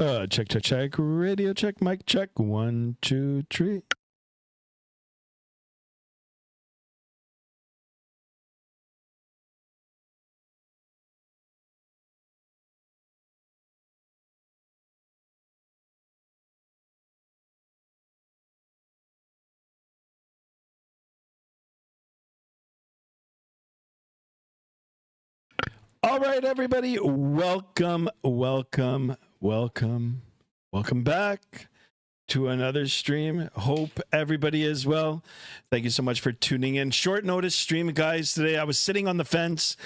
Check, check, check. Radio check, mic check. 1, 2, 3. All right, everybody. Welcome back to another stream. Hope everybody is well. Thank you so much for tuning in. Short notice stream, guys. Today I was sitting on the fence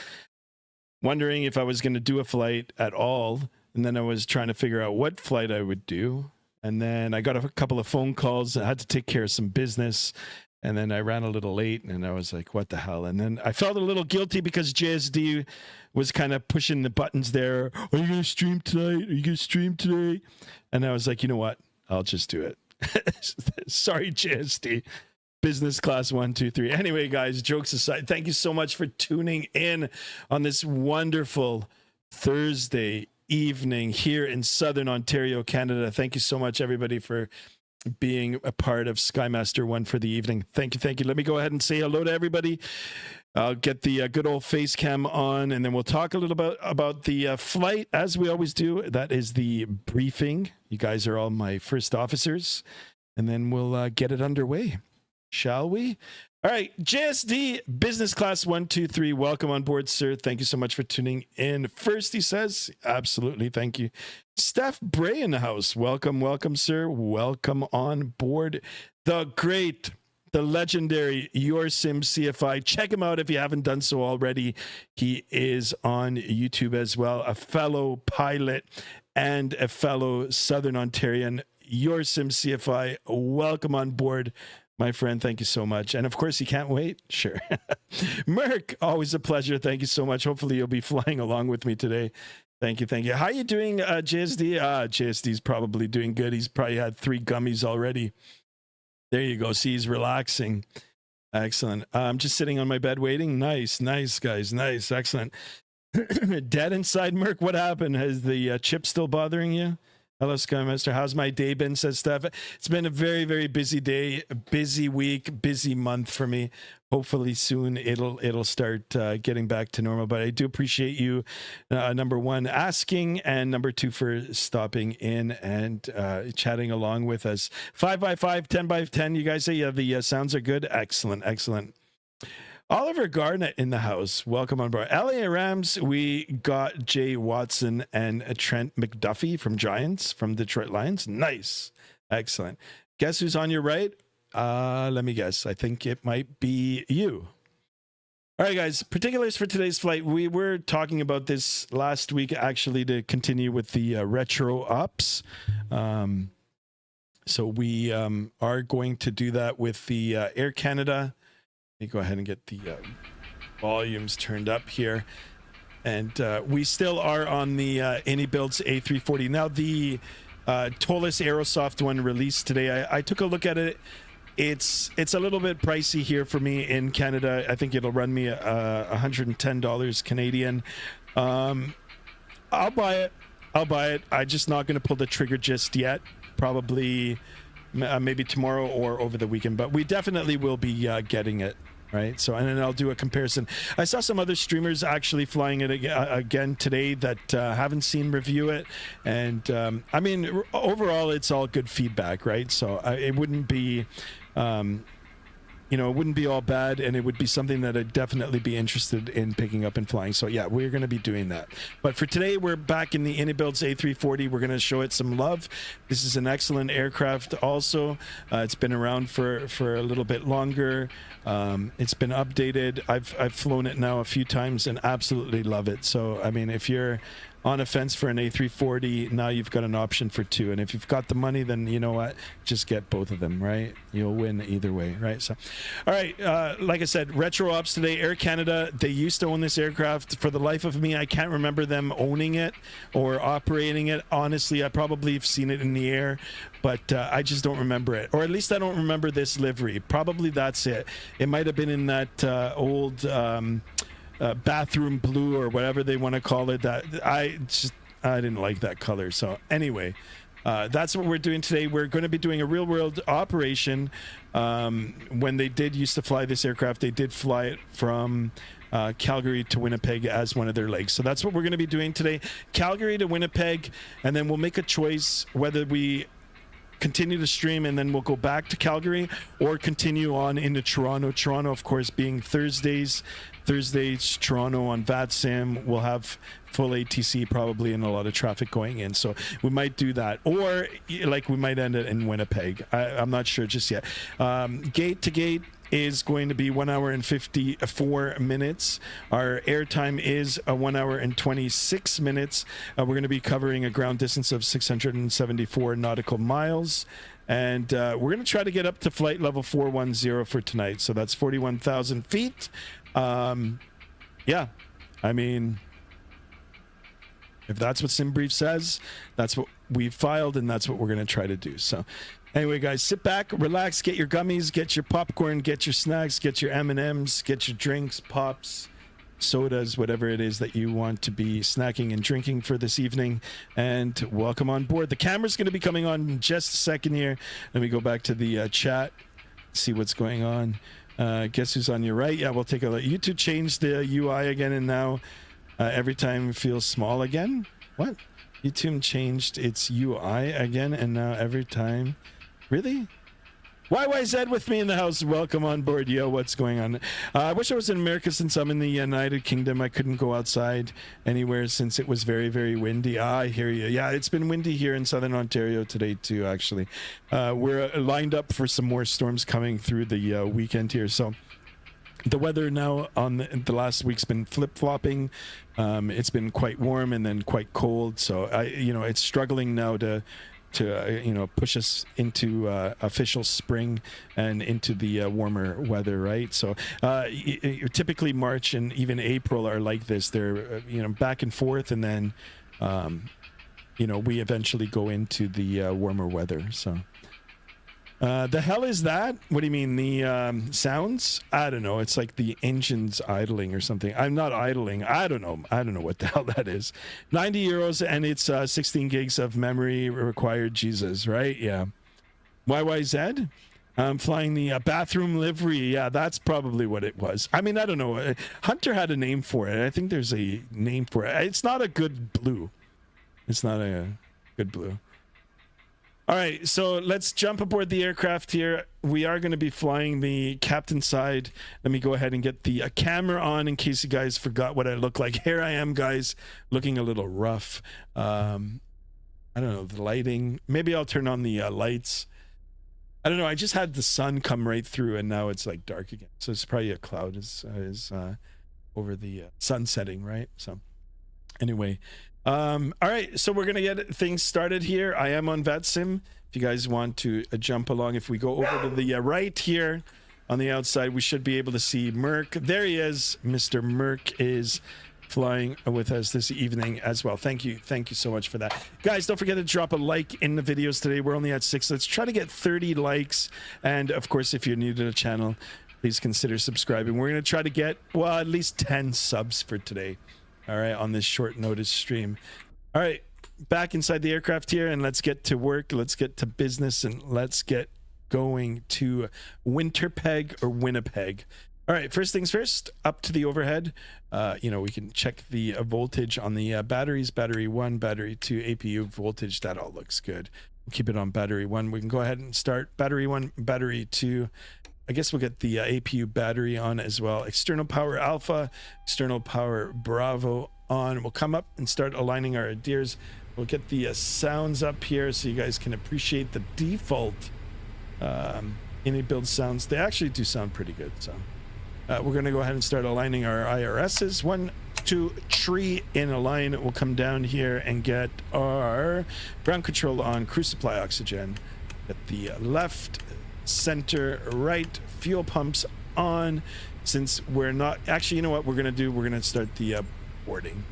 wondering if I was going to do a flight at all. And then I was trying to figure out what flight I would do. And then I got a couple of phone calls. I had to take care of some business. And then I ran a little late and I was like, what the hell? And then I felt a little guilty because JSD was kind of pushing the buttons there. Are you going to stream tonight? Are you going to stream today? And I was like, you know what? I'll just do it. Sorry, JSD. Business class 1, 2, 3. Anyway, guys, jokes aside, thank you so much for tuning in on this wonderful Thursday evening here in Southern Ontario, Canada. Thank you so much, everybody, for being a part of Skymaster 1 for the evening. Thank you, thank you. Let me go ahead and say hello to everybody. I'll get the good old face cam on, and then we'll talk a little bit about the flight, as we always do. That is the briefing. You guys are all my first officers, and then we'll get it underway, shall we? All right, JSD, business class 1, 2, 3. Welcome on board, sir. Thank you so much for tuning in. First, he says, absolutely, thank you. Steph Bray in the house. Welcome, welcome, sir. Welcome on board. The great, the legendary Your Sim CFI. Check him out if you haven't done so already. He is on YouTube as well. A fellow pilot and a fellow Southern Ontarian. Your Sim CFI. Welcome on board, my friend. Thank you so much. And of course, you can't wait. Sure. Merck, always a pleasure. Thank you so much. Hopefully you'll be flying along with me today. Thank you, thank you. How you doing, JSD? JSD's probably doing good. He's probably had 3 gummies already. There you go. See, he's relaxing. Excellent. I'm just sitting on my bed waiting. Nice, nice, guys. Nice, excellent. Dead inside, Merc. What happened? Has the chip still bothering you? Hello, Skymaster. How's my day been, says Steph. It's been a very, very busy day, a busy week, busy month for me. Hopefully soon it'll start getting back to normal. But I do appreciate you, number one, asking, and number two, for stopping in and chatting along with us. 5x5, 10x10. You guys say, yeah, the sounds are good. Excellent, excellent. Oliver Garnett in the house. Welcome on board. LA Rams, we got Jay Watson and Trent McDuffie from Giants, from Detroit Lions. Nice. Excellent. Guess who's on your right? Let me guess. I think it might be you. All right, guys. Particulars for today's flight. We were talking about this last week, actually, to continue with the retro ops. So we are going to do that with the Air Canada. Let me go ahead and get the volumes turned up here. And we still are on the iniBuilds A340. Now, the Tolis Aerosoft one released today. I took a look at it. It's a little bit pricey here for me in Canada. I think it'll run me $110 Canadian. I'll buy it. I'm just not going to pull the trigger just yet. Probably maybe tomorrow or over the weekend, but we definitely will be getting it, right? So, and then I'll do a comparison. I saw some other streamers actually flying it again today that haven't seen review it, and I mean, overall, it's all good feedback, right? So it wouldn't be you know, it wouldn't be all bad, and it would be something that I'd definitely be interested in picking up and flying. So yeah, we're going to be doing that. But for today, we're back in the iniBuilds A340. We're going to show it some love. This is an excellent aircraft also. It's been around for a little bit longer. It's been updated. I've flown it now a few times and absolutely love it. So, I mean, if you're on a fence for an A340, now you've got an option for 2. And if you've got the money, then you know what? Just get both of them, right? You'll win either way, right? So, all right, like I said, retro ops today. Air Canada, they used to own this aircraft. For the life of me, I can't remember them owning it or operating it. Honestly, I probably have seen it in the air, but I just don't remember it. Or at least I don't remember this livery. Probably that's it. It might have been in that old bathroom blue or whatever they want to call it. That I I didn't like that color. So anyway, that's what we're doing today. We're going to be doing a real world operation. When they did used to fly this aircraft, they did fly it from Calgary to Winnipeg as one of their legs. So that's what we're going to be doing today. Calgary to Winnipeg, and then we'll make a choice whether we continue to stream and then we'll go back to Calgary or continue on into Toronto. Toronto, of course, being Thursdays, Toronto on Vatsim. We'll have full ATC probably and a lot of traffic going in. So we might do that. Or like we might end it in Winnipeg. I'm not sure just yet. Gate to gate is going to be 1 hour and 54 minutes. Our airtime is 1 hour and 26 minutes. We're going to be covering a ground distance of 674 nautical miles. And we're going to try to get up to flight level 410 for tonight. So that's 41,000 feet. Yeah, I mean, if that's what SimBrief says, that's what we filed, and that's what we're going to try to do. So anyway, guys, sit back, relax, get your gummies, get your popcorn, get your snacks, get your M&Ms, get your drinks, pops, sodas, whatever it is that you want to be snacking and drinking for this evening, and welcome on board. The camera's going to be coming on in just a second here. Let me go back to the chat, see what's going on. Guess who's on your right? Yeah, we'll take a look. YouTube changed the UI again, and now every time feels small again. What? YouTube changed its UI again, and now every time. Really? YYZ with me in the house. Welcome on board. Yo, what's going on? I wish I was in America since I'm in the United Kingdom. I couldn't go outside anywhere since it was very, very windy. I hear you. Yeah, it's been windy here in Southern Ontario today too, actually. We're lined up for some more storms coming through the weekend here. So the weather now on the last week's been flip-flopping. It's been quite warm and then quite cold. So it's struggling now to push us into official spring and into the warmer weather, right? So typically March and even April are like this. They're back and forth, and then we eventually go into the warmer weather. So the hell is that? What do you mean? The sounds? I don't know. It's like the engine's idling or something. I'm not idling. I don't know what the hell that is. 90 euros, and it's 16 gigs of memory required. Jesus, right? Yeah. YYZ? I'm flying the bathroom livery. Yeah, that's probably what it was. I mean, I don't know. Hunter had a name for it. I think there's a name for it. It's not a good blue. It's not a good blue. All right, so let's jump aboard the aircraft here. We are going to be flying the captain side. Let me go ahead and get the camera on in case you guys forgot what I look like. Here I am, guys, looking a little rough. I don't know, the lighting. Maybe I'll turn on the lights. I don't know. I just had the sun come right through, and now it's like dark again. So it's probably a cloud is over the sun setting, right? So anyway. All right, so we're gonna get things started here. I am on Vatsim. If you guys want to jump along, if we go over to the right here on the outside, we should be able to see Merc. There he is. Mr. Merc is flying with us this evening as well. Thank you so much for that, guys. Don't forget to drop a like in the videos today. We're only at 6. Let's try to get 30 likes, and of course, if you're new to the channel, please consider subscribing. We're gonna try to get at least 10 subs for today. All right, on this short notice stream. All right, back inside the aircraft here, and let's get to work. Let's get to business, and let's get going to Winnipeg. All right, first things first, up to the overhead. We can check the voltage on the batteries. Battery 1, battery 2, APU voltage. That all looks good. We'll keep it on battery 1. We can go ahead and start battery 1, battery 2. I guess we'll get the APU battery on as well. External power alpha, external power bravo on. We'll come up and start aligning our adheres. We'll get the sounds up here so you guys can appreciate the default iniBuilds sounds. They actually do sound pretty good. So we're going to go ahead and start aligning our IRSs. 1, 2, 3 in a line. We'll come down here and get our ground control on, crew supply oxygen. Get the left, center, right, fuel pumps on. Since we're not actually, you know what we're gonna do? We're gonna start the boarding.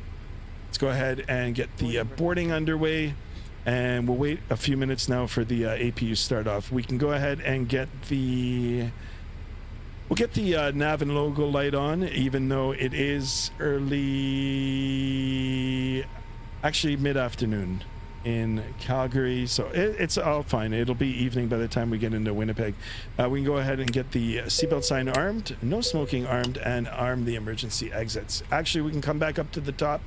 Let's go ahead and get the boarding underway, and we'll wait a few minutes now for the APU start off. We can go ahead and get the nav and logo light on, even though it is early actually mid-afternoon in Calgary, so it's all fine. It'll be evening by the time we get into Winnipeg. We can go ahead and get the seatbelt sign armed, no smoking armed, and arm the emergency exits. Actually, we can come back up to the top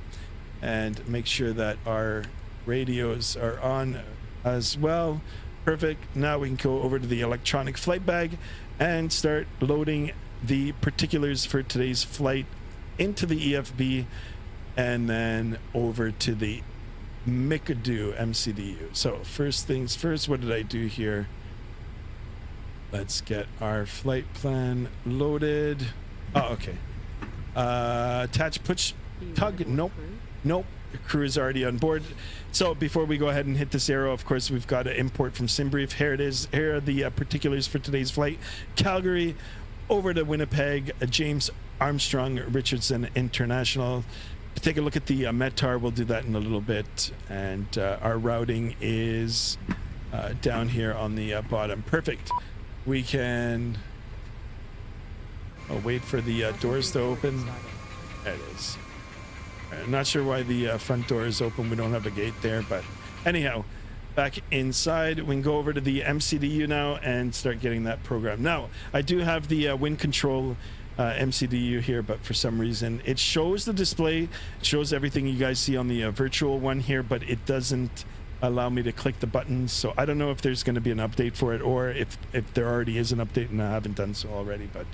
and make sure that our radios are on as well. Perfect. Now we can go over to the electronic flight bag and start loading the particulars for today's flight into the EFB and then over to the MCDU. So first things first, what did I do here? Let's get our flight plan loaded. Oh, okay. Attach push tug. Nope. The crew is already on board. So before we go ahead and hit this arrow, of course, we've got to import from SimBrief. Here it is. Here are the particulars for today's flight. Calgary over to Winnipeg, James Armstrong Richardson International. Take a look at the METAR. We'll do that in a little bit. And our routing is down here on the bottom. Perfect. We can wait for the doors to open. There it is. I'm not sure why the front door is open. We don't have a gate there, but anyhow, back inside. We can go over to the MCDU now and start getting that program. Now, I do have the wind control MCDU here, but for some reason it shows the display, it shows everything you guys see on the virtual one here, but it doesn't allow me to click the buttons. So I don't know if there's going to be an update for it, or if there already is an update and I haven't done so already, but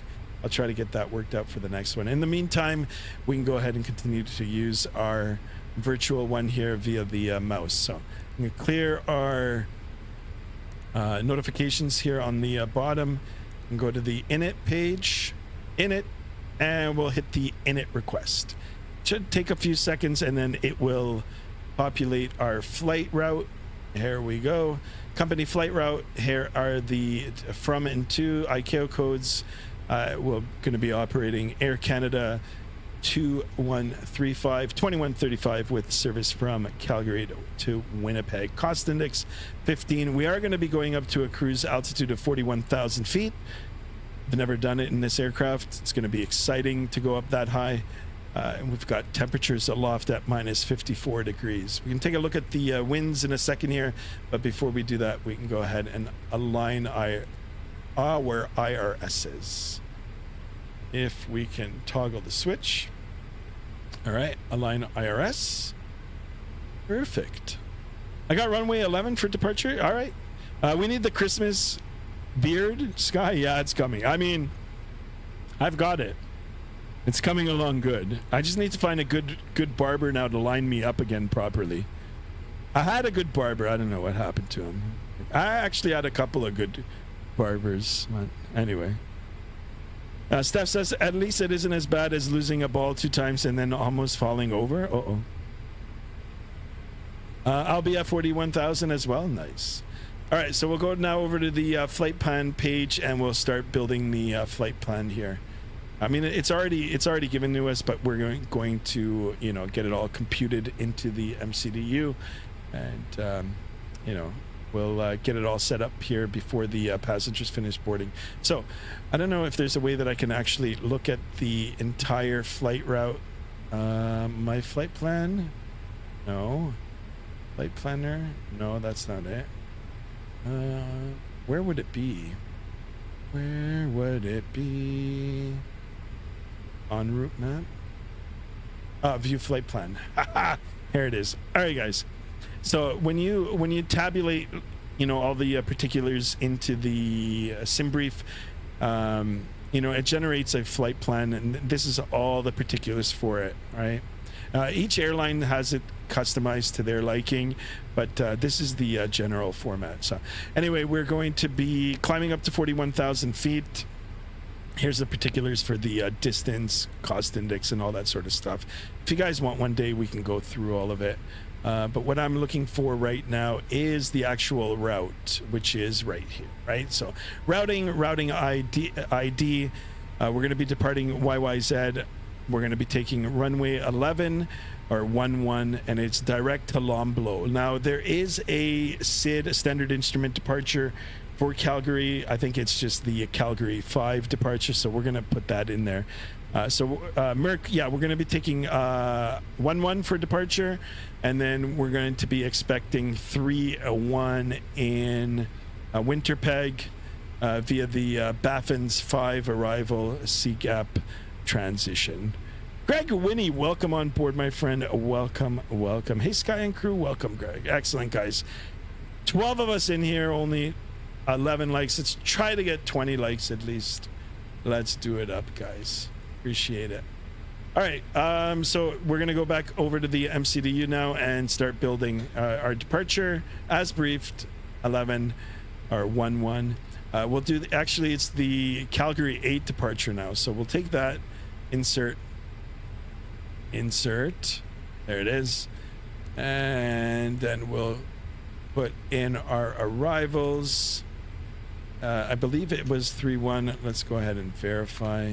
I'll try to get that worked out for the next one. In the meantime, we can go ahead and continue to use our virtual one here via the mouse. So I'm going to clear our notifications here on the bottom and go to the init page, init, and we'll hit the init request. It should take a few seconds and then it will populate our flight route. Here we go. Company flight route. Here are the from and to ICAO codes. We're going to be operating Air Canada 2135 with service from Calgary to Winnipeg. Cost index 15. We are going to be going up to a cruise altitude of 41,000 feet. I've never done it in this aircraft. It's going to be exciting to go up that high. And we've got temperatures aloft at minus 54 degrees. We can take a look at the winds in a second here, but before we do that, we can go ahead and align our IRSs. If we can toggle the switch. All right, align IRS. Perfect. I got runway 11 for departure. All right. We need the Christmas beard sky. Yeah, it's coming. I mean, I've got it. It's coming along good. I just need to find a good barber now to line me up again properly. I had a good barber. I don't know what happened to him. I actually had a couple of good barbers. But anyway. Steph says, at least it isn't as bad as losing a ball 2 times and then almost falling over. I'll be at 41,000 as well. Nice. All right, so we'll go now over to the flight plan page and we'll start building the flight plan here. I mean, it's already given to us, but we're going to, you know, get it all computed into the MCDU, and you know, we'll get it all set up here before the passengers finish boarding. So I don't know if there's a way that I can actually look at the entire flight route. My flight plan? No. Flight planner? No, that's not it. Where would it be? Where would it be? En route map? View flight plan. Here it is. All right, guys. So when you tabulate, you know, all the particulars into the SimBrief, you know, it generates a flight plan, and this is all the particulars for it, right? Each airline has it customized to their liking, but this is the general format. So anyway, we're going to be climbing up to 41,000 feet. Here's the particulars for the distance, cost index, and all that sort of stuff. If you guys want, one day we can go through all of it. But what I'm looking for right now is the actual route, which is right here, right? So routing ID. We're going to be departing YYZ. We're going to be taking runway 11 or 11, and it's direct to Lomblo. Now there is a SID, a standard instrument departure, For Calgary, I think it's just the Calgary 5 departure, so we're going to put that in there. Merck, yeah, we're going to be taking 1-1 for departure, and then we're going to be expecting 3-1 in Winnipeg via the Baffin's 5 arrival CGAP transition. Greg Winnie, welcome on board, my friend. Welcome, welcome. Hey, Sky and crew, welcome, Greg. Excellent, guys. 12 of us in here, only 11 likes. Let's try to get 20 likes at least. Let's do it up, guys. Appreciate it. All right, so we're gonna go back over to the MCDU now and start building our departure as briefed. 11 or 1-1. We'll do actually it's the Calgary 8 departure now, so we'll take that, insert, there it is, and then we'll put in our arrivals. I believe it was 3-1. Let's go ahead and verify.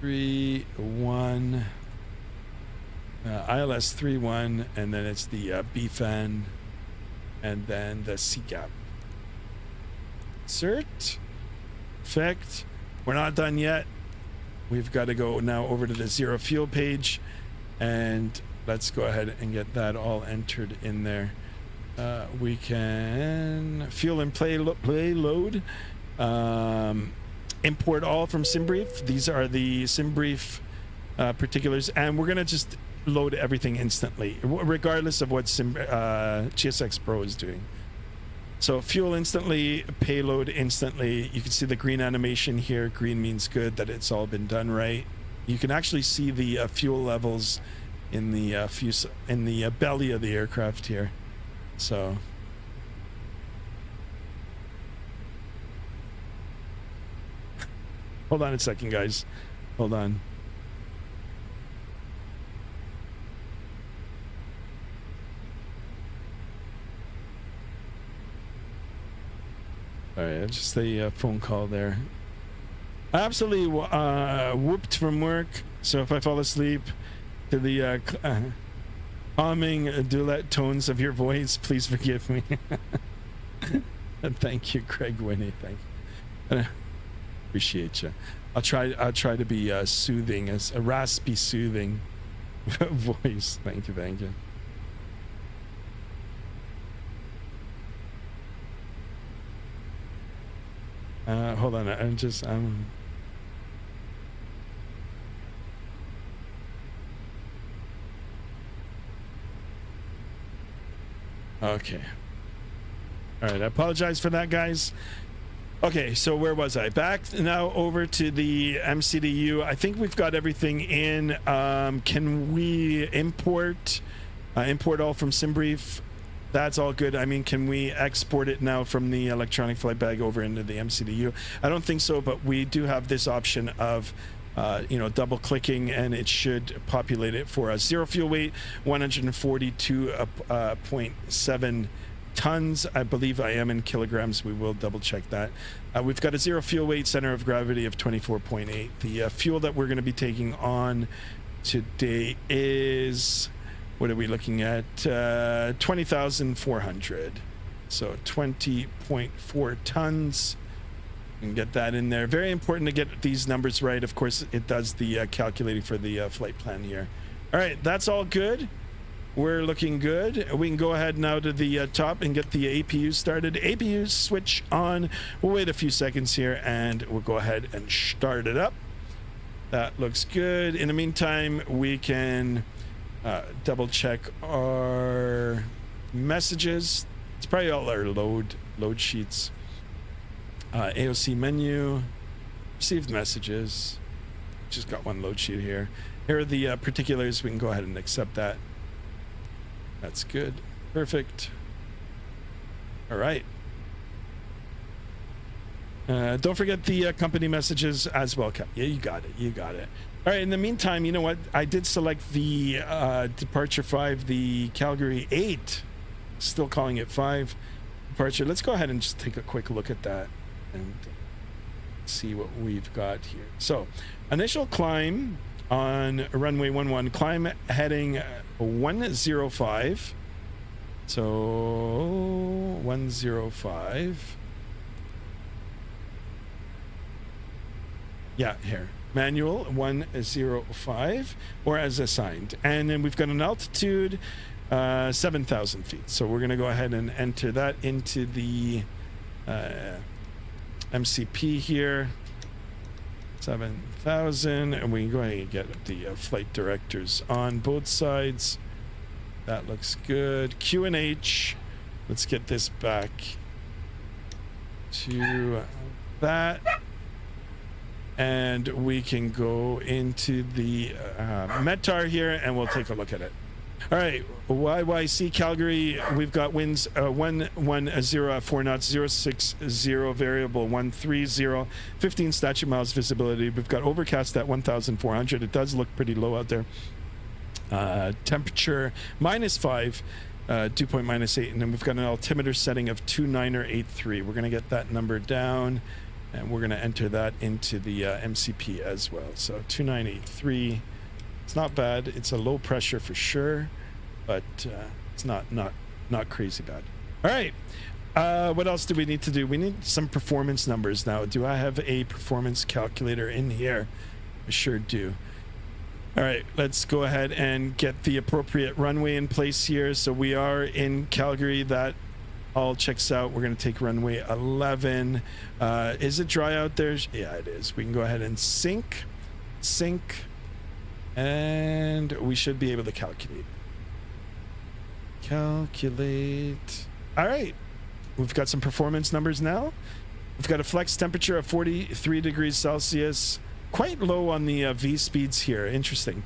3-1, ILS 3-1, and then it's the BFAN, and then the CGAP. Insert. Perfect. We're not done yet. We've got to go now over to the zero fuel page, and let's go ahead and get that all entered in there. We can fuel and play load. Import all from SimBrief. These are the SimBrief particulars, and we're gonna just load everything instantly, regardless of what GSX Pro is doing. So fuel instantly, payload instantly. You can see the green animation here. Green means good, that it's all been done right. You can actually see the fuel levels in the belly of the aircraft here. So hold on a second, guys. Hold on. All right, just a phone call there. Absolutely whooped from work, so if I fall asleep to the calming duet tones of your voice, please forgive me. Thank you, Craig Winnie. Thank you. Appreciate you. I'll try to be soothing, as a raspy, soothing voice. Thank you. Hold on. I'm okay. All right. I apologize for that, guys. Okay, so where was I? Back now over to the MCDU. I think we've got everything in. Can we import all from SimBrief? That's all good. I mean, can we export it now from the electronic flight bag over into the MCDU? I don't think so, but we do have this option of double clicking, and it should populate it for us. Zero fuel weight, 142.7 tons. I believe I am in kilograms. We will double check that. We've got a zero fuel weight, center of gravity of 24.8. The fuel that we're going to be taking on today is, what are we looking at? 20,400. So 20.4 tons. You can get that in there. Very important to get these numbers right. Of course, it does the calculating for the flight plan here. All right, that's all good. We're looking good. We can go ahead now to the top and get the APU started. APU switch on. We'll wait a few seconds here, and we'll go ahead and start it up. That looks good. In the meantime, we can double check our messages. It's probably all our load sheets. AOC menu, received messages. Just got one load sheet here. Here are the particulars. We can go ahead and accept that. That's good. Perfect. All right. Don't forget the company messages as well. Yeah, you got it. All right, in the meantime, you know what? I did select the departure 5, the Calgary 8. Still calling it 5 departure. Let's go ahead and just take a quick look at that and see what we've got here. So, initial climb on runway 11, climb heading 105. So 105. Yeah, here. Manual 105 or as assigned. And then we've got an altitude 7,000 feet. So we're going to go ahead and enter that into the MCP here. 7,000, and we can go ahead and get the flight directors on both sides. That looks good. QNH. Let's get this back to that. And we can go into the METAR here and we'll take a look at it. All right, YYC Calgary, we've got winds 110 at 4 knots, 060 variable 130, 15 statute miles visibility. We've got overcast at 1,400. It does look pretty low out there. Temperature -5, dew point -8, and then we've got an altimeter setting of 2983. We're going to get that number down, and we're going to enter that into the MCP as well. So 2983. It's not bad. It's a low pressure for sure, but it's not crazy bad. All right. What else do we need to do? We need some performance numbers now. Do I have a performance calculator in here? I sure do. All right, let's go ahead and get the appropriate runway in place here. So we are in Calgary. That all checks out. We're going to take runway 11. Is it dry out there? Yeah, it is. We can go ahead and sync, and we should be able to calculate. All right. We've got some performance numbers now. We've got a flex temperature of 43 degrees Celsius. Quite low on the V speeds here. Interesting.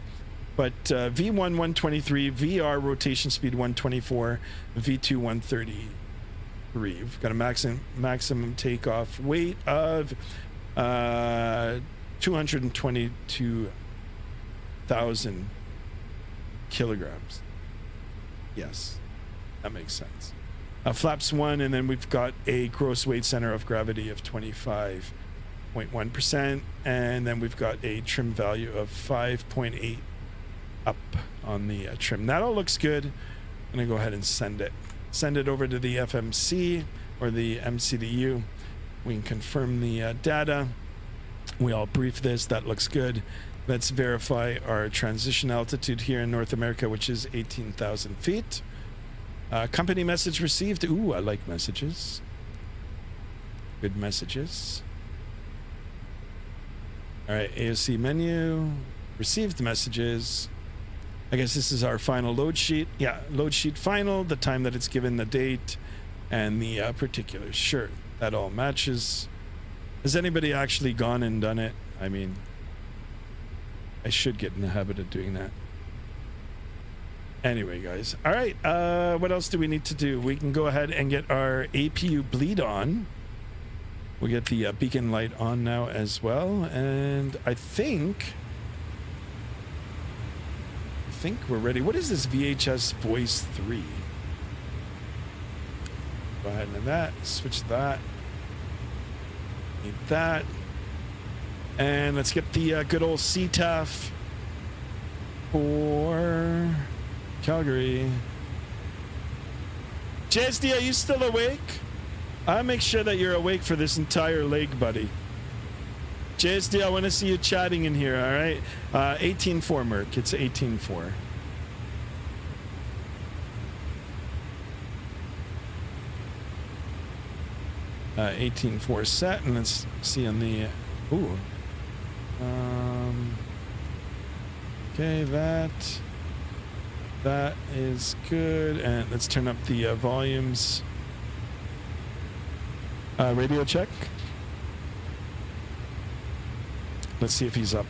But V1 123, VR rotation speed 124, V2 133. We've got a maximum takeoff weight of 222,000 kilograms. Yes, that makes sense. Flaps 1, and then we've got a gross weight center of gravity of 25.1%, and then we've got a trim value of 5.8 up on the trim. That all looks good. I'm gonna go ahead and send it over to the FMC or the MCDU. We can confirm the data. We all brief this. That looks good. Let's verify our transition altitude here in North America, which is 18,000 feet. Company message received. Ooh, I like messages. Good messages. All right, AOC menu. Received messages. I guess this is our final load sheet. Yeah, load sheet final, the time that it's given, the date, and the particulars. Sure, that all matches. Has anybody actually gone and done it? I mean, I should get in the habit of doing that. Anyway, guys. All right, what else do we need to do? We can go ahead and get our APU bleed on. We'll get the beacon light on now as well. And I think we're ready. What is this VHS Voice 3? Go ahead and do that. Switch that. Need that. And let's get the good old CTAF for Calgary. JSD, are you still awake? I'll make sure that you're awake for this entire leg, buddy. JSD, I want to see you chatting in here, all right? 18.4, Merc. It's 18.4. Uh, 18.4 set, and let's see on the... Ooh. Okay, that is good. And let's turn up the volumes. Radio check. Let's see if he's up.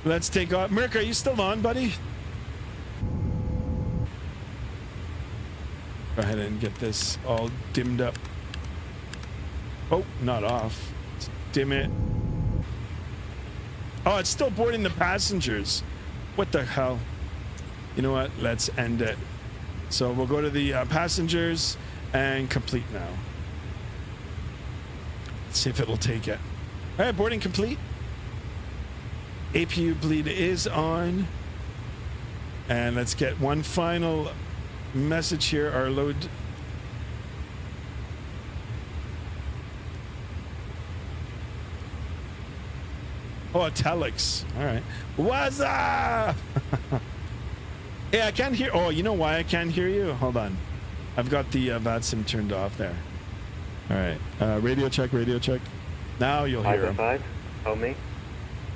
Let's take off. Merc, are you still on, buddy? Go ahead and get this all dimmed up. Oh, not off. Let's dim it. Oh, it's still boarding the passengers. What the hell? You know what? Let's end it. So we'll go to the passengers and complete now. Let's see if it'll take it. All right, boarding complete. APU bleed is on. And let's get one final message here. Our load. Oh, a telex. All right. What's up? Hey, I can't hear. Oh, you know why I can't hear you? Hold on. I've got the Vatsim turned off there. All right. Radio check, radio check. Now you'll hear him. 5 by 5. Oh, me?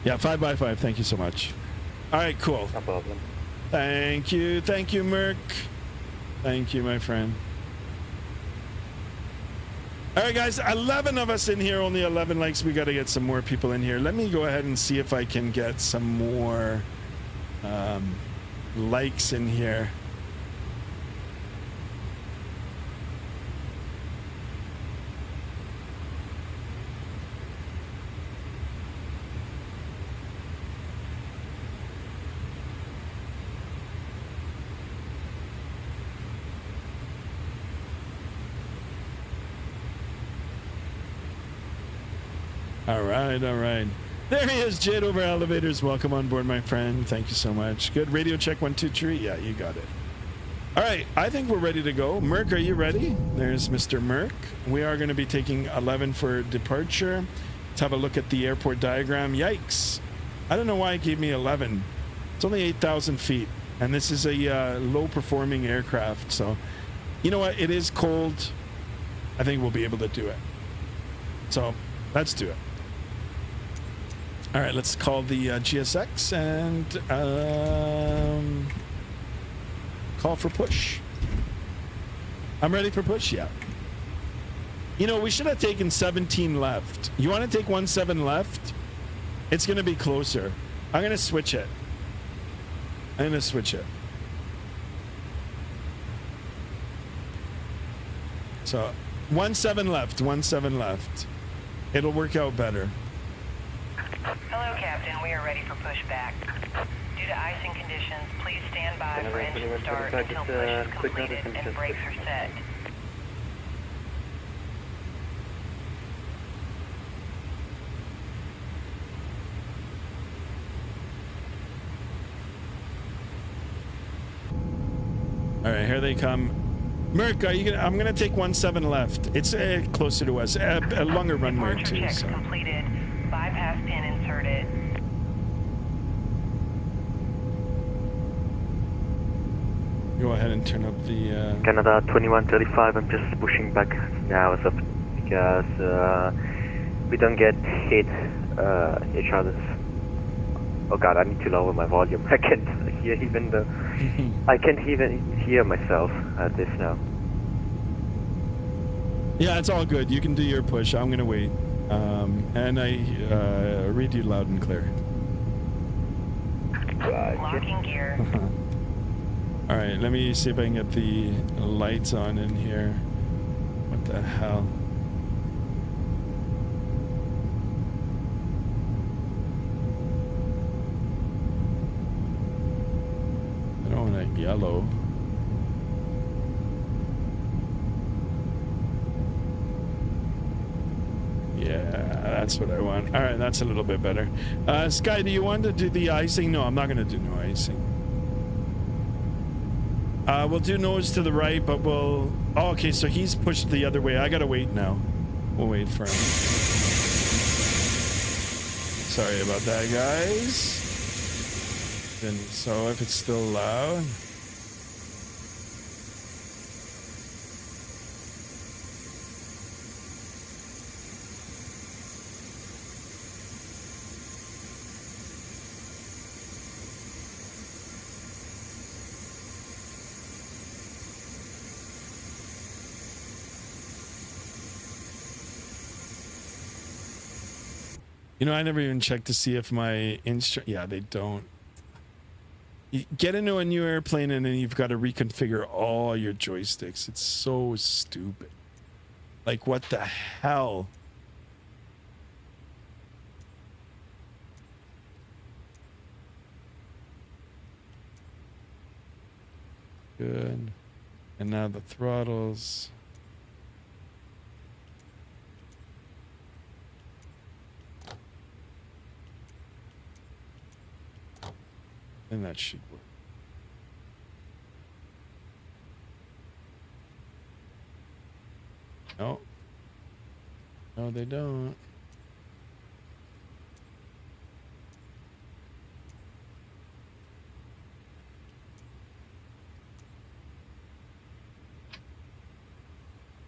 Yeah, 5 by 5. Thank you so much. All right, cool. No problem. Thank you. Thank you, Merc. Thank you, my friend. All right, guys, 11 of us in here, only 11 likes. We got to get some more people in here. Let me go ahead and see if I can get some more likes in here. All right, all right. There he is, Jade over elevators. Welcome on board, my friend. Thank you so much. Good. Radio check 1, 2, 3. Yeah, you got it. All right, I think we're ready to go. Merc, are you ready? There's Mr. Merc. We are going to be taking 11 for departure. Let's have a look at the airport diagram. Yikes. I don't know why it gave me 11. It's only 8,000 feet, and this is a low-performing aircraft. So, you know what? It is cold. I think we'll be able to do it. So, let's do it. All right, let's call the GSX and call for push. I'm ready for push, yeah. You know, we should have taken 17 left. You want to take 17 left? It's going to be closer. I'm going to switch it. I'm going to switch it. So 17 left, 17 left. It'll work out better. Hello, Captain. We are ready for pushback. Due to icing conditions, please stand by for engine start until push is completed and brakes are set. All right, here they come. Merc, are you gonna? I'm gonna take 17 left. It's closer to us, a longer runway Departure too. check So. completed. Bypass pin inserted. Go ahead and turn up the. Canada 2135. I'm just pushing back now as of because we don't get hit each other's. Oh God, I need to lower my volume. I can't hear even the. I can't even hear myself at this now. Yeah, it's all good. You can do your push. I'm gonna wait. And I read you loud and clear. Locking gear. All right, let me see if I can get the lights on in here. What the hell? I don't want to yellow. Yeah, that's what I want. All right, that's a little bit better. Sky, do you want to do the icing? No, I'm not going to do no icing. We'll do nose to the right, but we'll... Oh, okay, so he's pushed the other way. I got to wait now. We'll wait for him. Sorry about that, guys. And so if it's still loud... You know, I never even checked to see if my yeah, they don't. You get into a new airplane and then you've got to reconfigure all your joysticks. It's so stupid. Like, what the hell? Good. And now the throttles. And that should work. No. No, they don't.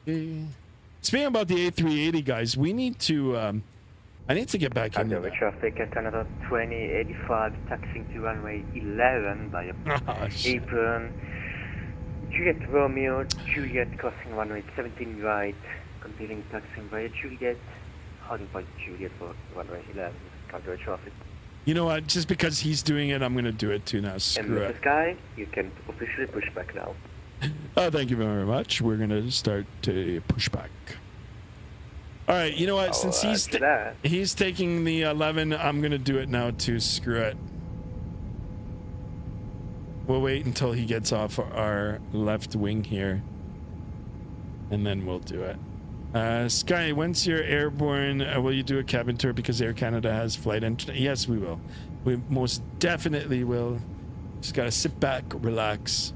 Okay. Speaking about the A380, guys, we need to. I need to get back into Calgary that. traffic at Canada 2085, taxiing to runway 11 by apron. Juliet Romeo, Juliet crossing runway 17 right, completing taxiing via Juliet, holding point Juliet for runway 11, Calgary traffic. You know what? Just because he's doing it, I'm going to do it too now. Screw it. Sky, you can officially push back now. Oh, thank you very much. We're going to start to push back. All right, you know what? Since he's taking the 11, I'm going to do it now too. Screw it. We'll wait until he gets off our left wing here, and then we'll do it. Sky, once you're airborne, will you do a cabin tour because Air Canada has flight entry? Yes, we will. We most definitely will. Just got to sit back, relax.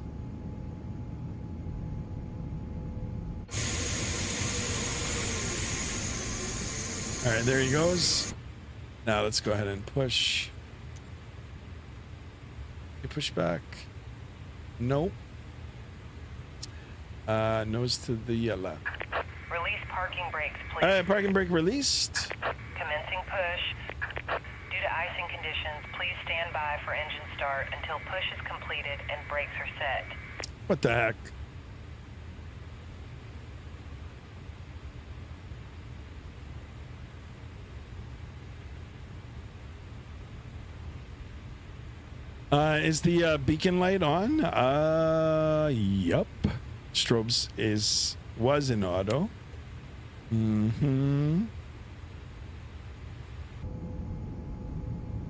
All right, there he goes. Now let's go ahead and push. You push back. Nope. Nose to the left. Release parking brakes, please. All right, parking brake released. Commencing push. Due to icing conditions, please stand by for engine start until push is completed and brakes are set. What the heck? Is the beacon light on? Yup. Strobes was in auto. Mm-hmm.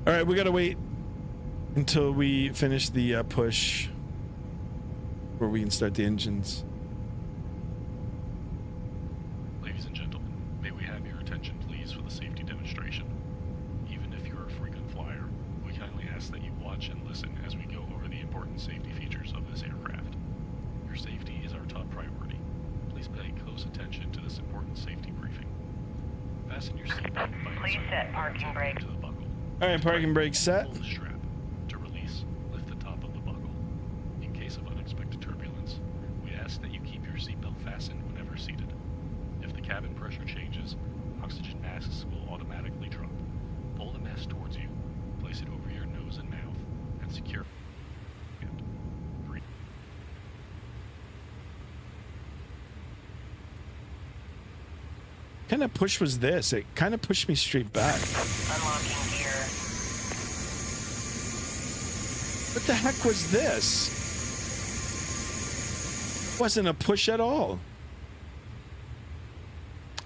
All right, we gotta wait until we finish the push before we can start the engines. Ladies and gentlemen, may we have your attention please for the safety demonstration. Even if you're a frequent flyer, we kindly ask that you watch and listen as we go over the important safety features of this aircraft. Your safety is our top priority. Please pay close attention to this important safety briefing. Fasten your seatbelt by Please set parking brake. to the buckle. All right, parking brake set. Pull the strap. To release, lift the top of the buckle. In case of unexpected turbulence, we ask that you keep your seatbelt fastened whenever seated. If the cabin pressure changes, oxygen masks will automatically drop. Pull the mask towards you, place it over your nose and mouth, and secure. Breathe. What kind of push was this? It kind of pushed me straight back. Unlocking gear. What the heck was this? Wasn't a push at all.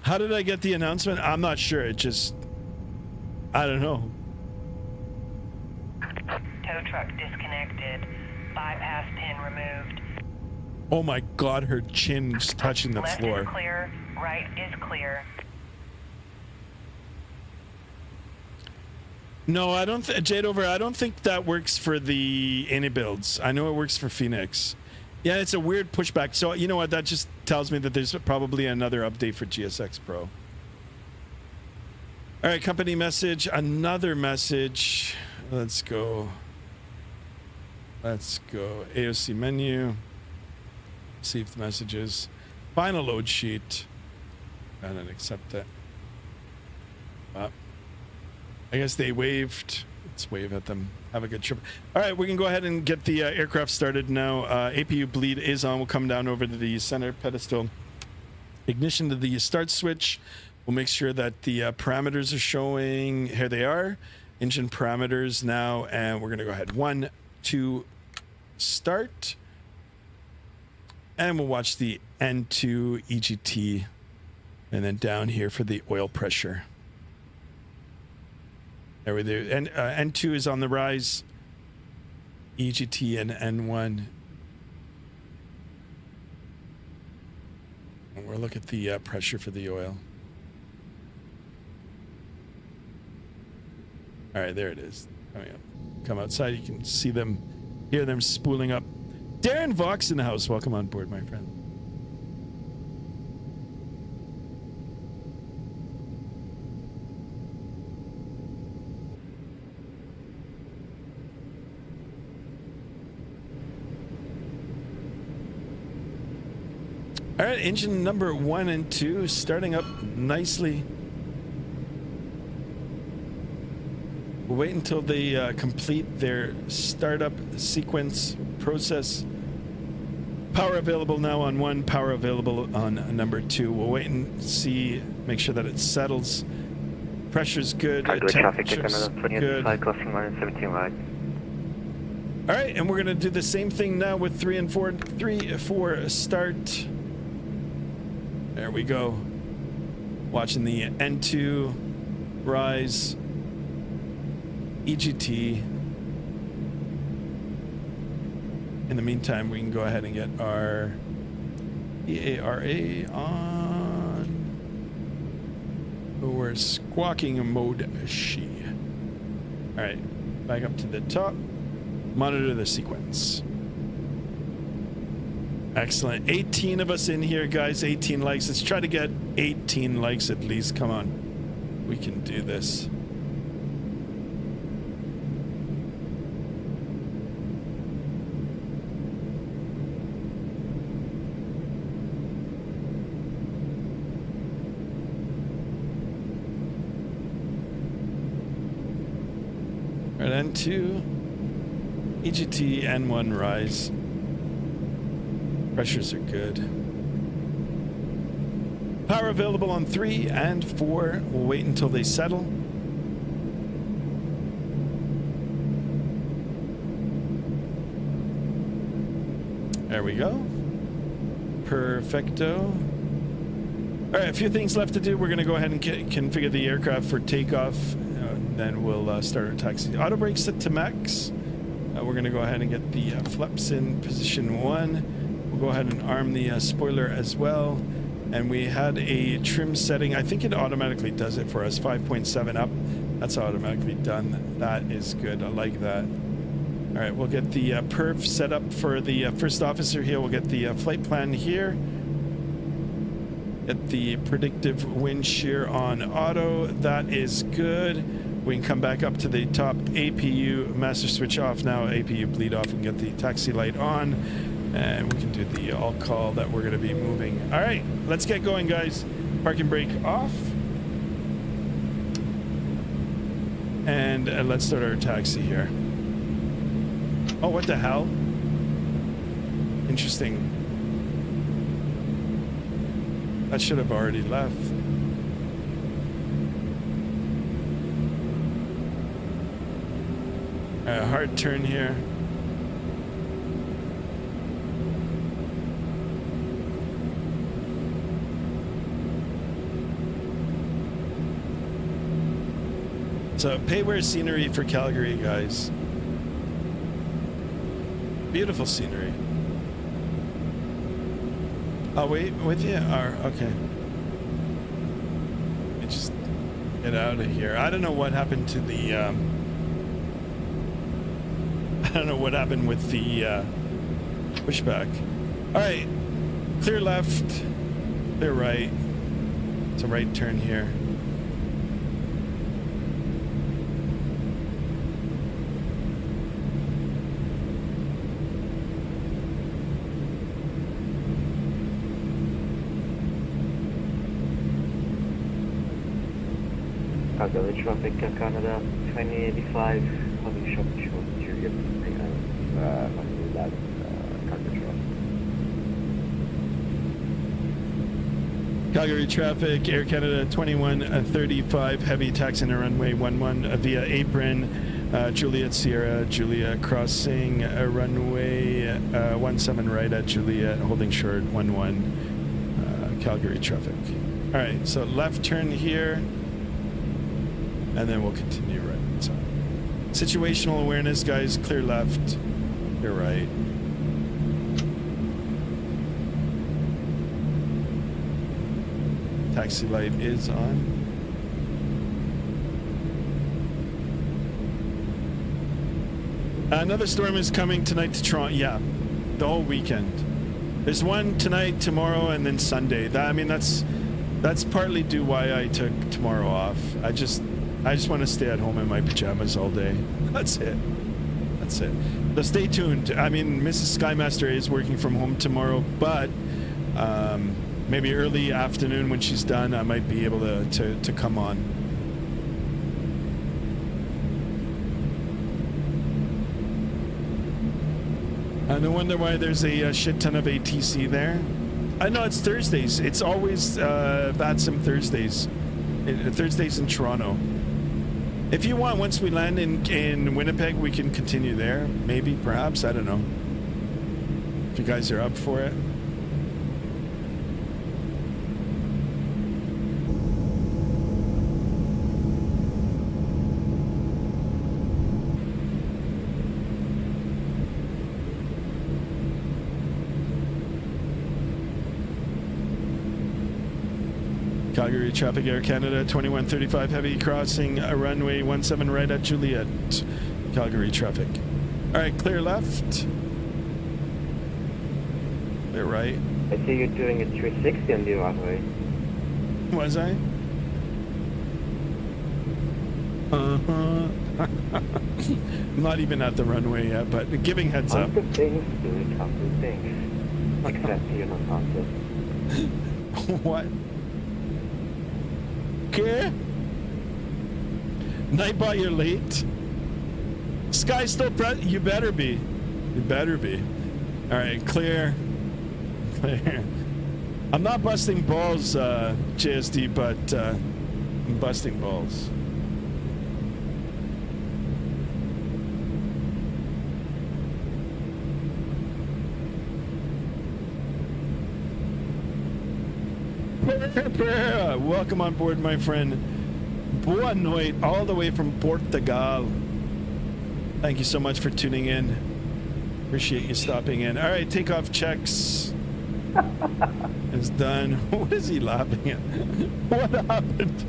How did I get the announcement? I'm not sure. It just, I don't know. Tow truck disconnected. Bypass pin removed. Oh my God, her chin's touching the Left floor. is clear. Right is clear. No, I don't. Jade Over, I don't think that works for the iniBuilds. I know it works for Phoenix. Yeah, it's a weird pushback. So you know what? That just tells me that there's probably another update for GSX Pro. All right, company message. Another message. Let's go. Let's go. AOC menu. Received messages. Final load sheet. And then accept that. I guess they waved. Let's wave at them. Have a good trip. All right, we can go ahead and get the aircraft started now. APU bleed is on. We'll come down over to the center pedestal. Ignition to the start switch. We'll make sure that the parameters are showing. Here they are. Engine parameters now. And we're going to go ahead. 1, 2, start. And we'll watch the N2 EGT. And then down here for the oil pressure. There we do. And N2 is on the rise. EGT and N1. And we'll look at the pressure for the oil. All right, there it is. Coming up. Come outside. You can see them, hear them spooling up. Darren Vox in the house. Welcome on board, my friend. All right, engine number 1 and 2 starting up nicely. We'll wait until they complete their startup sequence process. Power available now on 1, power available on number 2. We'll wait and see, make sure that it settles. Pressure's good. Calgary traffic, Temperature's Canada, good. 20 crossing line 17 right. All right, and we're going to do the same thing now with 3 and 4. 3, 4, start. There we go. Watching the N2 rise. EGT. In the meantime, we can go ahead and get our EARA on. Oh, we're squawking mode she. All right, back up to the top. Monitor the sequence. Excellent. 18 of us in here, guys. 18 likes. Let's try to get 18 likes at least. Come on. We can do this. Right, N2, EGT, N1 rise. Pressures are good. Power available on 3 and 4. We'll wait until they settle. There we go. Perfecto. All right, a few things left to do. We're going to go ahead and configure the aircraft for takeoff. Then we'll start our taxi. Auto brake set to max. We're going to go ahead and get the flaps in position 1. We'll go ahead and arm the spoiler as well. And we had a trim setting. I think it automatically does it for us. 5.7 up. That's automatically done. That is good. I like that. All right, we'll get the perf set up for the first officer here. We'll get the flight plan here. Get the predictive wind shear on auto. That is good. We can come back up to the top APU master switch off now. APU bleed off and get the taxi light on. And we can do the all call that we're going to be moving. All right, let's get going, guys. Parking brake off. And let's start our taxi here. Oh, what the hell? Interesting. That should have already left. Hard turn here. So pay-where scenery for Calgary, guys. Beautiful scenery. I'll wait with you. Okay. Let me just get out of here. I don't know what happened to the. I don't know what happened with the pushback. All right, clear left, clear right. It's a right turn here. Calgary traffic, Canada, 2085, having shot Juliet, Calgary traffic, Air Canada 2135, heavy taxi on runway 11 via apron, Juliet Sierra, Julia crossing runway 17 right at Juliet, holding short 11, Calgary traffic. All right, so left turn here. And then we'll continue right. So, situational awareness, guys. Clear left, clear right. Taxi light is on. Another storm is coming tonight to Toronto. Yeah, the whole weekend. There's one tonight, tomorrow, and then Sunday. That's partly due why I took tomorrow off. I just want to stay at home in my pajamas all day. That's it. So stay tuned. Mrs. Skymaster is working from home tomorrow, but Maybe early afternoon when she's done, I might be able to come on. No wonder why there's a shit ton of ATC there. I know it's Thursdays. It's always Vatsim Thursdays. Thursdays in Toronto. If you want, once we land in Winnipeg, we can continue there. Maybe, perhaps. I don't know. If you guys are up for it. Calgary traffic, Air Canada 2135 heavy crossing runway 17 right at Juliet. Calgary traffic. All right, clear left. Clear right. I see you're doing a 360 on the runway. Was I? Not even at the runway yet, but giving heads up. Other things, doing other things. Except you're not answered. What? Okay. Nightbot, you're late. Sky still you better be. You better be. All right, clear. Clear. I'm not busting balls, JSD, but I'm busting balls. Welcome on board, my friend. Boa noite, all the way from Portugal. Thank you so much for tuning in. Appreciate you stopping in. All right, takeoff checks is done. What is he laughing at? What happened?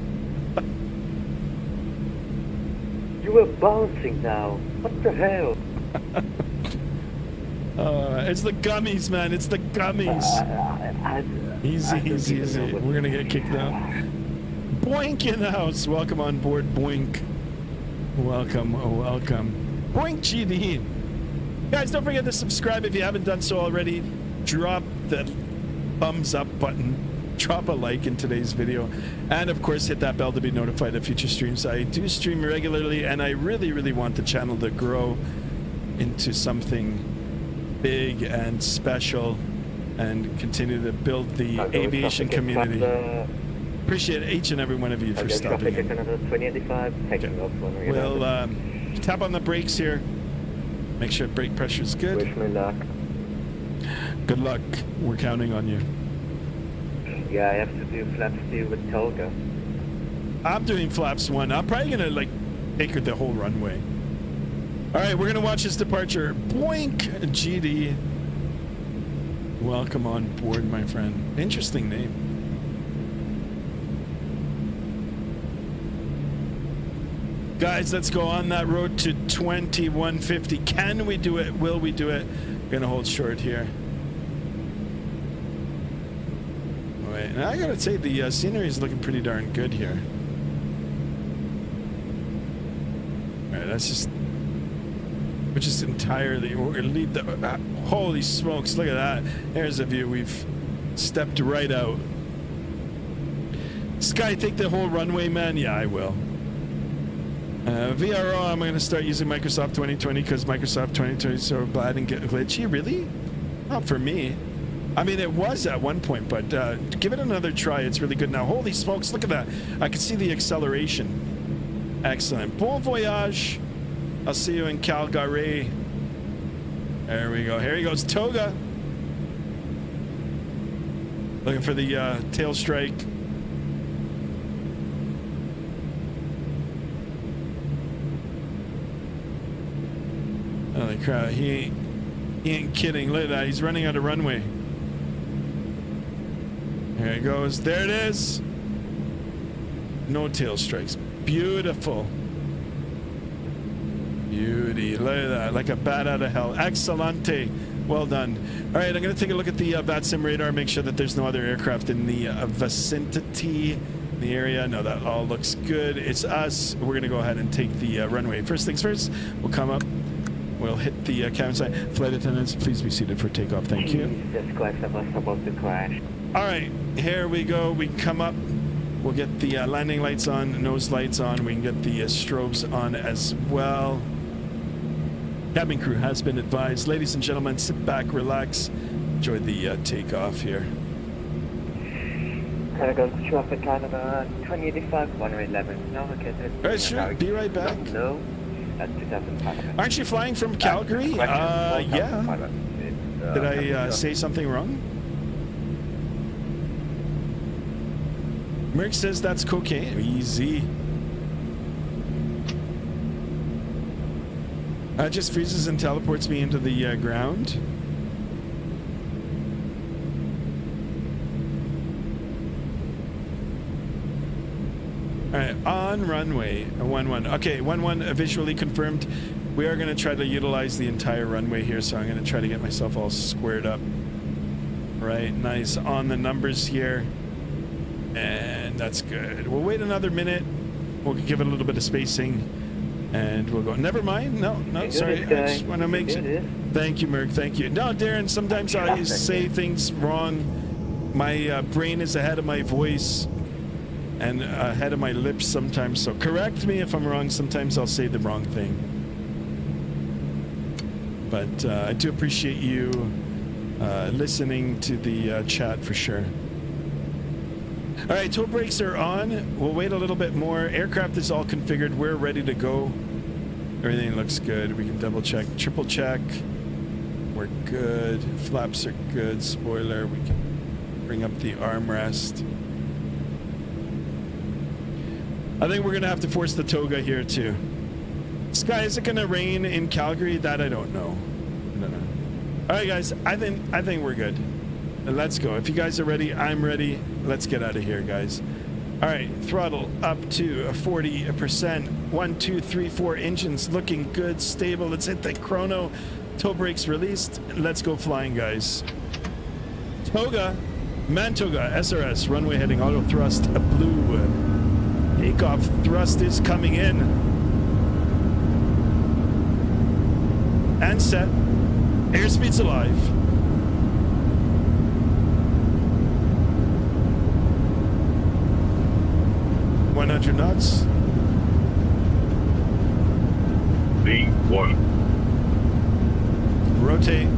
You were bouncing now. What the hell? It's the gummies, man. It's the gummies. Easy, easy, easy. We're gonna get kicked out. Boink in the house. Welcome on board, Boink. Welcome, welcome. Boink GD. Guys, don't forget to subscribe if you haven't done so already. Drop the thumbs up button. Drop a like in today's video. And of course, hit that bell to be notified of future streams. I do stream regularly, and I really, really want the channel to grow into something big and special, and continue to build the aviation community. Appreciate each and every one of you for stopping in. Okay. We'll tap on the brakes here. Make sure brake pressure is good. Wish me luck. Good luck. We're counting on you. Yeah, I have to do flaps 2 with Toga. I'm doing flaps 1. I'm probably gonna like take her the whole runway. All right, we're gonna watch his departure. Boink GD. Welcome on board, my friend. Interesting name. Guys, let's go on that road to 2150. Can we do it? Will we do it? We're gonna hold short here. All right, and I gotta say the scenery is looking pretty darn good here. All right, that's just. Which is entirely, we're gonna leave the, holy smokes, look at that. There's a view. We've stepped right out. Sky, take the whole runway, man. Yeah, I will. VRO, I'm gonna start using Microsoft 2020 because Microsoft 2020 is so bad and get glitchy. Really? Not for me. I mean, it was at one point, but give it another try. It's really good now. Holy smokes, look at that. I can see the acceleration. Excellent. Bon voyage. I'll see you in Calgary. There we go. Here he goes, Toga. Looking for the tail strike. Holy crap, he ain't kidding. Look at that, he's running out of runway. There he goes. There it is. No tail strikes. Beautiful. Beauty. Look at that. Like a bat out of hell. Excellente. Well done. All right, I'm going to take a look at the Vatsim radar, make sure that there's no other aircraft in the vicinity, in the area. No, that all looks good. It's us. We're going to go ahead and take the runway. First things first, we'll come up We'll hit the cabin side. Flight attendants, please be seated for takeoff. Thank you. Just quite supposed to crash. All right, here we go. We come up. We'll get the landing lights on, nose lights on. We can get the strobes on as well. Cabin crew has been advised. Ladies and gentlemen, sit back, relax. Enjoy the takeoff here. Cargo traffic Canada 2085 111. No, okay. All right, sure. Be right back. No, at 2005. Aren't you flying from Calgary? Yeah. Did I say something wrong? Merck says that's cocaine. Easy. It just freezes and teleports me into the ground. All right, on runway 11. Okay, 11 visually confirmed. We are going to try to utilize the entire runway here, so I'm going to try to get myself all squared up. Right, nice on the numbers here. And that's good. We'll wait another minute. We'll give it a little bit of spacing. And we'll go. Never mind. No, sorry. I just want to make sure. Thank you, Merck. Thank you. No, Darren, sometimes I say things wrong. My brain is ahead of my voice and ahead of my lips sometimes. So correct me if I'm wrong. Sometimes I'll say the wrong thing. But I do appreciate you listening to the chat for sure. All right, tow brakes are on. We'll wait a little bit more. Aircraft is all configured. We're ready to go. Everything looks good. We can double check, triple check. We're good. Flaps are good. Spoiler. We can bring up the armrest. I think we're going to have to force the toga here too. Sky, is it going to rain in Calgary? That I don't know. I don't know. All right, guys. I think we're good. Let's go. If you guys are ready, I'm ready. Let's get out of here, guys. All right, throttle up to 40%. 1, 2, 3, 4 engines looking good, stable. Let's hit the chrono. Tow brakes released. Let's go flying, guys. Toga, Mantoga, SRS, runway heading auto thrust blue. Takeoff thrust is coming in. And set. Airspeed's alive. 100 knots. V1. Rotate.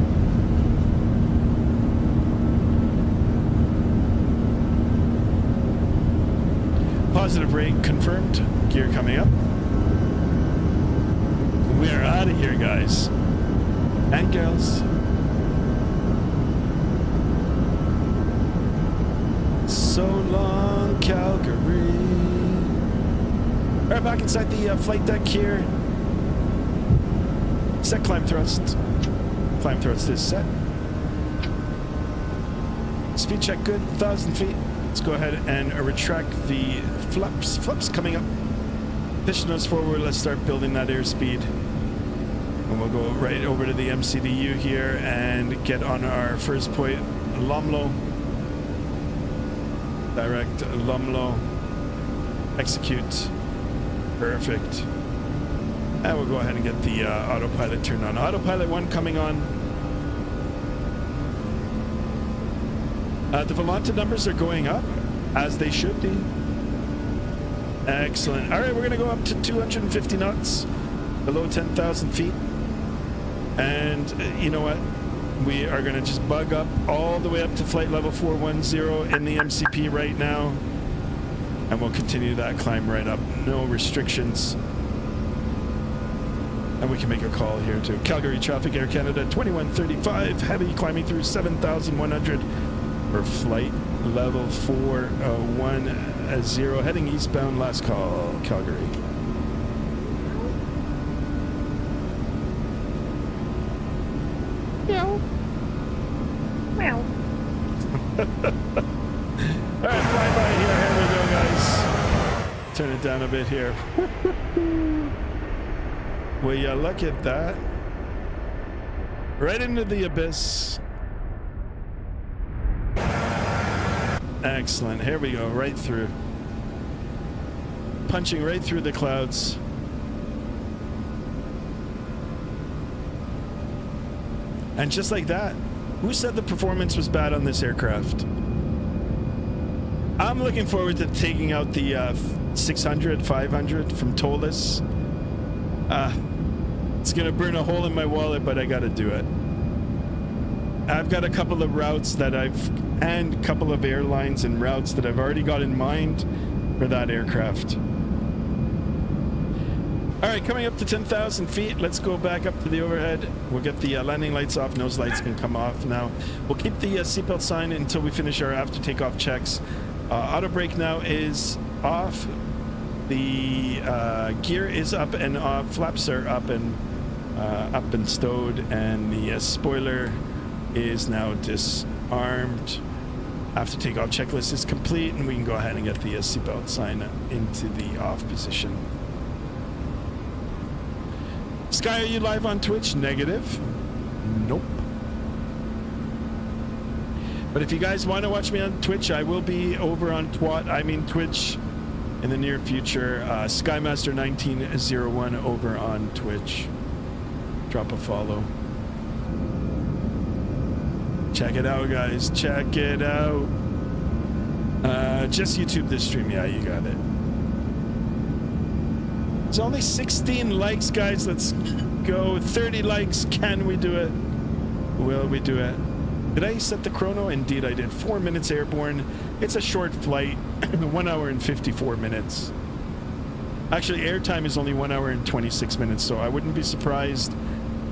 Positive rate confirmed. Gear coming up. We are out of here, guys and gals. So long, Calgary. All right, back inside the flight deck here. Set climb thrust. Climb thrust is set. Speed check good, 1,000 feet. Let's go ahead and retract the flaps. Flaps coming up. Pitch nose forward. Let's start building that airspeed. And we'll go right over to the MCDU here and get on our first point, Lomlo. Direct Lomlo. Execute. Perfect. And we'll go ahead and get the autopilot turned on. Autopilot 1 coming on. The Volanta numbers are going up, as they should be. Excellent. All right, we're going to go up to 250 knots, below 10,000 feet. And you know what? We are going to just bug up all the way up to flight level 410 in the MCP right now. And we'll continue that climb right up. No restrictions. And we can make a call here to Calgary Traffic Air Canada 2135, heavy climbing through 7,100 for flight level 410, heading eastbound. Last call, Calgary. Meow. Meow. All right, fly by here. Here we go, guys. Turn it down a bit here. Will you look at that? Right into the abyss. Excellent. Here we go. Right through. Punching right through the clouds. And just like that, who said the performance was bad on this aircraft? I'm looking forward to taking out the 600, 500 from Tolis. It's going to burn a hole in my wallet, but I got to do it. I've got a couple of routes and a couple of airlines and routes that I've already got in mind for that aircraft. All right, coming up to 10,000 feet. Let's go back up to the overhead. We'll get the landing lights off. Nose lights can come off now. We'll keep the seatbelt sign until we finish our after takeoff checks. Auto brake now is off. The gear is up and off. Flaps are up and stowed, and the spoiler is now disarmed. After takeoff checklist is complete, and we can go ahead and get the seatbelt sign into the off position. Sky, are you live on Twitch? Negative. Nope. But if you guys want to watch me on Twitch, I will be over on Twitch in the near future. Skymaster1901 over on Twitch. Drop a follow. Check it out, guys. Check it out. Just YouTube this stream. Yeah, you got it. There's only 16 likes, guys. Let's go. 30 likes. Can we do it? Will we do it? Did I set the chrono? Indeed, I did. 4 minutes airborne. It's a short flight. 1 hour and 54 minutes. Actually, airtime is only 1 hour and 26 minutes, so I wouldn't be surprised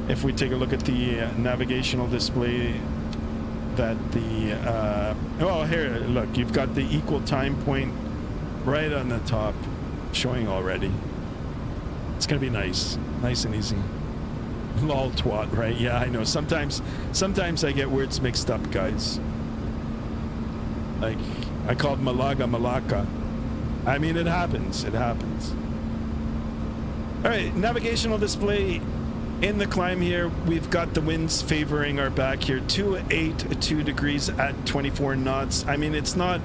if we take a look at the navigational display that the... oh, here, look. You've got the equal time point right on the top showing already. It's gonna be nice and easy. Lol twat, right? Yeah, I know. Sometimes I get words mixed up, guys. Like, I called Malaga Malacca. I mean, it happens. It happens. All right, navigational display in the climb here. We've got the winds favoring our back here. 282 degrees at 24 knots. I mean, it's not,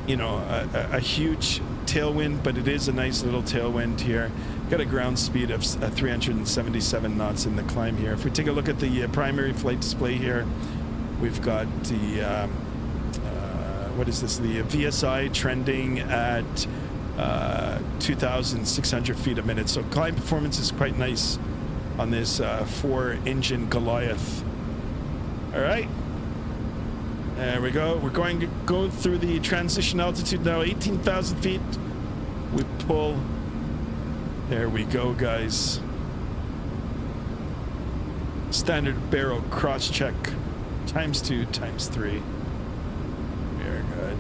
you know, a huge tailwind, but it is a nice little tailwind here. Got a ground speed of 377 knots in the climb here. If we take a look at the primary flight display here, we've got the what is this? The VSI trending at 2,600 feet a minute. So climb performance is quite nice on this 4-engine Goliath. All right. There we go. We're going to go through the transition altitude now, 18,000 feet. We pull. There we go, guys. Standard barrel cross check. ×2, ×3. Very good.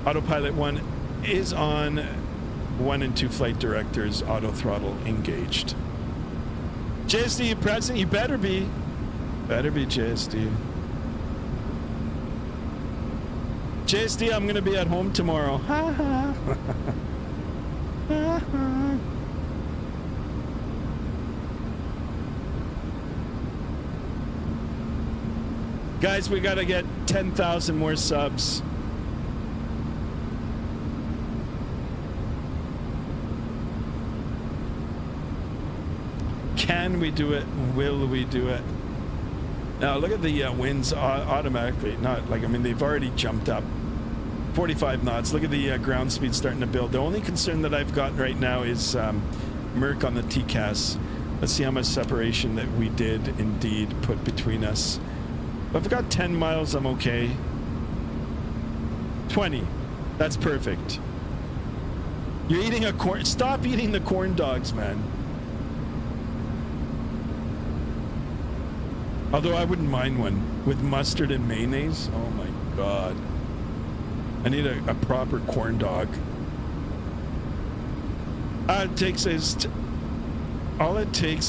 Autopilot 1 is on. 1 and 2 flight directors. Auto throttle engaged. JSD, you present? You better be. Better be, JSD. JSD, I'm gonna be at home tomorrow. Ha ha. Ha ha. Guys, we gotta get 10,000 more subs. Can we do it? Will we do it? Now look at the winds automatically. Not like, I mean, they've already jumped up 45 knots. Look at the ground speed starting to build. The only concern that I've got right now is Merc on the TCAS. Let's see how much separation that we did indeed put between us. If I've got 10 miles, I'm okay. 20. That's perfect. You're eating a corn... Stop eating the corn dogs, man. Although I wouldn't mind one with mustard and mayonnaise. Oh my god. I need a proper corn dog. All it takes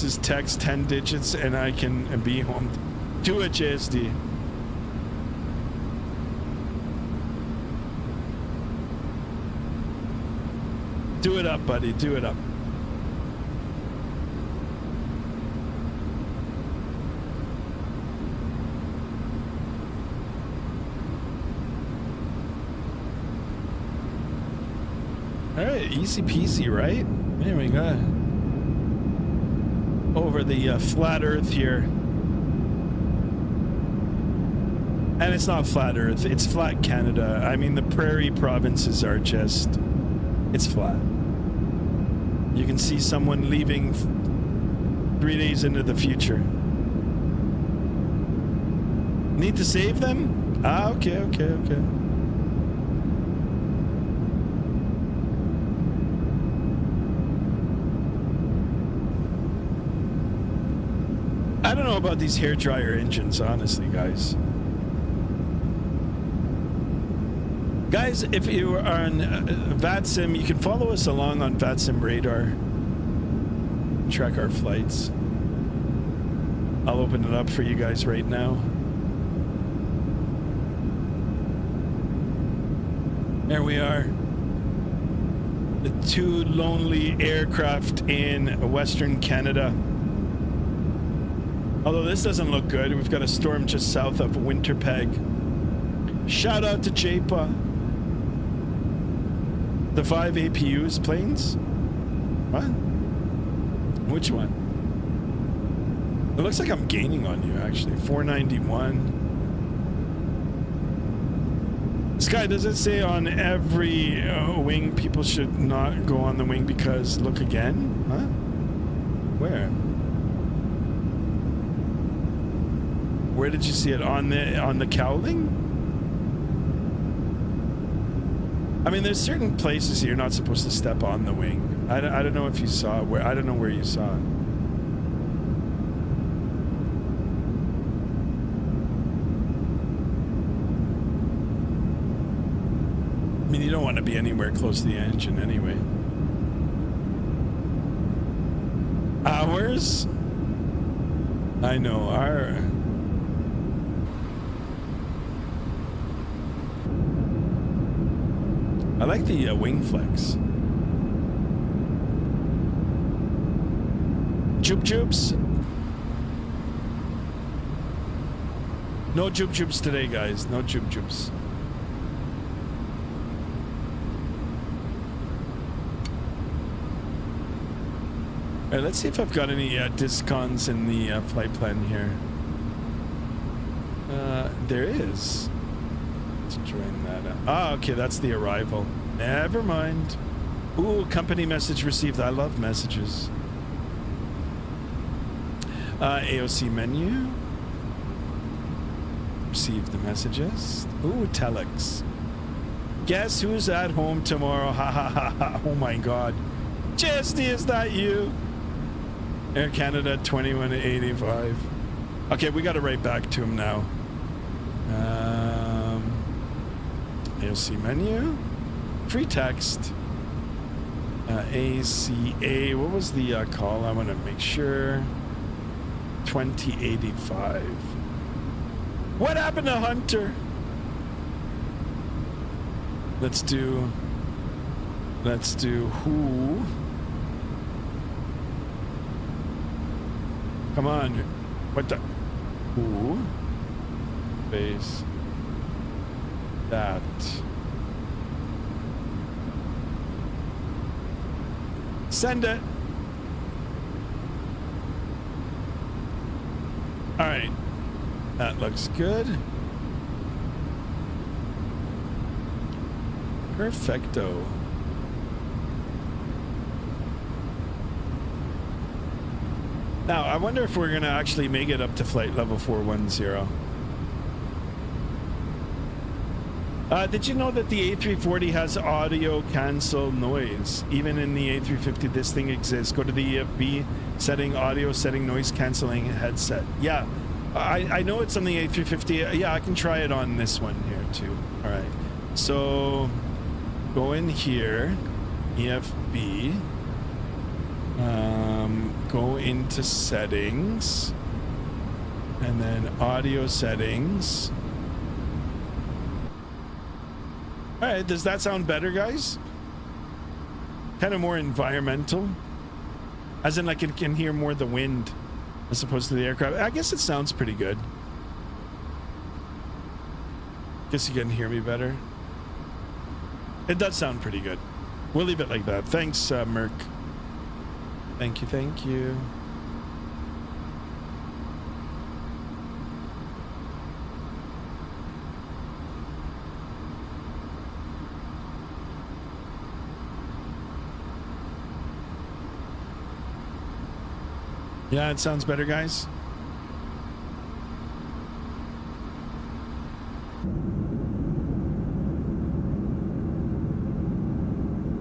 is text 10 digits and I can be home. Do it, JSD. Do it up, buddy. Do it up. All right, easy peasy, right? There we go. Over the flat Earth here. And it's not flat Earth, it's flat Canada. I mean, the prairie provinces are just, it's flat. You can see someone leaving 3 days into the future. Need to save them? Ah, okay. I don't know about these hairdryer engines, honestly, guys. Guys, if you are on Vatsim, you can follow us along on Vatsim radar. Track our flights. I'll open it up for you guys right now. There we are. The 2 lonely aircraft in Western Canada. Although this doesn't look good. We've got a storm just south of Winnipeg. Shout out to JPA. The 5 APUs planes? What? Which one? It looks like I'm gaining on you, actually. 491. Sky, does it say on every wing people should not go on the wing because look again? Huh? Where? Where did you see it? On the cowling? I mean, there's certain places you're not supposed to step on the wing. I don't know if you saw it. I don't know where you saw it. I mean, you don't want to be anywhere close to the engine anyway. Ours? I know, our... I like the wing flex. Joop-joops? No joop-joops today, guys. No joop-joops. All right, let's see if I've got any discons in the flight plan here. There is. Let's join that up. Ah, okay, that's the arrival. Never mind. Ooh, company message received. I love messages. AOC menu. Receive the messages. Ooh, telex. Guess who's at home tomorrow? Ha ha ha ha. Oh my god. Chesty, is that you? Air Canada 2185. Okay, we got to write back to him now. AOC menu. Free text. ACA. What was the call? I want to make sure. 2085. What happened to Hunter? Let's do who. Come on. What the? Who? Base. That. Send it. All right. That looks good. Perfecto. Now, I wonder if we're going to actually make it up to flight level 410. Did you know that the A340 has audio cancel noise? Even in the A350, this thing exists. Go to the EFB setting, audio setting, noise canceling headset. Yeah, I know it's on the A350. Yeah, I can try it on this one here too. All right. So go in here, EFB. Go into settings and then audio settings. All right, does that sound better, guys? Kind of more environmental, as in like it can hear more the wind as opposed to the aircraft. I guess it sounds pretty good. Guess you can hear me better. It does sound pretty good. We'll leave it like that. Thanks, Merc. Thank you, thank you. Yeah, it sounds better, guys.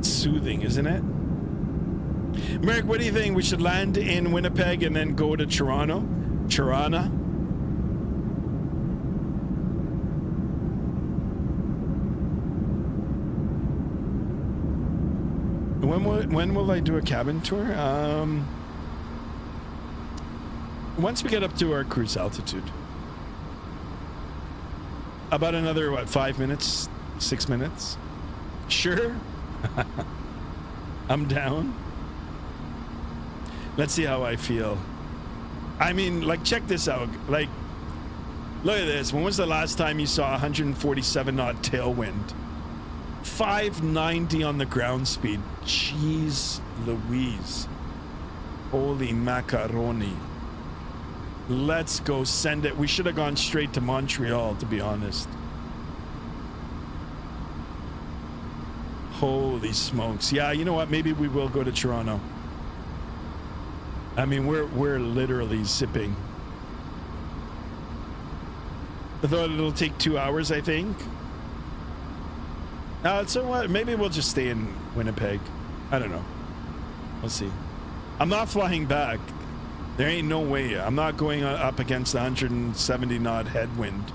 Soothing, isn't it? Merrick, what do you think? We should land in Winnipeg and then go to Toronto? Toronto? When will I do a cabin tour? Once we get up to our cruise altitude. About another, what, 5 minutes? 6 minutes? Sure. I'm down. Let's see how I feel. I mean, like, check this out. Like, look at this. When was the last time you saw 147 knot tailwind? 590 on the ground speed. Jeez Louise. Holy macaroni. Let's go send it. We should have gone straight to Montreal, to be honest. Holy smokes. Yeah, you know what? Maybe we will go to Toronto. I mean, we're literally zipping. Although it'll take 2 hours, I think. So what? Maybe we'll just stay in Winnipeg. I don't know. We'll see. I'm not flying back. There ain't no way. I'm not going up against 170 knot headwind.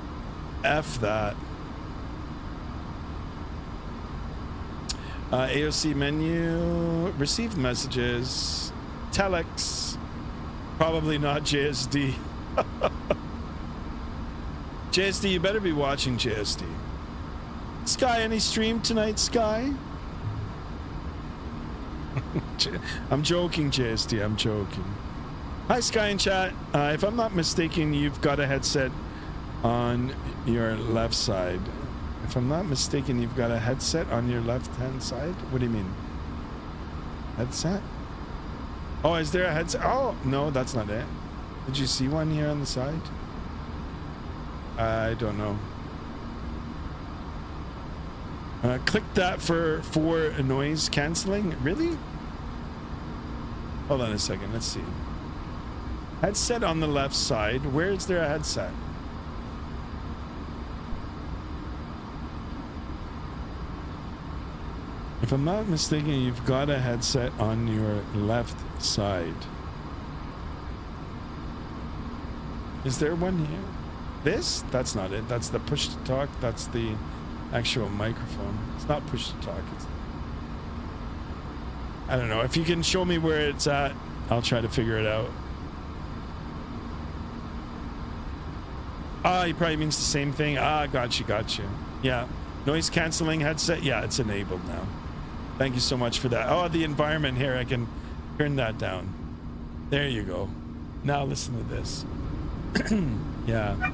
F that. AOC menu. Received messages. Telex. Probably not JSD. JSD, you better be watching JSD. Sky, any stream tonight, Sky? I'm joking, JSD. I'm joking. Hi, Sky in chat. If I'm not mistaken, you've got a headset on your left side. If I'm not mistaken, you've got a headset on your left-hand side? What do you mean? Headset? Oh, is there a headset? Oh, no, that's not it. Did you see one here on the side? I don't know. Click that for noise canceling. Really? Hold on a second. Let's see. Headset on the left side. Where is there a headset? If I'm not mistaken, you've got a headset on your left side. Is there one here? This? That's not it. That's the push to talk. That's the actual microphone. It's not push to talk. It's... I don't know. If you can show me where it's at, I'll try to figure it out. Ah, he probably means the same thing. Ah, got you. Yeah. Noise canceling headset. Yeah, it's enabled now. Thank you so much for that. Oh, the environment here. I can turn that down. There you go. Now listen to this. Yeah.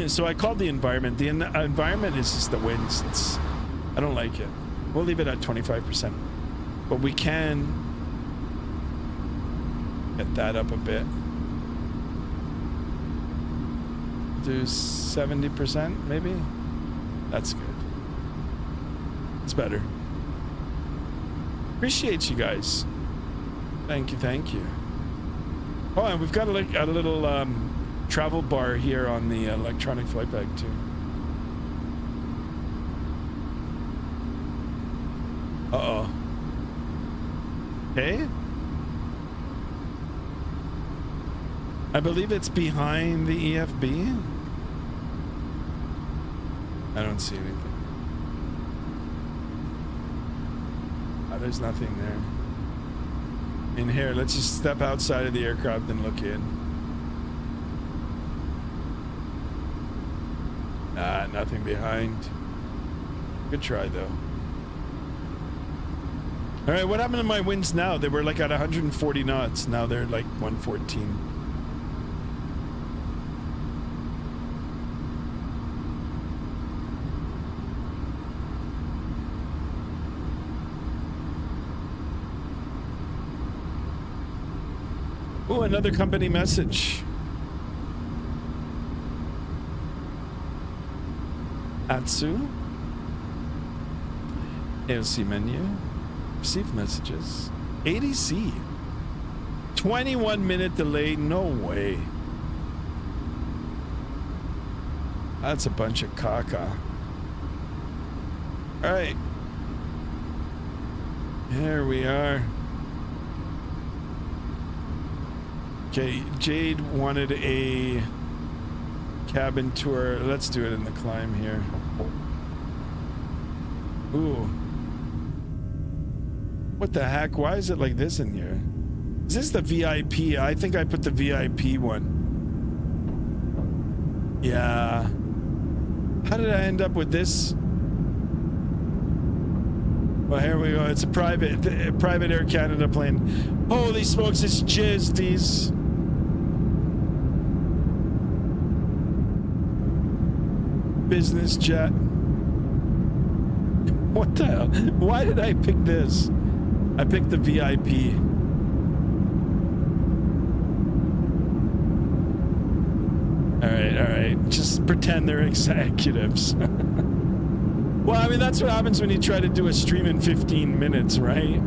So I called the environment. The environment is just the winds. I don't like it. We'll leave it at 25%. But we can get that up a bit. Do 70% maybe? That's good. It's better. Appreciate you guys. Thank you. Oh, and we've got a little travel bar here on the electronic flight bag too. Uh-oh. Okay. I believe it's behind the EFB. I don't see anything. Oh, there's nothing there. In here, let's just step outside of the aircraft and look in. Nothing behind. Good try though. All right, what happened to my winds now? They were like at 140 knots. Now they're like 114. Oh, another company message. Atsu. AOC menu. Receive messages. ADC. 21-minute delay? No way. That's a bunch of caca. All right. Here we are. Okay, Jade wanted a cabin tour. Let's do it in the climb here. Ooh. What the heck? Why is it like this in here? Is this the VIP? I think I put the VIP one. Yeah. How did I end up with this? Well, here we go. It's a private Air Canada plane. Holy smokes, it's JSD's. Business jet. What the hell? Why did I pick this? I picked the VIP. All right. Just pretend they're executives. Well, I mean, that's what happens when you try to do a stream in 15 minutes, right?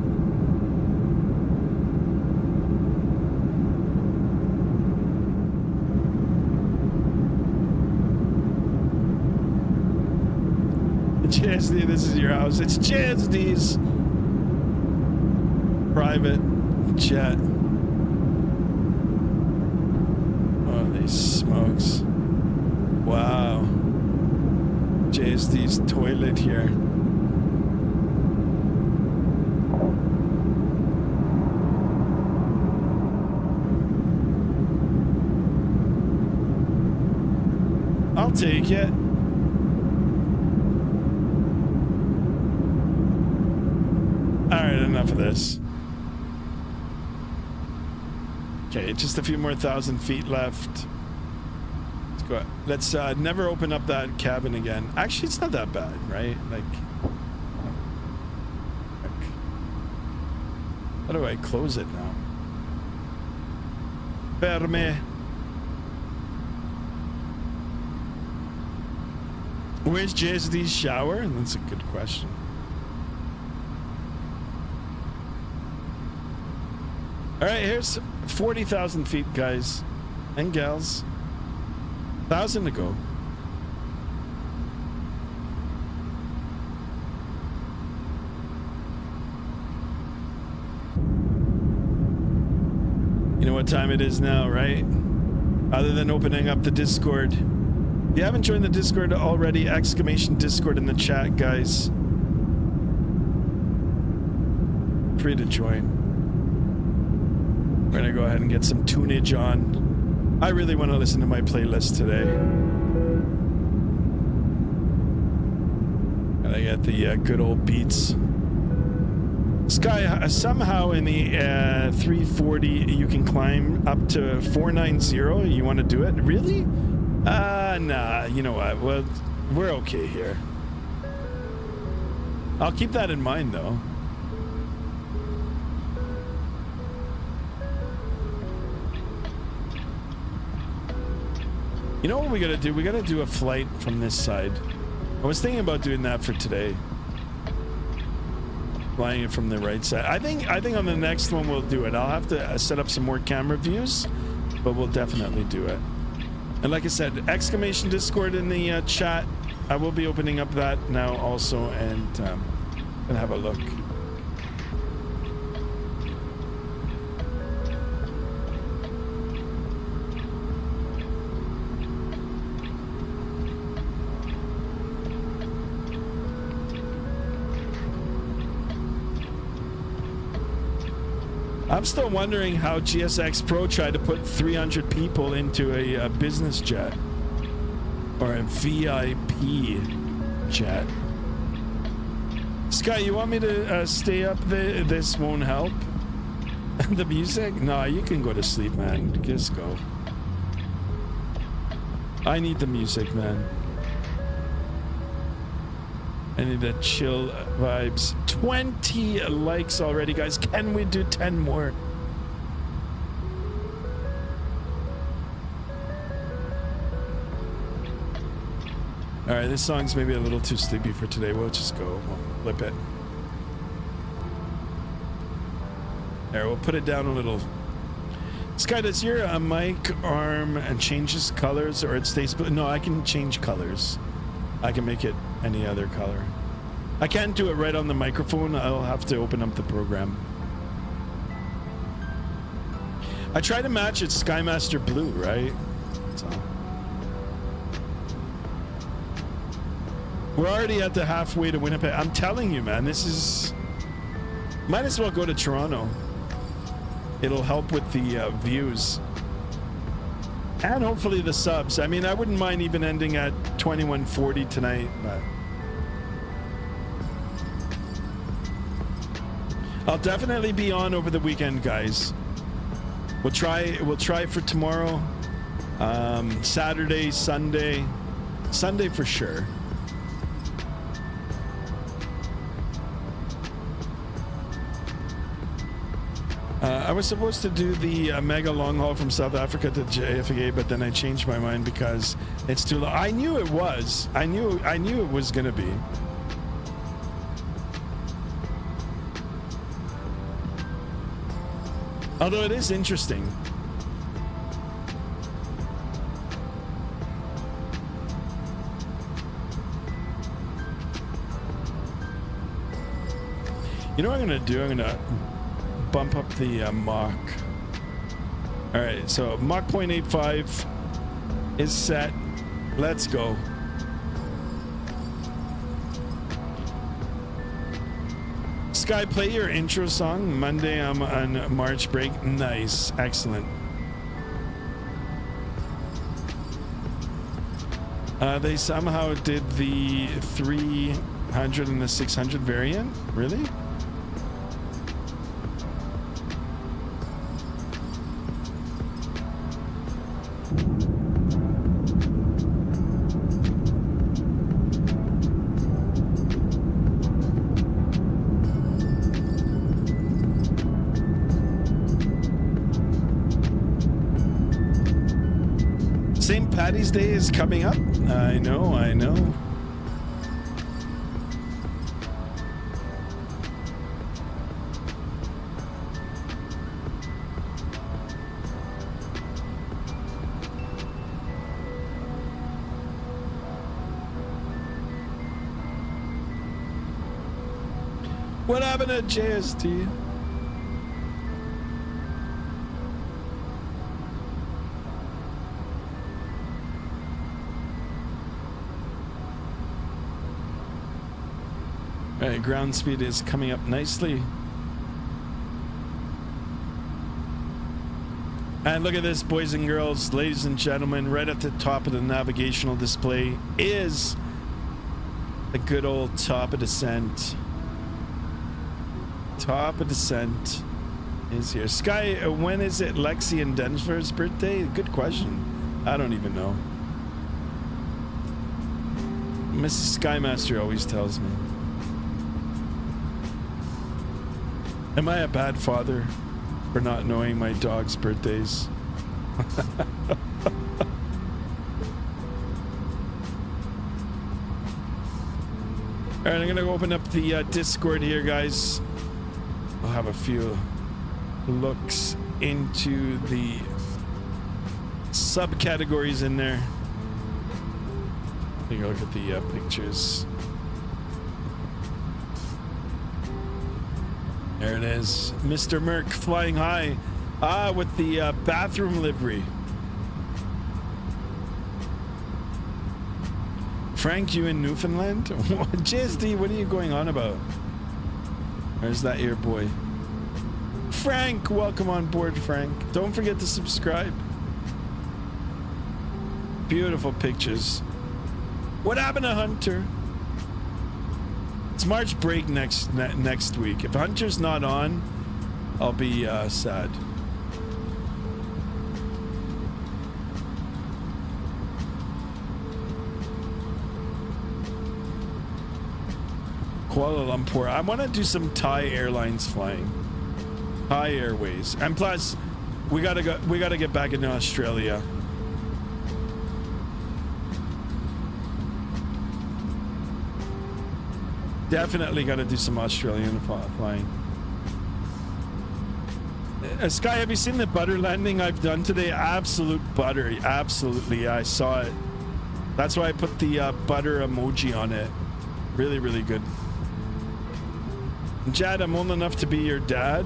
JSD, this is your house. It's JSD's private jet. Holy smokes. Wow. JSD's toilet here. I'll take it. Alright, enough of this. Okay, just a few more 1,000 feet left. Let's go. Let's never open up that cabin again. Actually, it's not that bad, right? Like, how do I close it now? Ferme. Where's JSD's shower? That's a good question. All right, here's 40,000 feet, guys and gals. 1,000 to go. You know what time it is now, right? Other than opening up the Discord. If you haven't joined the Discord already, exclamation Discord in the chat, guys. Free to join. We're gonna go ahead and get some tunage on. I really want to listen to my playlist today. Gotta get the good old beats. Sky, somehow in the 340 you can climb up to 490. You want to do it? Really? Nah, you know what? Well, we're okay here. I'll keep that in mind, though. You know what we gotta do? We gotta do a flight from this side. I was thinking about doing that for today. Flying it from the right side. I think on the next one we'll do it. I'll have to set up some more camera views, but we'll definitely do it. And like I said, exclamation Discord in the chat. I will be opening up that now also, and have a look. I'm still wondering how GSX Pro tried to put 300 people into a business jet or a VIP jet. Sky, you want me to stay up? This won't help. The music? No, you can go to sleep, man. Just go. I need the music, man. I need the chill vibes. 20 likes already, guys. Can we do 10 more? All right, this song's maybe a little too sleepy for today. We'll just go. We'll flip it. There, we'll put it down a little. Sky, does your mic arm and changes colors or it stays? No, I can change colors. I can make it any other color. I can't do it right on the microphone. I'll have to open up the program. I try to match it Skymaster Blue, right? So. We're already at the halfway to Winnipeg. I'm telling you, man, this is... Might as well go to Toronto. It'll help with the views. And hopefully the subs. I mean, I wouldn't mind even ending at 2140 tonight, but... I'll definitely be on over the weekend, guys. We'll try for tomorrow. Saturday, Sunday. Sunday for sure. I was supposed to do the mega long haul from South Africa to JFK, but then I changed my mind because it's too long. I knew it was. I knew it was gonna be. Although it is interesting. You know what I'm gonna do? I'm gonna bump up the Mach. All right, so Mach 0.85 is set. Let's go. Sky, play your intro song. Monday I'm on March break. Nice, excellent. They somehow did the 300 and the 600 variant. Really? St. Paddy's Day is coming up. I know. What happened at JST? All right, ground speed is coming up nicely. And look at this, boys and girls, ladies and gentlemen, right at the top of the navigational display is the good old top of descent. Top of descent is here. Sky, when is it Lexi and Denver's birthday? Good question. I don't even know. Mrs. Skymaster always tells me. Am I a bad father for not knowing my dog's birthdays? All right, I'm gonna open up the Discord here, guys. We'll have a few looks into the subcategories in there. Take a look at the pictures. There it is, Mr. Merc flying high, with the bathroom livery. Frank, you in Newfoundland? JSD, what are you going on about? Or is that your boy? Frank, welcome on board, Frank. Don't forget to subscribe. Beautiful pictures. What happened to Hunter? It's March break next week. If Hunter's not on, I'll be sad. Kuala Lumpur. I want to do some Thai Airlines flying. Thai Airways. And plus, we gotta get back into Australia. Definitely got to do some Australian flying. Sky, have you seen the butter landing I've done today? Absolute butter. Absolutely. Yeah, I saw it. That's why I put the butter emoji on it. Really, really good. Jad, I'm old enough to be your dad.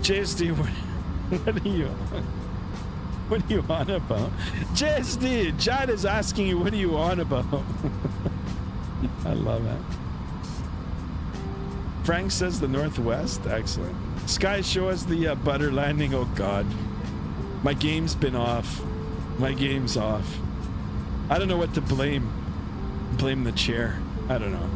JSD, what are you on? What are you on about? JSD, Jad is asking you, what are you on about? I love it. Frank says the Northwest. Excellent. Sky, show us the butter landing. Oh, God. My game's been off. My game's off. I don't know what to blame. Blame the chair. I don't know.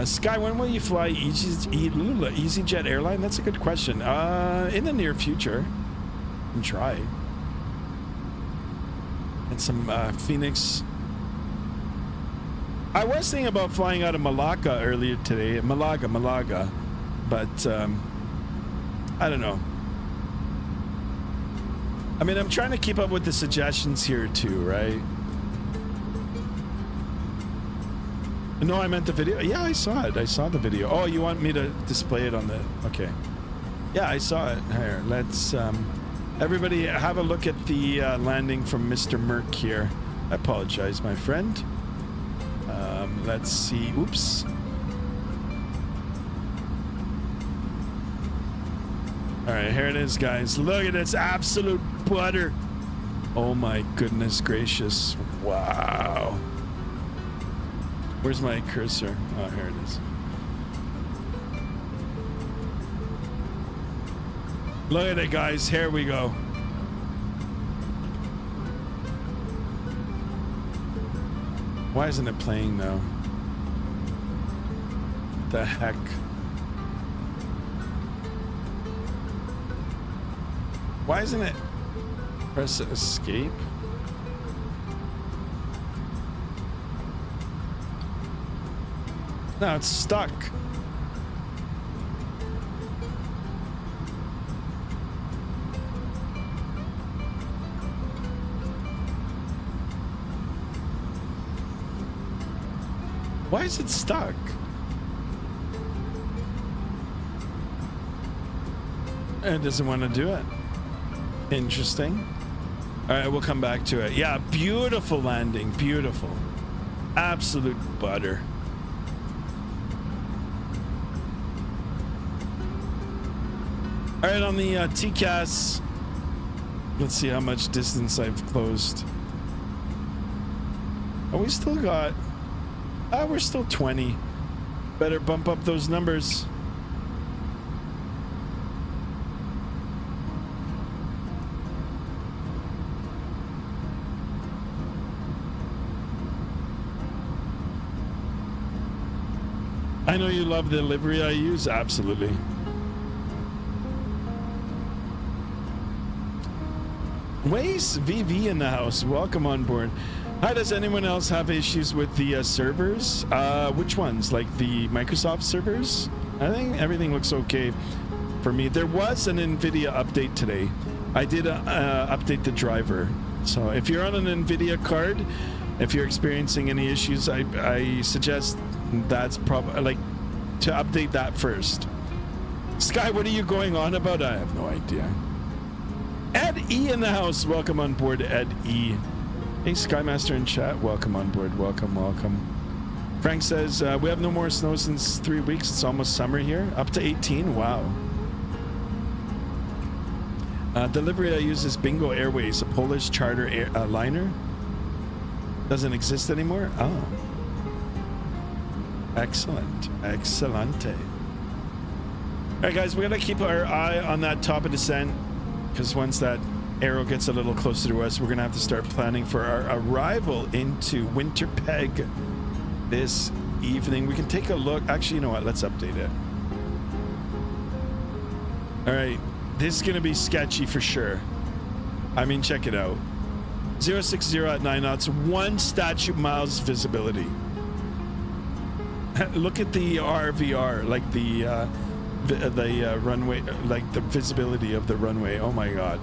Sky, when will you fly EasyJet airline? That's a good question. In the near future. And try. And some Phoenix. I was thinking about flying out of Malacca earlier today. Malaga. But I don't know. I mean, I'm trying to keep up with the suggestions here too, right? No, I meant the video. Yeah, I saw it. I saw the video. Oh, you want me to display it on the... Okay. Yeah, I saw it. Here, let's... everybody have a look at the landing from Mr. Merck here. I apologize, my friend. Let's see. Oops. All right, here it is, guys. Look at this absolute butter. Oh my goodness gracious. Wow. Where's my cursor? Oh, here it is. Look at it, guys. Here we go. Why isn't it playing now? The heck? Why isn't it? Press escape. No, it's stuck. Why is it stuck? It doesn't want to do it. Interesting. All right, we'll come back to it. Yeah, beautiful landing. Beautiful. Absolute butter. All right, on the TCAS, let's see how much distance I've closed. Oh, we still got... we're still 20. Better bump up those numbers. I know you love the livery I use. Absolutely. Waze VV in the house. Welcome on board. Hi, does anyone else have issues with the servers? Which ones? Like the Microsoft servers? I think everything looks okay for me. There was an NVIDIA update today. I did update the driver. So if you're on an NVIDIA card, if you're experiencing any issues, I suggest that's probably like to update that first. Sky, what are you going on about? I have no idea. Ed E in the house. Welcome on board, Ed E. Hey, Skymaster in chat. Welcome on board. Welcome, welcome. Frank says, we have no more snow since 3 weeks. It's almost summer here. Up to 18. Wow. Delivery I use is Bingo Airways, a Polish charter liner. Doesn't exist anymore? Oh. Excellent. Excellente. All right, guys, we're going to keep our eye on that top of descent because once that arrow gets a little closer to us, we're going to have to start planning for our arrival into Winnipeg this evening. We can take a look. Actually, you know what? Let's update it. All right. This is going to be sketchy for sure. I mean, check it out. 060 at 9 knots, 1 statute miles visibility. Look at the RVR, like the runway, like the visibility of the runway. Oh my God.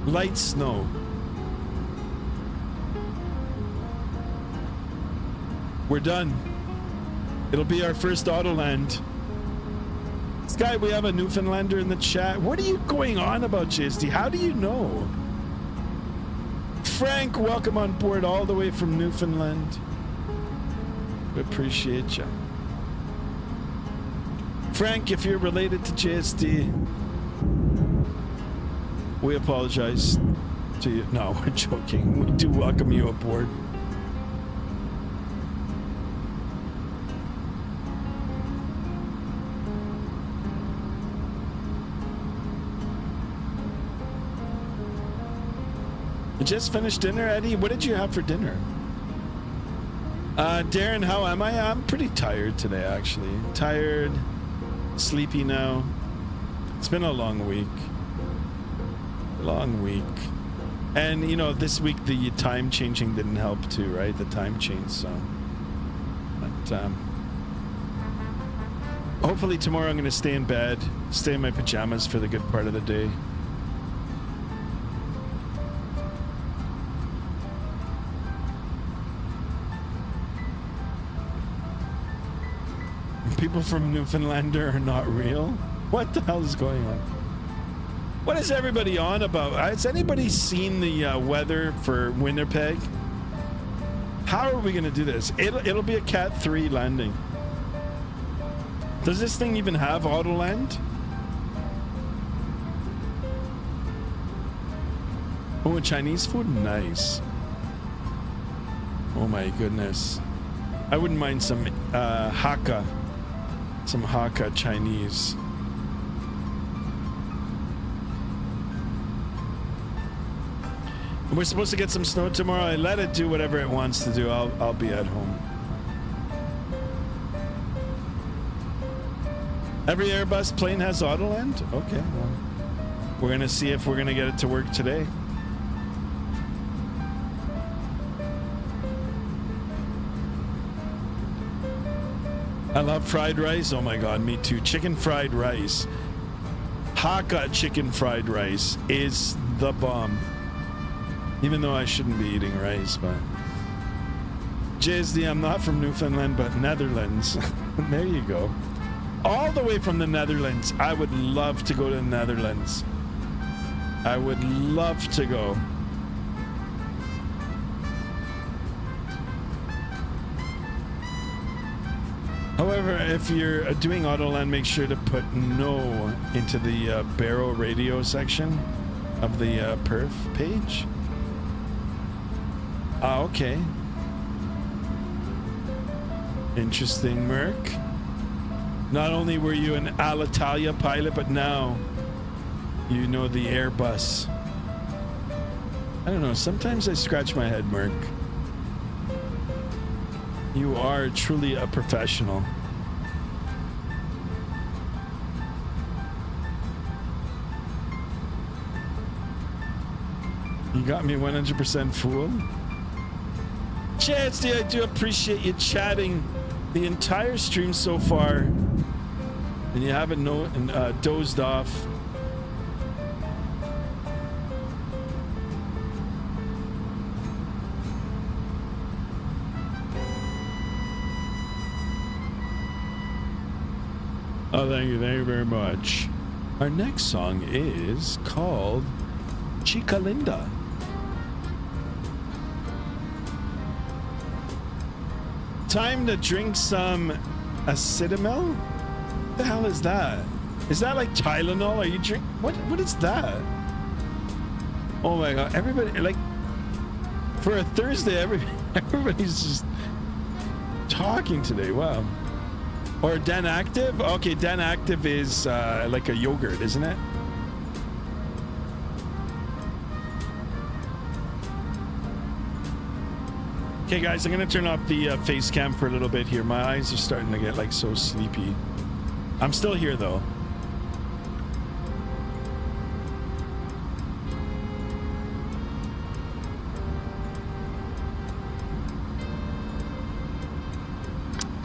Light snow. We're done. It'll be our first auto land. Sky, we have a Newfoundlander in the chat. What are you going on about, JSD? How do you know? Frank, welcome on board all the way from Newfoundland. We appreciate you. Frank, if you're related to JSD, we apologize to you. No, we're joking. We do welcome you aboard. You just finished dinner, Eddie? What did you have for dinner? Darren, how am I? I'm pretty tired today, actually. Tired, sleepy now. It's been a long week. Long week. And, you know, this week the time changing didn't help too, right? The time change, so. But, hopefully tomorrow I'm going to stay in bed, stay in my pajamas for the good part of the day. People from Newfoundlander are not real? What the hell is going on? What is everybody on about? Has anybody seen the weather for Winnipeg? How are we going to do this? It'll be a Cat 3 landing. Does this thing even have auto land? Oh, Chinese food? Nice. Oh my goodness. I wouldn't mind some Hakka. Some Hakka Chinese. We're supposed to get some snow tomorrow. I let it do whatever it wants to do. I'll be at home. Every Airbus plane has Autoland? Okay, well, we're gonna see if we're gonna get it to work today. I love fried rice. Oh my god, me too. Chicken fried rice. Hakka chicken fried rice is the bomb. Even though I shouldn't be eating rice, but JSD, I'm not from Newfoundland, but Netherlands. There you go. All the way from the Netherlands. I would love to go to the Netherlands. I would love to go. However, if you're doing Autoland, make sure to put no into the Barrow radio section of the perf page. Ah, okay. Interesting, Merc. Not only were you an Alitalia pilot, but now you know the Airbus. I don't know, sometimes I scratch my head, Merc. You are truly a professional. You got me 100% fooled. Chansty, I do appreciate you chatting the entire stream so far, and you haven't dozed off. Oh, thank you very much. Our next song is called Chica Linda. Time to drink some acetamil? What the hell is that? Is that like Tylenol? Are you drink? What is that? Oh my god! Everybody, like, for a Thursday, everybody's just talking today. Wow. Or Den Active? Okay, Den Active is like a yogurt, isn't it? Okay, guys, I'm gonna turn off the face cam for a little bit here. My eyes are starting to get like so sleepy. I'm still here though.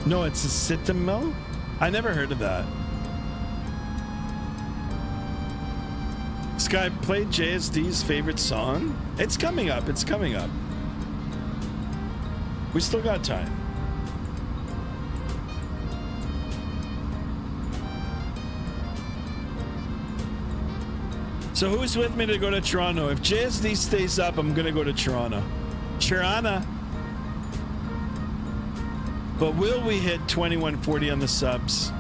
No, it's acetamil? I never heard of that. Sky, play JSD's favorite song. It's coming up. It's coming up. We still got time. So who's with me to go to Toronto? If JSD stays up, I'm gonna go to Toronto. Toronto. But will we hit 2140 on the subs?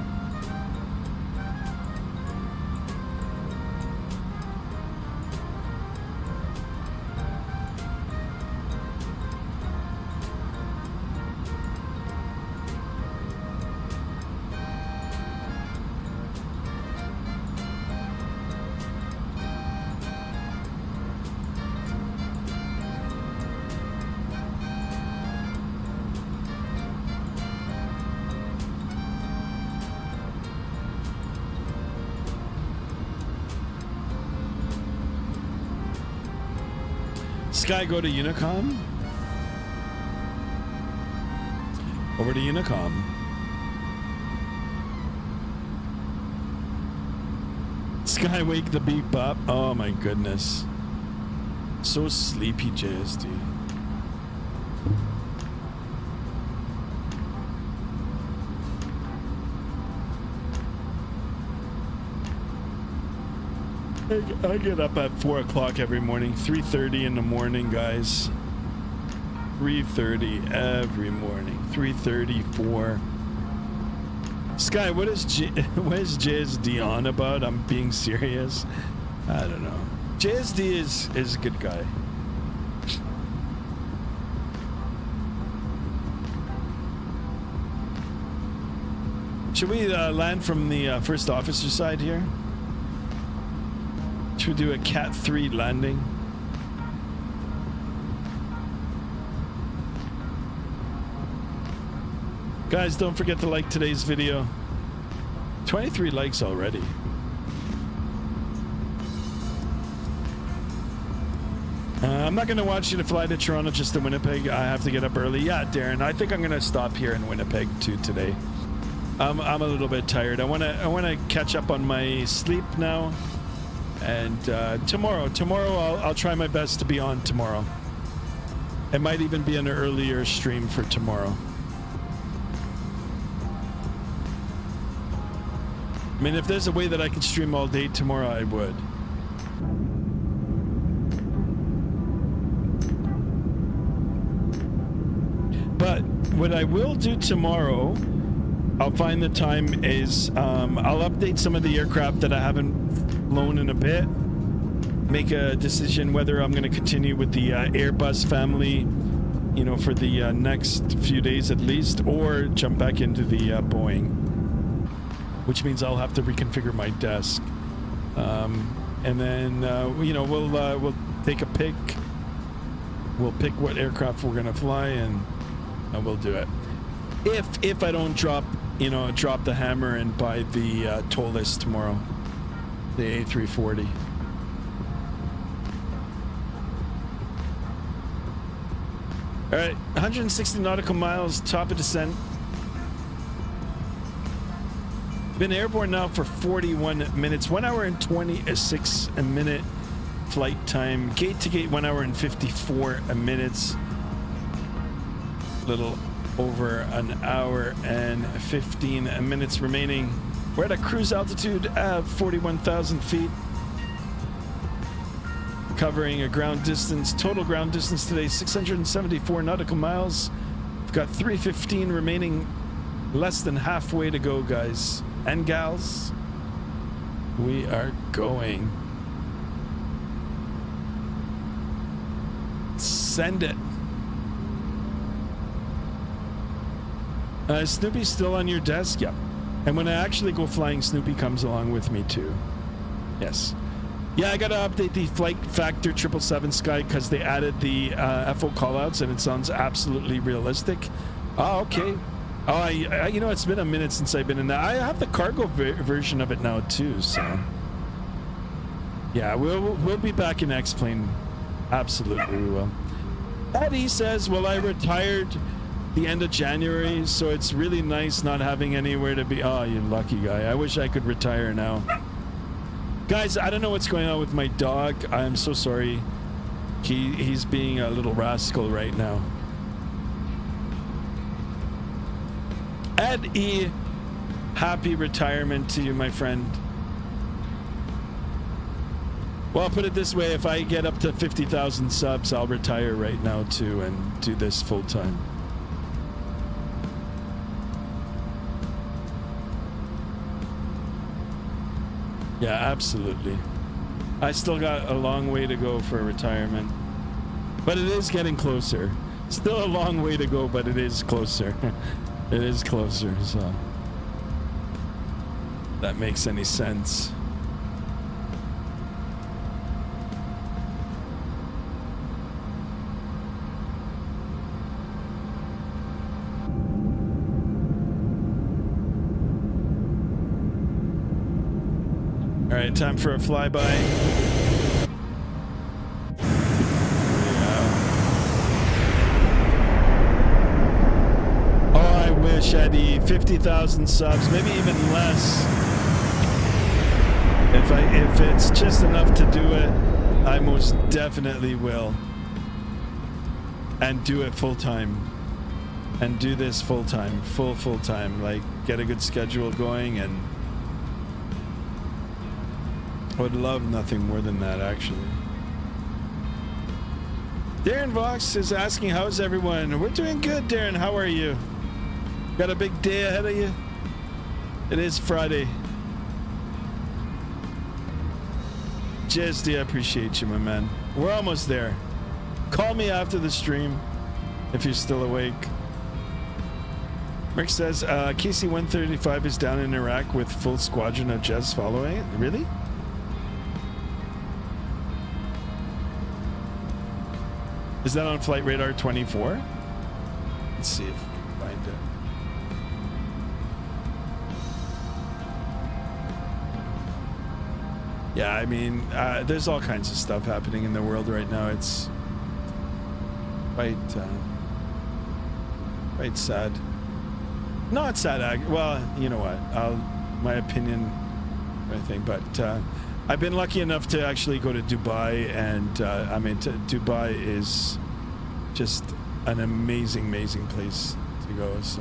Sky, go to Unicom. Over to Unicom. Sky, wake the beep up. Oh my goodness. So sleepy, JSD. I get up at 4 o'clock every morning, 3:30 in the morning, guys. 3:30 every morning, 3:34. Sky, what is JSD on about? I'm being serious. I don't know. JSD is a good guy. Should we land from the first officer side here? Should we do a Cat 3 landing? Guys, don't forget to like today's video. 23 likes already. I'm not going to watch you to fly to Toronto, just to Winnipeg. I have to get up early. Yeah, Darren, I think I'm going to stop here in Winnipeg too today. I'm a little bit tired. I want to catch up on my sleep now. And tomorrow I'll try my best to be on tomorrow. It might even be an earlier stream for tomorrow. I mean, if there's a way that I could stream all day tomorrow, I would. But what I will do tomorrow, I'll find the time, is I'll update some of the aircraft that I haven't flown in a bit, make a decision whether I'm going to continue with the Airbus family, you know, for the next few days at least, or jump back into the Boeing, which means I'll have to reconfigure my desk, and then you know, we'll take a pick. We'll pick what aircraft we're going to fly, and we'll do it. If I don't drop the hammer and buy the toll list tomorrow. The A340. All right, 160 nautical miles, top of descent. Been airborne now for 41 minutes, 1 hour and 26 a minute flight time. Gate to gate, 1 hour and 54 minutes. Little over an hour and 15 minutes remaining. We're at a cruise altitude of 41,000 feet. Covering a ground distance, total ground distance today, 674 nautical miles. We've got 315 remaining, less than halfway to go, guys and gals. We are going. Send it. Snoopy's still on your desk? Yep. And when I actually go flying, Snoopy comes along with me too. Yes. Yeah, I gotta update the flight factor 777 Sky because they added the FO callouts and it sounds absolutely realistic. Oh, okay. Oh, I you know, it's been a minute since I've been in that. I have the cargo version of it now too, so. Yeah, we'll be back in X-Plane. Absolutely we will. Eddie says, well, I retired the end of January, so it's really nice not having anywhere to be. Oh, you lucky guy. I wish I could retire now. Guys, I don't know what's going on with my dog. I'm so sorry. He's being a little rascal right now. Ed E, happy retirement to you, my friend. Well, I'll put it this way. If I get up to 50,000 subs, I'll retire right now too and do this full time. Yeah, absolutely. I still got a long way to go for retirement, but it is getting closer. Still a long way to go, but it is closer. It is closer, so if that makes any sense. All right, time for a flyby. Yeah. Oh, I wish, Eddie, 50,000 subs, maybe even less. If it's just enough to do it, I most definitely will. And do it full time. And do this full time, full time. Like, get a good schedule going, and I would love nothing more than that, actually. Darren Vox is asking, how's everyone? We're doing good, Darren. How are you? Got a big day ahead of you? It is Friday. JSD, I appreciate you, my man. We're almost there. Call me after the stream if you're still awake. Rick says, KC-135 is down in Iraq with full squadron of jets following it. Really? Is that on Flight Radar 24? Let's see if we can find it. Yeah, I mean, there's all kinds of stuff happening in the world right now. It's quite sad. Not sad. Well, you know what? My opinion, I think, but I've been lucky enough to actually go to Dubai, and I mean, Dubai is just an amazing place to go. So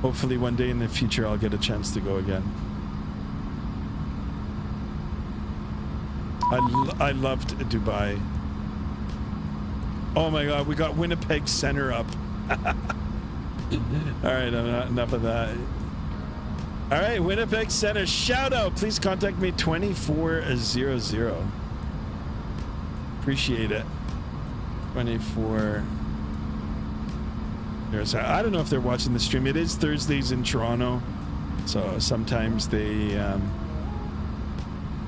hopefully one day in the future I'll get a chance to go again. I loved Dubai. Oh my God, we got Winnipeg Center up. All right, enough of that. All right, Winnipeg Center, shout out. Please contact me 2400. Appreciate it. 24. I don't know if they're watching the stream. It is Thursdays in Toronto, so sometimes they.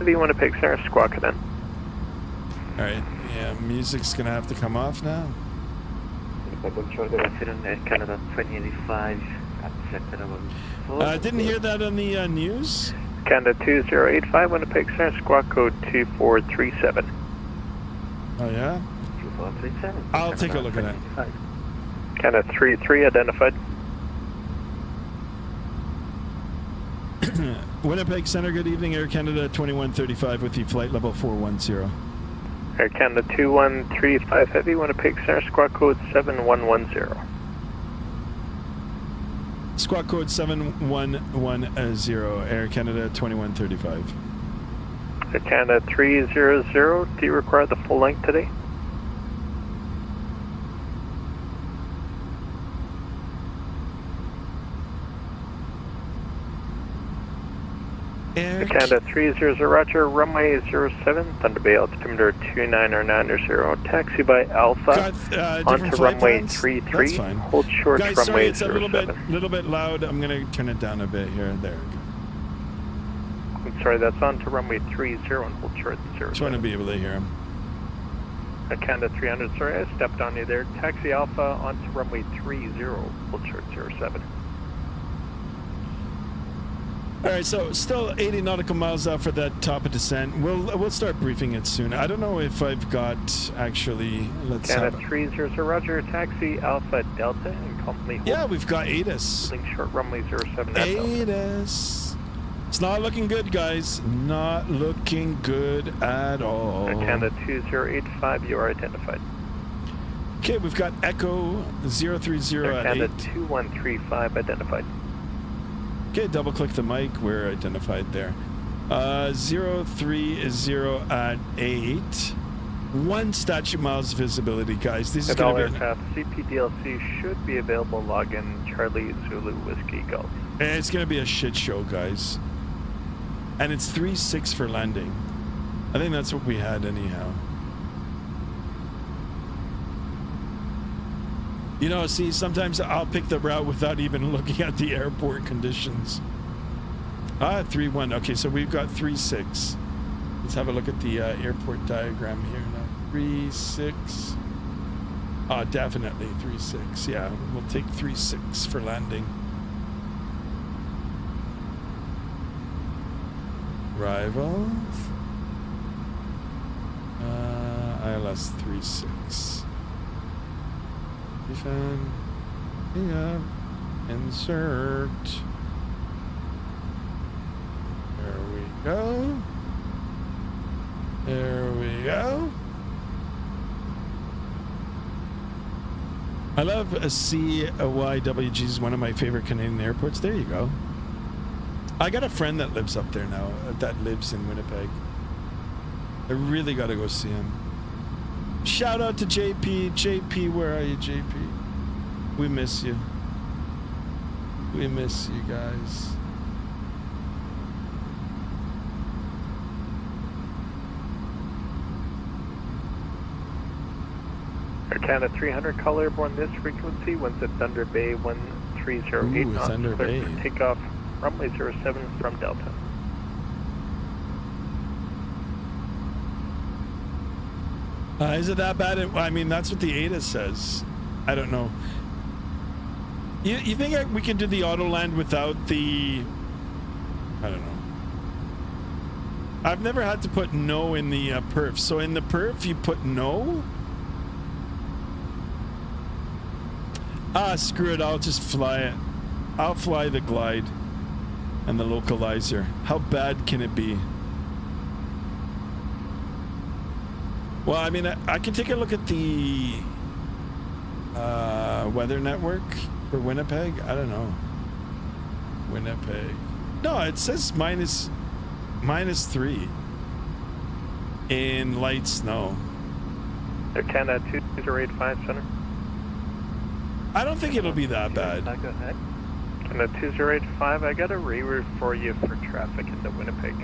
The Winnipeg Center, squawk it in. All right, yeah, music's gonna have to come off now. Canada 2085. Didn't hear that on the news. Canada 2085, Winnipeg Center, squawk code 2437. Oh yeah? 2437. I'll take a look at that. Canada 33 identified. Winnipeg Center, good evening. Air Canada 2135 with you, flight level 410. Air Canada 2135 Heavy, Winnipeg Center, squawk code 7110. Squawk code 7110, Air Canada 2135. Air Canada 300, do you require the full length today? Air Canada 300, roger, runway 07, Thunder Bay altimeter 29090, taxi by Alpha onto runway 33, hold short. Guys, runway sorry, it's 07. a little bit loud. I'm going to turn it down a bit here. There we go. I'm sorry, that's onto runway 30 and hold short 07. Just want to be able to hear him. Air Canada 300, sorry, I stepped on you there. Taxi Alpha onto runway 30, hold short 07. All right, so still 80 nautical miles out for that top of descent. We'll start briefing it soon. I don't know if I've got actually. Let's Canada 300, roger, taxi Alpha Delta and company. Yeah, we've got ATIS. Short runway 07. ATIS. It's not looking good, guys. Not looking good at all. Canada 2085, you are identified. Okay, we've got Echo 030 at Canada 8. 2135 identified. Okay, double click the mic. We're identified there. 03 is 0 at 8. 1 statute miles visibility, guys. This is going to be... aircraft CPDLC should be available. Login Charlie Zulu Whiskey Golf. It's going to be a shit show, guys. And it's 3-6 for landing. I think that's what we had anyhow. You know, see, sometimes I'll pick the route without even looking at the airport conditions. 3-1. Okay, so we've got 3-6. Let's have a look at the airport diagram here now. 3-6. Oh, definitely 3-6. Yeah, we'll take 3-6 for landing. Arrival. ILS 3-6. Defend. Hang up. Insert. There we go. There we go. I love CYWG is one of my favorite Canadian airports. There you go. I got a friend that lives up there now, that lives in Winnipeg. I really got to go see him. Shout out to JP. JP, where are you, JP? We miss you. We miss you guys. Air Canada 300 call airborne this frequency. One's at Thunder Bay 1308 knots. Thunder Clear Bay. for takeoff runway 07 from Delta. Is it that bad? I mean, that's what the ADA says. I don't know. You think we can do the auto land without the... I don't know. I've never had to put no in the perf. So in the perf, you put no? Screw it. I'll just fly it. I'll fly the glide and the localizer. How bad can it be? Well, I mean, I can take a look at the weather network for Winnipeg. I don't know. Winnipeg. No, it says minus 3 in light snow. Air Canada 2085 center. I don't think it'll be that bad. Go ahead. Canada 2085, I got a reroute for you for traffic into Winnipeg.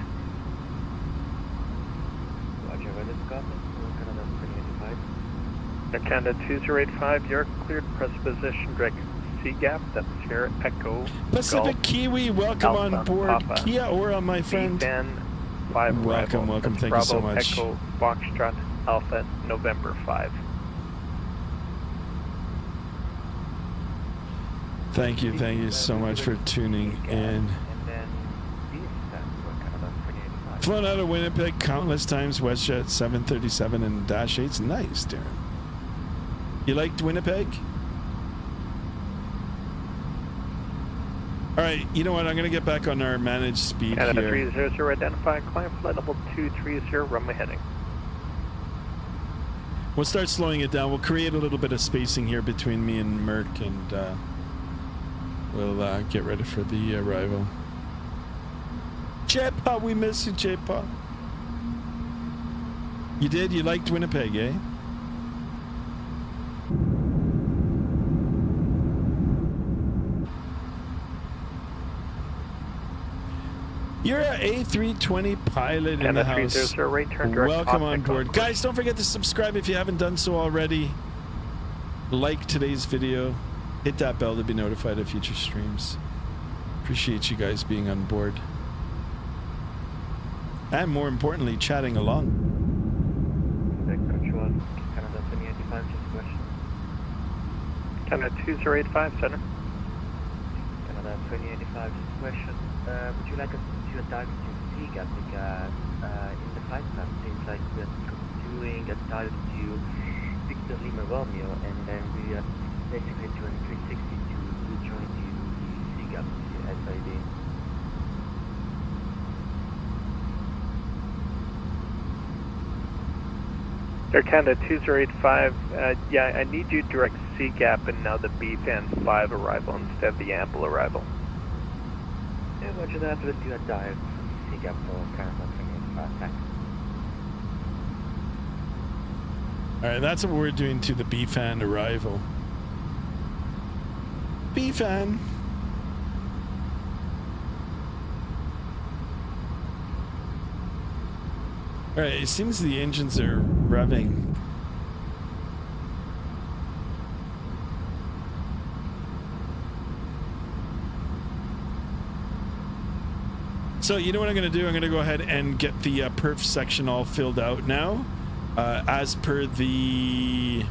Roger, where is Scotland? Canada 2085. Air Canada 2085, you're cleared. Press position direct C gap. That's Sierra Echo. Pacific Golf, Kiwi, welcome on Alpha, board. Papa. Kia Ora, my friend. Dan 5 Welcome, welcome. That's Thank Bravo, you so much. Echo Foxtrot Alpha November 5. Thank you so much for tuning in. And then this for Canada 2085. Flown out of Winnipeg countless times, WestJet 737 and Dash 8's nice, Darren. You liked Winnipeg? All right, you know what? I'm going to get back on our managed speed Canada here. 300, identify climb flight level 230, runway heading. We'll start slowing it down. We'll create a little bit of spacing here between me and Merck, and we'll get ready for the arrival. J-Pa, we miss you, J-Pa. You did? You liked Winnipeg, eh? You're an A320 pilot in the house. 300, right turn direct. Welcome on board. Guys, don't forget to subscribe if you haven't done so already. Like today's video. Hit that bell to be notified of future streams. Appreciate you guys being on board. And more importantly, chatting along. Control, Canada 2085, just question. Canada 2085, center. Canada 2085, just question. Would you like us to target to C-gap because in the flight plan seems like we are doing a target to Victor Lima Romeo and then we are basically doing 360 to rejoin the C-gap to SID. Air Canada 2085, yeah, I need you direct C-gap and now the B-fan 5 arrival instead of the ample arrival. Yeah, roger that, let's do a dive. C gap for Canada 28 thanks. All right, that's what we're doing to the B-fan arrival. B-fan. All right, it seems the engines are revving. So you know what I'm going to do? I'm going to go ahead and get the perf section all filled out now, as per the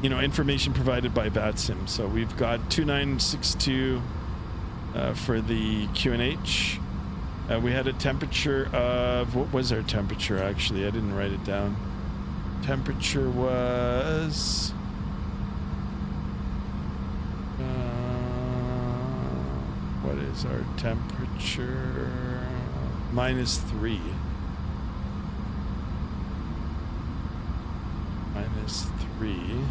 information provided by Vatsim. So we've got 2962 for the QNH. We had a temperature of, what was our temperature actually? I didn't write it down. Temperature was what is our temperature? -3. -3.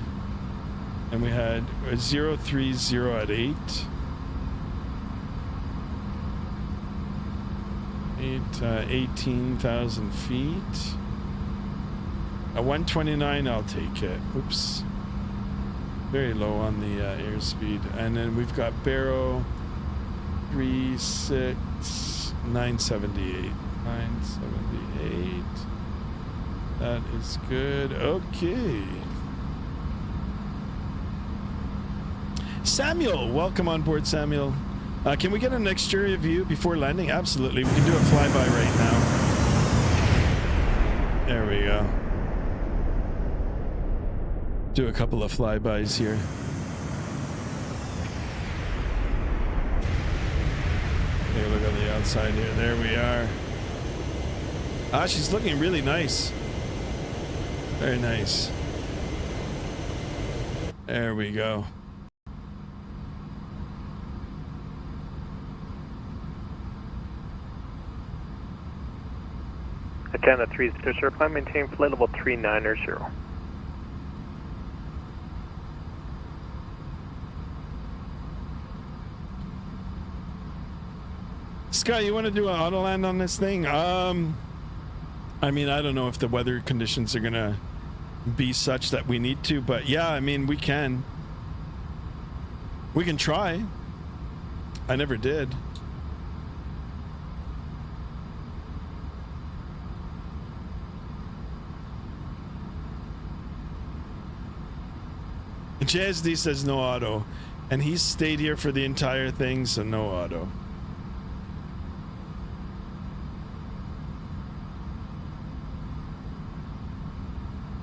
And we had a 030 at 8. 18,000 feet. A 129, I'll take it. Oops. Very low on the airspeed. And then we've got Barrow 978. 978. That is good. Okay. Samuel, welcome on board, Samuel. Can we get an exterior view before landing? Absolutely. We can do a flyby right now. There we go. Do a couple of flybys here. Take a look on the outside here. There we are. Ah, she's looking really nice. Very nice. There we go. Canada 30, sir. Climb maintain flight level 390. Scott, you want to do an auto land on this thing? I mean, I don't know if the weather conditions are gonna be such that we need to, but yeah, I mean, we can try. I never did. JSD says no auto, and he's stayed here for the entire thing, so no auto.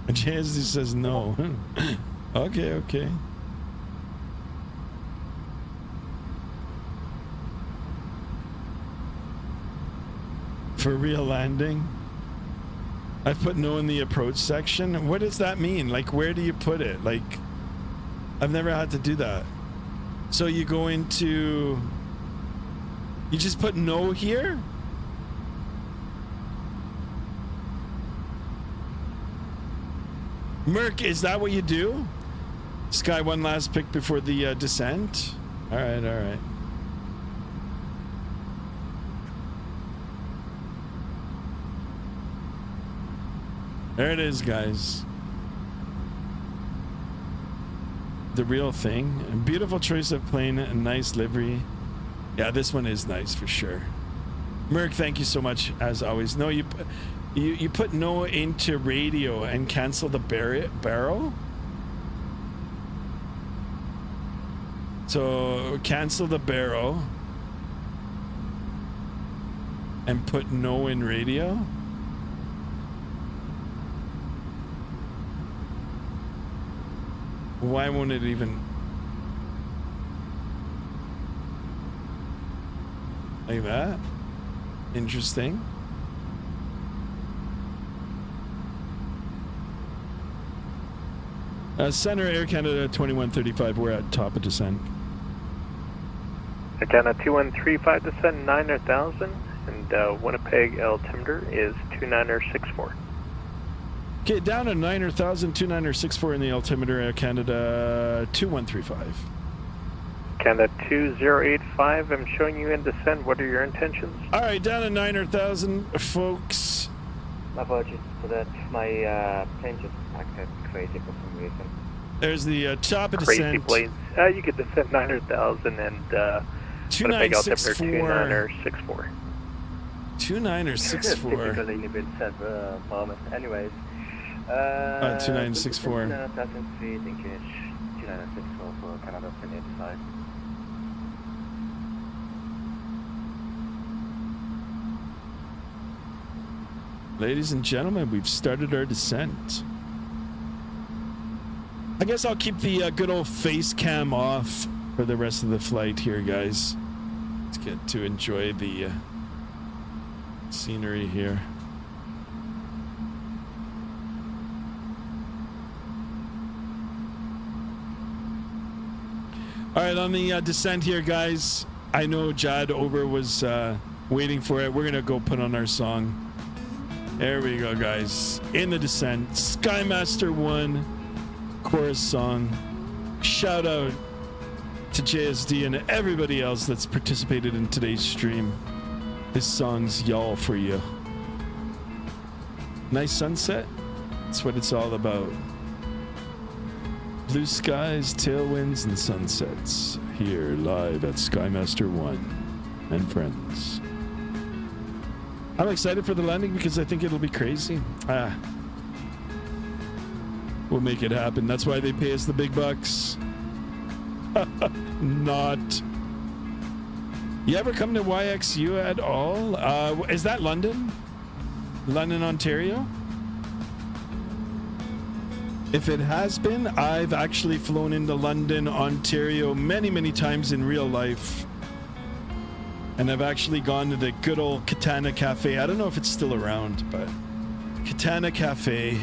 And JSD says no. Okay. For real landing? I've put no in the approach section. What does that mean? Like, where do you put it? Like, I've never had to do that. So you go into, you just put no here? Merc, is that what you do? Sky, one last pick before the descent. All right. There it is, guys. The real thing. A beautiful choice of plane, a nice livery. Yeah, this one is nice for sure. Merc, thank you so much as always. No, you put no into radio and cancel the barrel. So cancel the barrel and put no in radio. Why won't it even like that? Interesting. Center Air Canada 2135. We're at top of descent. Air Canada 2135 descent 9,000, and Winnipeg altimeter is 2964. Okay, down to 9,000, 2964 in the altimeter, Air Canada 2135. Canada 2085, I'm showing you in descent. What are your intentions? All right, down to 9,000, folks. My apologies for that. My plane just acted crazy for some reason. There's the top of Crazy descent. planes. You could descend 900,000 and Winnipeg altimeter 2964. 2964. Typical iniBuilds have moment. Anyways. 2964. 1000 feet, engage 2964 for Canada 1085. Ladies and gentlemen, we've started our descent. I guess I'll keep the good old face cam off for the rest of the flight here, guys. Let's get to enjoy the scenery here. All right, on the descent here, guys. I know Jad over was waiting for it. We're going to go put on our song. There we go, guys. In the descent, Skymaster 1 chorus song. Shout out to JSD and everybody else that's participated in today's stream. This song's y'all for you. Nice sunset. That's what it's all about. Blue skies, tailwinds, and sunsets. Here live at Skymaster 1 and friends. I'm excited for the landing because I think it'll be crazy. We'll make it happen. That's why they pay us the big bucks. Not. You ever come to YXU at all? Is that London? London, Ontario? If it has been, I've actually flown into London, Ontario many, many times in real life. And I've actually gone to the good old Katana Cafe. I don't know if it's still around, but Katana Cafe.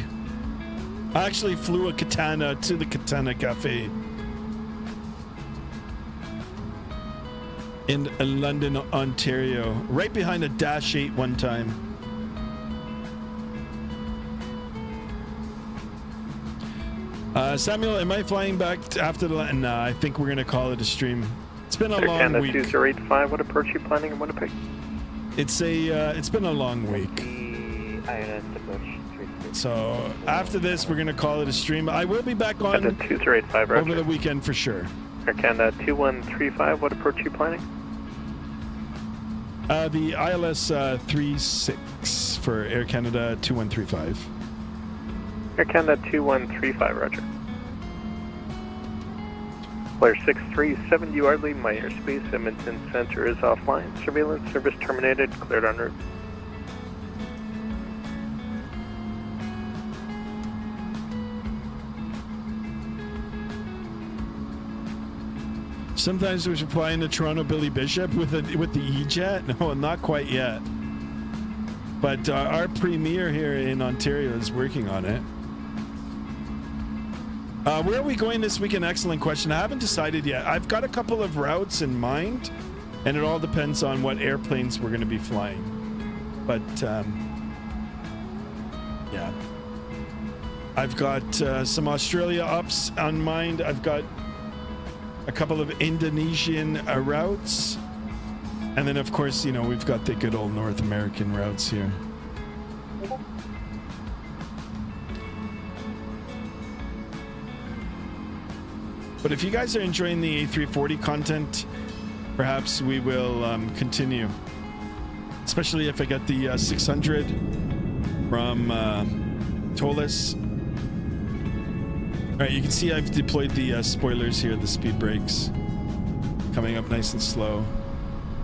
I actually flew a Katana to the Katana Cafe in London, Ontario, right behind a Dash 8 one time. Samuel, am I flying back after the land? Nah, I think we're going to call it a stream. It's been a long Canada week. 2085, what approach are you planning in Winnipeg? It's been a long week. The INS approach 360. So after this, we're going to call it a stream. I will be back on Canada 2085, Roger. over the weekend for sure. Air Canada 2135, what approach are you planning? The ILS 36 for Air Canada 2135. Air Canada 2135, Roger. Player 637, you are leaving my airspace. Edmonton Center is offline. Surveillance service terminated. Cleared en route. Sometimes we're flying to Toronto Billy Bishop with the E-Jet. No, not quite yet. But our premier here in Ontario is working on it. Where are we going this weekend? Excellent question. I haven't decided yet. I've got a couple of routes in mind, and it all depends on what airplanes we're going to be flying. But yeah, I've got some Australia ups on mind. I've got a couple of Indonesian routes, and then of course, you know, we've got the good old North American routes here. But if you guys are enjoying the A340 content, perhaps we will continue. Especially if I get the 600 from Tolis. All right, you can see I've deployed the spoilers here, the speed brakes. Coming up nice and slow.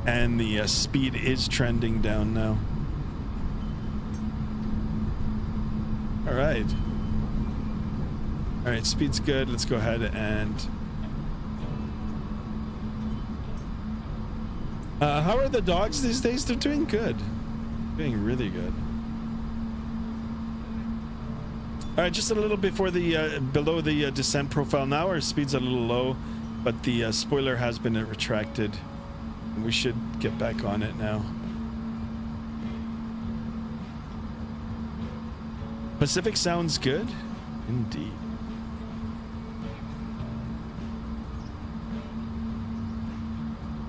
And the speed is trending down now. All right. All right, speed's good. Let's go ahead and... how are the dogs these days? They're doing good. Doing really good. All right, just a little before the below the descent profile now. Our speed's a little low, but the spoiler has been retracted. We should get back on it now. Pacific sounds good. Indeed.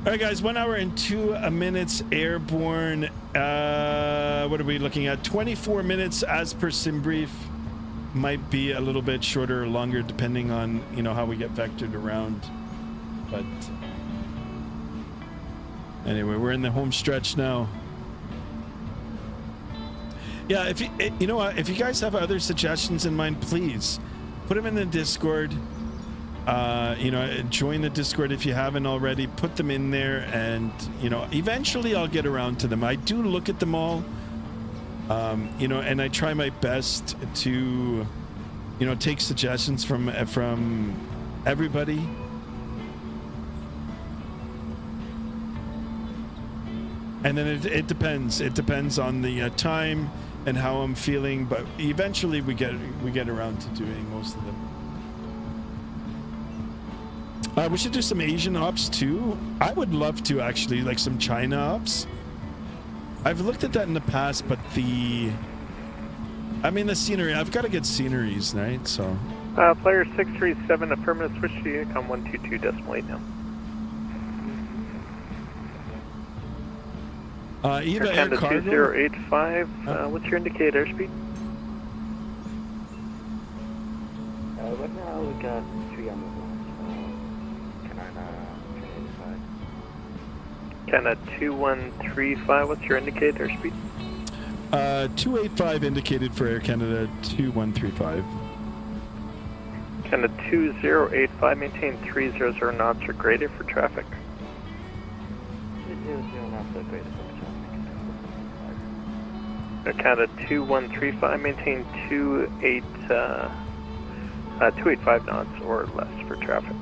All right, guys, 1 hour and 2 minutes airborne. What are we looking at? 24 minutes as per SimBrief. Might be a little bit shorter or longer depending on, you know, how we get vectored around. But anyway, we're in the home stretch now. Yeah, if you know what, if you guys have other suggestions in mind, please put them in the Discord. You know, join the Discord if you haven't already. Put them in there, and you know, eventually I'll get around to them. I do look at them all, you know, and I try my best to, you know, take suggestions from everybody. And then it depends. It depends on the time and how I'm feeling, but eventually we get around to doing most of them. We should do some Asian ops too. I would love to, actually, like some China ops. I've looked at that in the past, but the scenery, I've got to get sceneries, right? So Player 637, affirmative, switch to Unicom 122.8 now. Eva Air Cargo 2085, what's your indicated airspeed? Right now we got 3 on the Canada 2135, what's your indicated airspeed? 285 indicated for Air Canada 2135. Canada 2085, maintain 300 knots or greater for traffic. 300 knots or greater for traffic. Canada 2135, maintain 285 knots or less for traffic.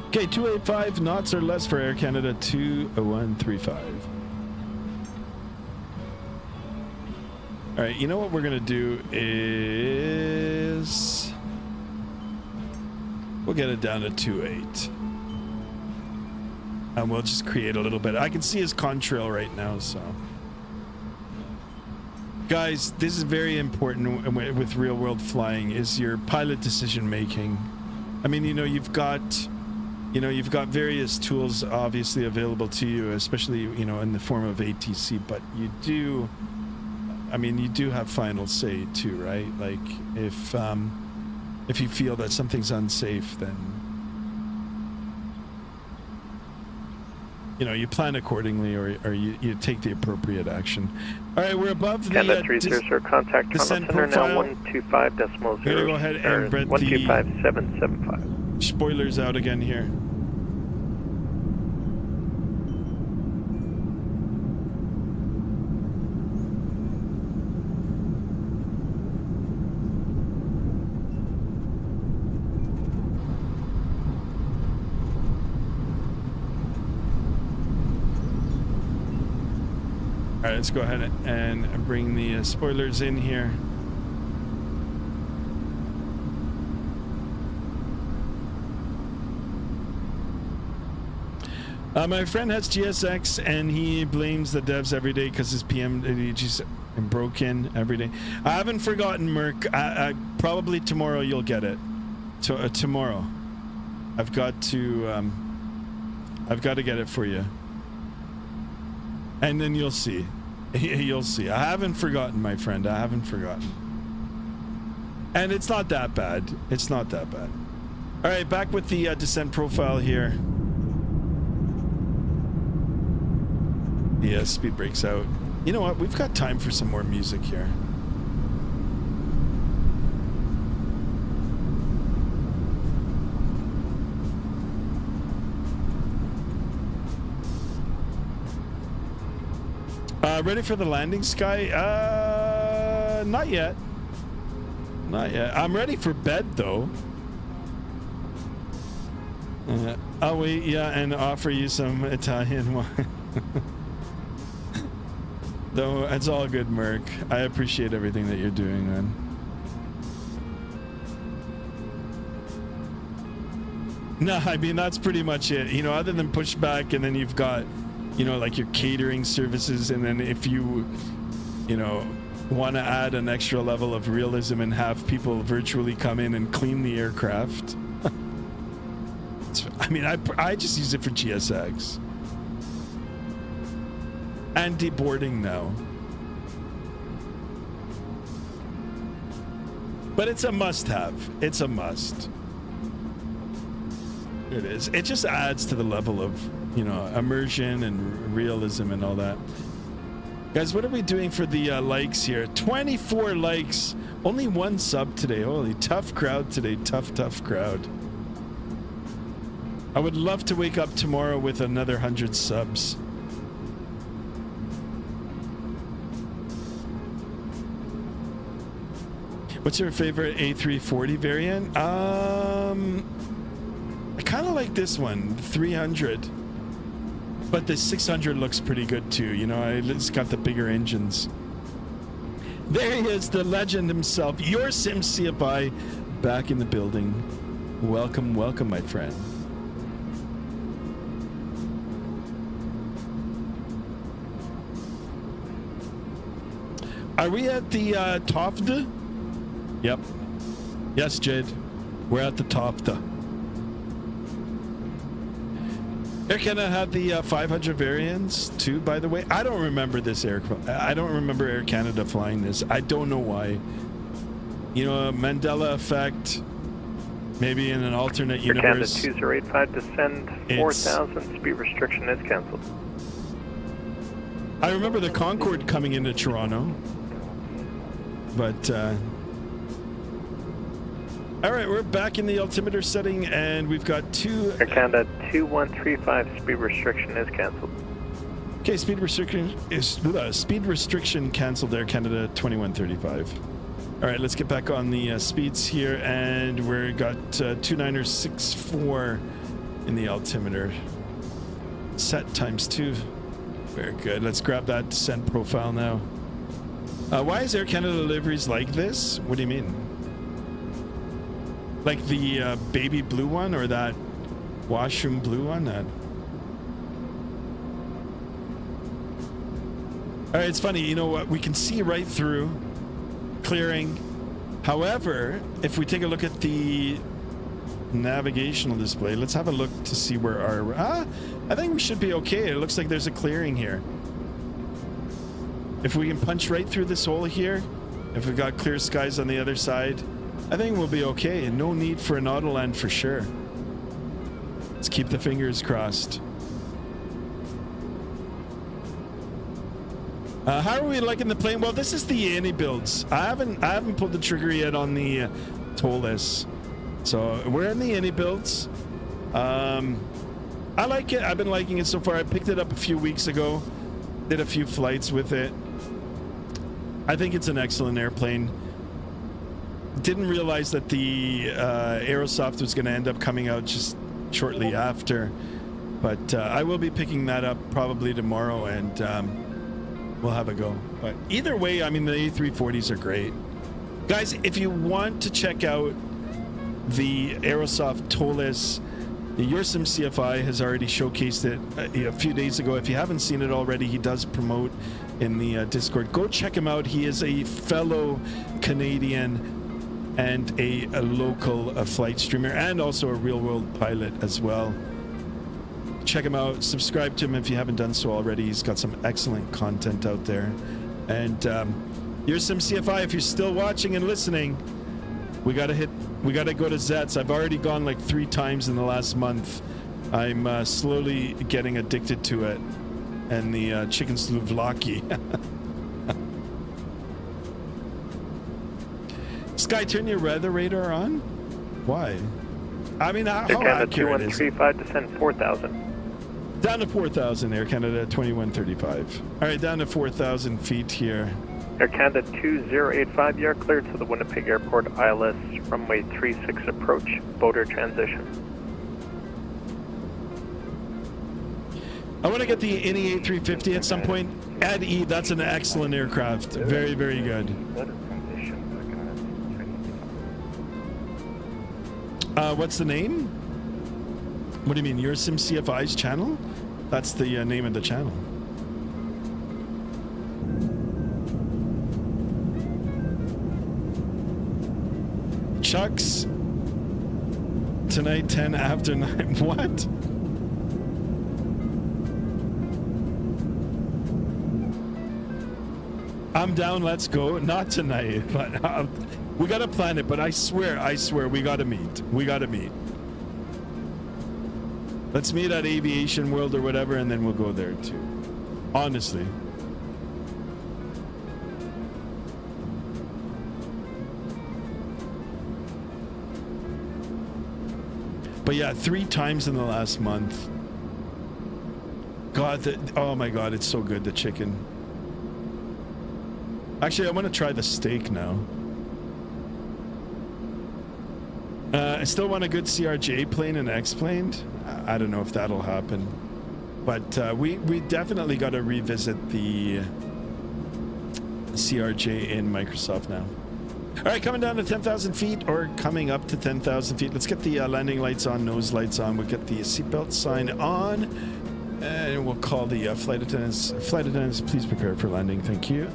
Okay, 285 knots or less for Air Canada 2135. All right, you know what we're gonna do is we'll get it down to 28, and we'll just create a little bit. I can see his contrail right now, so. Guys, this is very important with real world flying, is your pilot decision making. I mean, you know, you've got various tools obviously available to you, especially, you know, in the form of ATC, but you do have final say too, right? Like if you feel that something's unsafe, then, you know, you plan accordingly, or you take the appropriate action. All right, we're above the Canada 300, contact Toronto Center now 125.0. We're gonna go ahead and bring 125.775. spoilers out again here. All right, let's go ahead and bring the spoilers in here. My friend has GSX and he blames the devs every day because his PM just broken every day. I haven't forgotten, Merc. Probably tomorrow you'll get it. Tomorrow, I've got to get it for you, and then you'll see. You'll see. I haven't forgotten, my friend. I haven't forgotten. And it's not that bad. It's not that bad. All right, back with the descent profile here. Yeah, speed breaks out. You know what? We've got time for some more music here. Ready for the landing, Sky? Not yet. Not yet. I'm ready for bed, though. I'll wait, yeah, and offer you some Italian wine. Though it's all good, Merc. I appreciate everything that you're doing, man. No, I mean, that's pretty much it. You know, other than Pushback, and then you've got, you know, like your catering services, and then if you know, want to add an extra level of realism and have people virtually come in and clean the aircraft. I mean, I just use it for GSX. And deboarding now. But it's a must-have. It's a must. It is. It just adds to the level of, you know, immersion and realism and all that. Guys, what are we doing for the likes here? 24 likes. Only one sub today. Holy, tough crowd today. Tough crowd. I would love to wake up tomorrow with another 100 subs. What's your favorite A340 variant? I kind of like this one, 300. But the 600 looks pretty good too. You know, it's got the bigger engines. There he is, the legend himself, your Sim CFI, back in the building. Welcome, welcome, my friend. Are we at the Tofte? Yep. Yes, Jade. We're at the Tofte. Air Canada had the 500 variants too, by the way. I don't remember this aircraft. I don't remember Air Canada flying this. I don't know why. You know, Mandela effect. Maybe in an alternate Air Canada universe. 2085 descend 4,000. Speed restriction is cancelled. I remember the Concorde coming into Toronto. But all right, we're back in the altimeter setting, and we've got two. Air Canada 2135 speed restriction is cancelled. Okay, speed restriction canceled. Air Canada 2135. All right, let's get back on the speeds here, and we're got 2964 in the altimeter. Set ×2. Very good. Let's grab that descent profile now. Why is Air Canada deliveries like this? What do you mean? Like the baby blue one, or that washroom blue one? All right, it's funny. You know what? We can see right through, clearing. However, if we take a look at the navigational display, let's have a look to see where our... I think we should be okay. It looks like there's a clearing here. If we can punch right through this hole here, if we've got clear skies on the other side, I think we'll be okay, and no need for an auto land for sure. Let's keep the fingers crossed. How are we liking the plane? Well, this is the iniBuilds. I haven't pulled the trigger yet on the TOLS. So we're in the iniBuilds. I like it. I've been liking it so far. I picked it up a few weeks ago. Did a few flights with it. I think it's an excellent airplane. Didn't realize that the Aerosoft was going to end up coming out just shortly after, but I will be picking that up probably tomorrow, and we'll have a go. But either way, I mean, the A340s are great. Guys, if you want to check out the Aerosoft TOLS, your Sim CFI has already showcased it a few days ago. If you haven't seen it already, he does promote in the Discord. Go check him out. He is a fellow Canadian and a local flight streamer, and also a real-world pilot as well. Check him out. Subscribe to him if you haven't done so already. He's got some excellent content out there. And your Sim CFI, if you're still watching and listening, we gotta go to Zets. I've already gone like 3 times in the last month. I'm slowly getting addicted to it. And the chicken souvlaki. Sky, turn your weather radar on? Why? I mean, how accurate is it? 2135 descend 4,000. Down to 4,000, Air Canada 2135. All right, down to 4,000 feet here. Air Canada 2085, you are cleared to the Winnipeg Airport ILS runway 36 approach, boater transition. I want to get the ini A350 at some point. Add E, that's an excellent aircraft. Very, very good. What's the name? What do you mean, your Sim CFI's channel? That's the name of the channel. Chucks, tonight, 10 after 9. What? I'm down. Let's go. Not tonight, but we gotta plan it. But I swear, we gotta meet. We gotta meet. Let's meet at Aviation World or whatever, and then we'll go there too. Honestly. But yeah, 3 times in the last month. God, oh my God, it's so good, the chicken. Actually, I want to try the steak now. I still want a good CRJ plane and X-plane. I don't know if that'll happen. But we definitely got to revisit the CRJ in Microsoft now. All right, coming down to 10,000 feet or coming up to 10,000 feet. Let's get the landing lights on, nose lights on. We'll get the seatbelt sign on. And we'll call the flight attendants. Flight attendants, please prepare for landing. Thank you.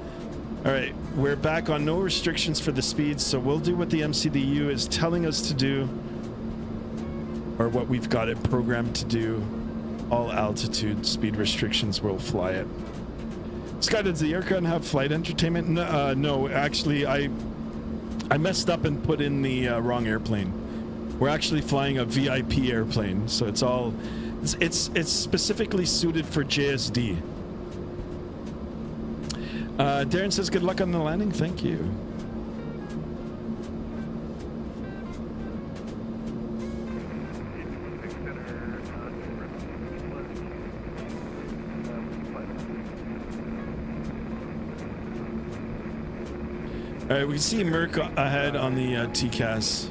All right, we're back on no restrictions for the speeds, so we'll do what the MCDU is telling us to do, or what we've got it programmed to do. All altitude speed restrictions, will fly it. Scott, does the aircraft have flight entertainment? No, actually, I messed up and put in the wrong airplane. We're actually flying a VIP airplane, so it's specifically suited for JSD. Darren says good luck on the landing. Thank you. All right, we can see Merc ahead on the TCAS.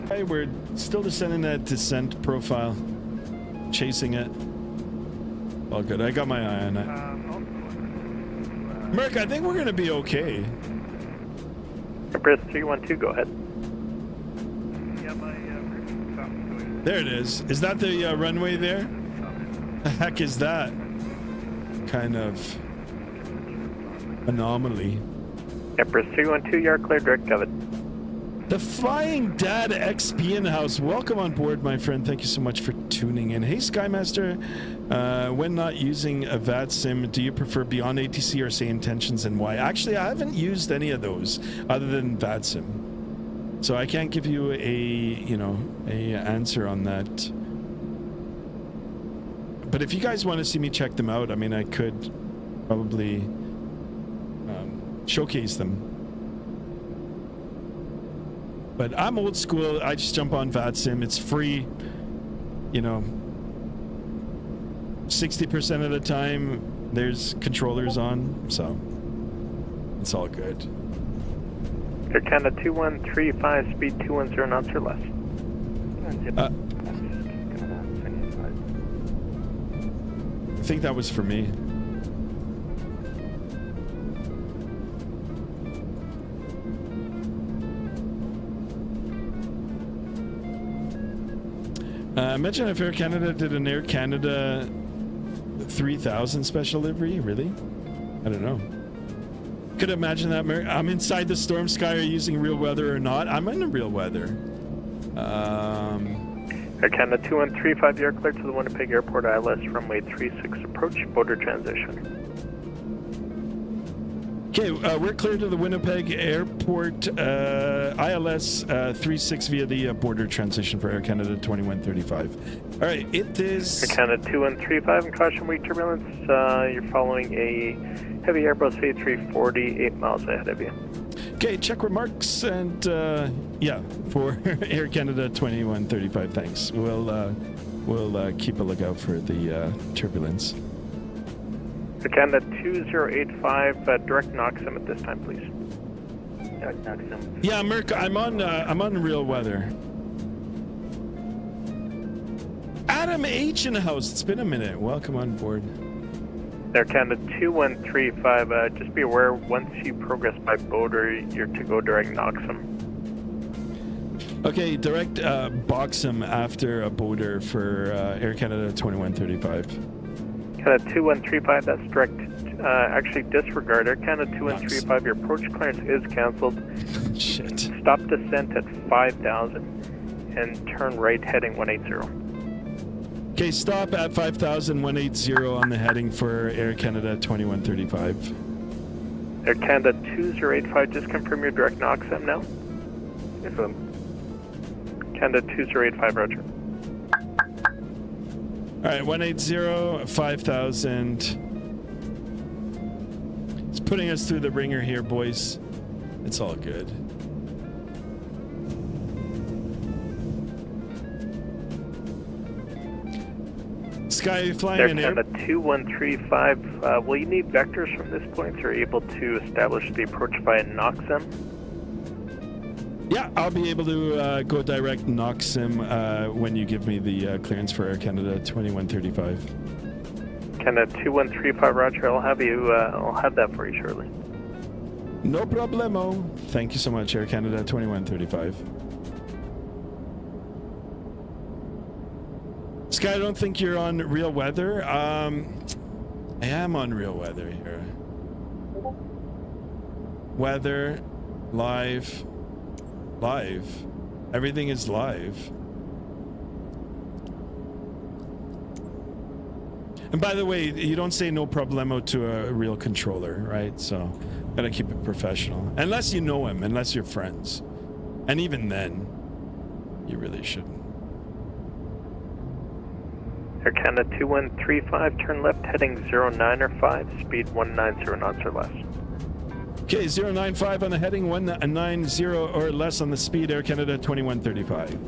Hey, we're still descending that descent profile, chasing it. All good. I got my eye on it. Merc, I think we're going to be okay. Press 312, go ahead. There it is. Is that the runway there? The heck is that? Kind of anomaly. Empress 312, you're clear, direct covet. The Flying Dad XP in house. Welcome on board, my friend. Thank you so much for tuning in. Hey, Skymaster. When not using a Vatsim, do you prefer Beyond ATC or say Intentions, and why? Actually, I haven't used any of those other than Vatsim, so I can't give you a answer on that. But if you guys want to see me check them out, I mean, I could probably showcase them. But I'm old school. I just jump on Vatsim. It's free. 60% of the time there's controllers on, so it's all good. Air Canada 2135, speed 210 knots or less. I think that was for me. Imagine if Air Canada did an Air Canada 3000 special livery. Really? I don't know. Could imagine that. I'm inside the storm sky. Are you using real weather or not? I'm in the real weather. Air Canada 2135, you're clear to the Winnipeg Airport ILS runway 36 approach, border transition. Okay, we're clear to the Winnipeg Airport ILS 36 via the border transition for Air Canada 2135. All right, it is... Air Canada 2135 and caution weak turbulence. You're following a heavy Airbus A340 8 miles ahead of you. Okay, check remarks and yeah, for Air Canada 2135, thanks. We'll keep a lookout for the turbulence. Air Canada 2085, direct Noxum at this time, please. Direct Noxum. Yeah, Merc, I'm on real weather. Adam H in the house. It's been a minute. Welcome on board. Air Canada 2135, just be aware once you progress by Boulder, you're to go direct Noxum. Okay, direct Boxum after a Boulder for Air Canada 2135. Canada 2135, that's direct. Actually, disregard. Air Canada 2135, your approach clearance is cancelled. Shit. Stop descent at 5,000 and turn right heading 180. Okay, stop at 5,180 on the heading for Air Canada 2135. Air Canada 2085, just confirm your direct NOXM now. Affirm. Canada 2085, roger. All right, 180, 5,000. It's putting us through the ringer here, boys. It's all good. Sky, are you flying Air in air? Canada 2135, will you need vectors from this point so you're able to establish the approach via NOXM? Yeah, I'll be able to go direct NOXM when you give me the clearance for Air Canada 2135. Canada 2135, roger. I'll have that for you shortly. No problemo. Thank you so much, Air Canada 2135. Sky, I don't think you're on real weather. I am on real weather here. Weather, live. Everything is live. And by the way, you don't say no problemo to a real controller, right? So gotta keep it professional. Unless you know him, unless you're friends. And even then, you really shouldn't. Air Canada 2135, turn left heading 09 or 5, speed 190 knots or less. Okay, 095 on the heading, 190 or less on the speed, Air Canada 2135.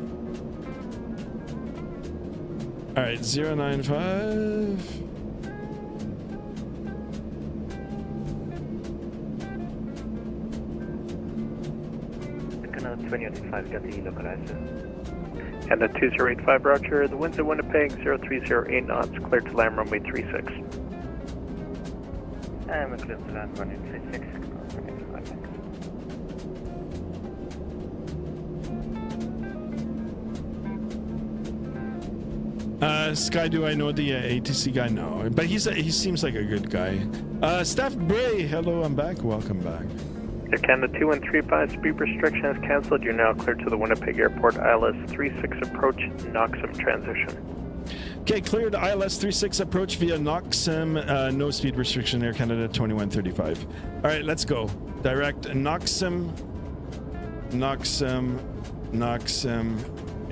All right, 095. Canada 2185, got the localizer. Canada 2085, roger. The winds at Winnipeg 0308 knots, clear to land runway 36. I'm clear to land runway 36. Sky, do I know the ATC guy? No, but he seems like a good guy. Steph Bray, hello, I'm back. Welcome back. Air Canada 2135, speed restriction is cancelled. You're now clear to the Winnipeg Airport ILS 36 approach, NOXM transition. Okay, cleared ILS 36 approach via NOXM, no speed restriction, Air Canada 2135. All right, let's go. Direct NOXM.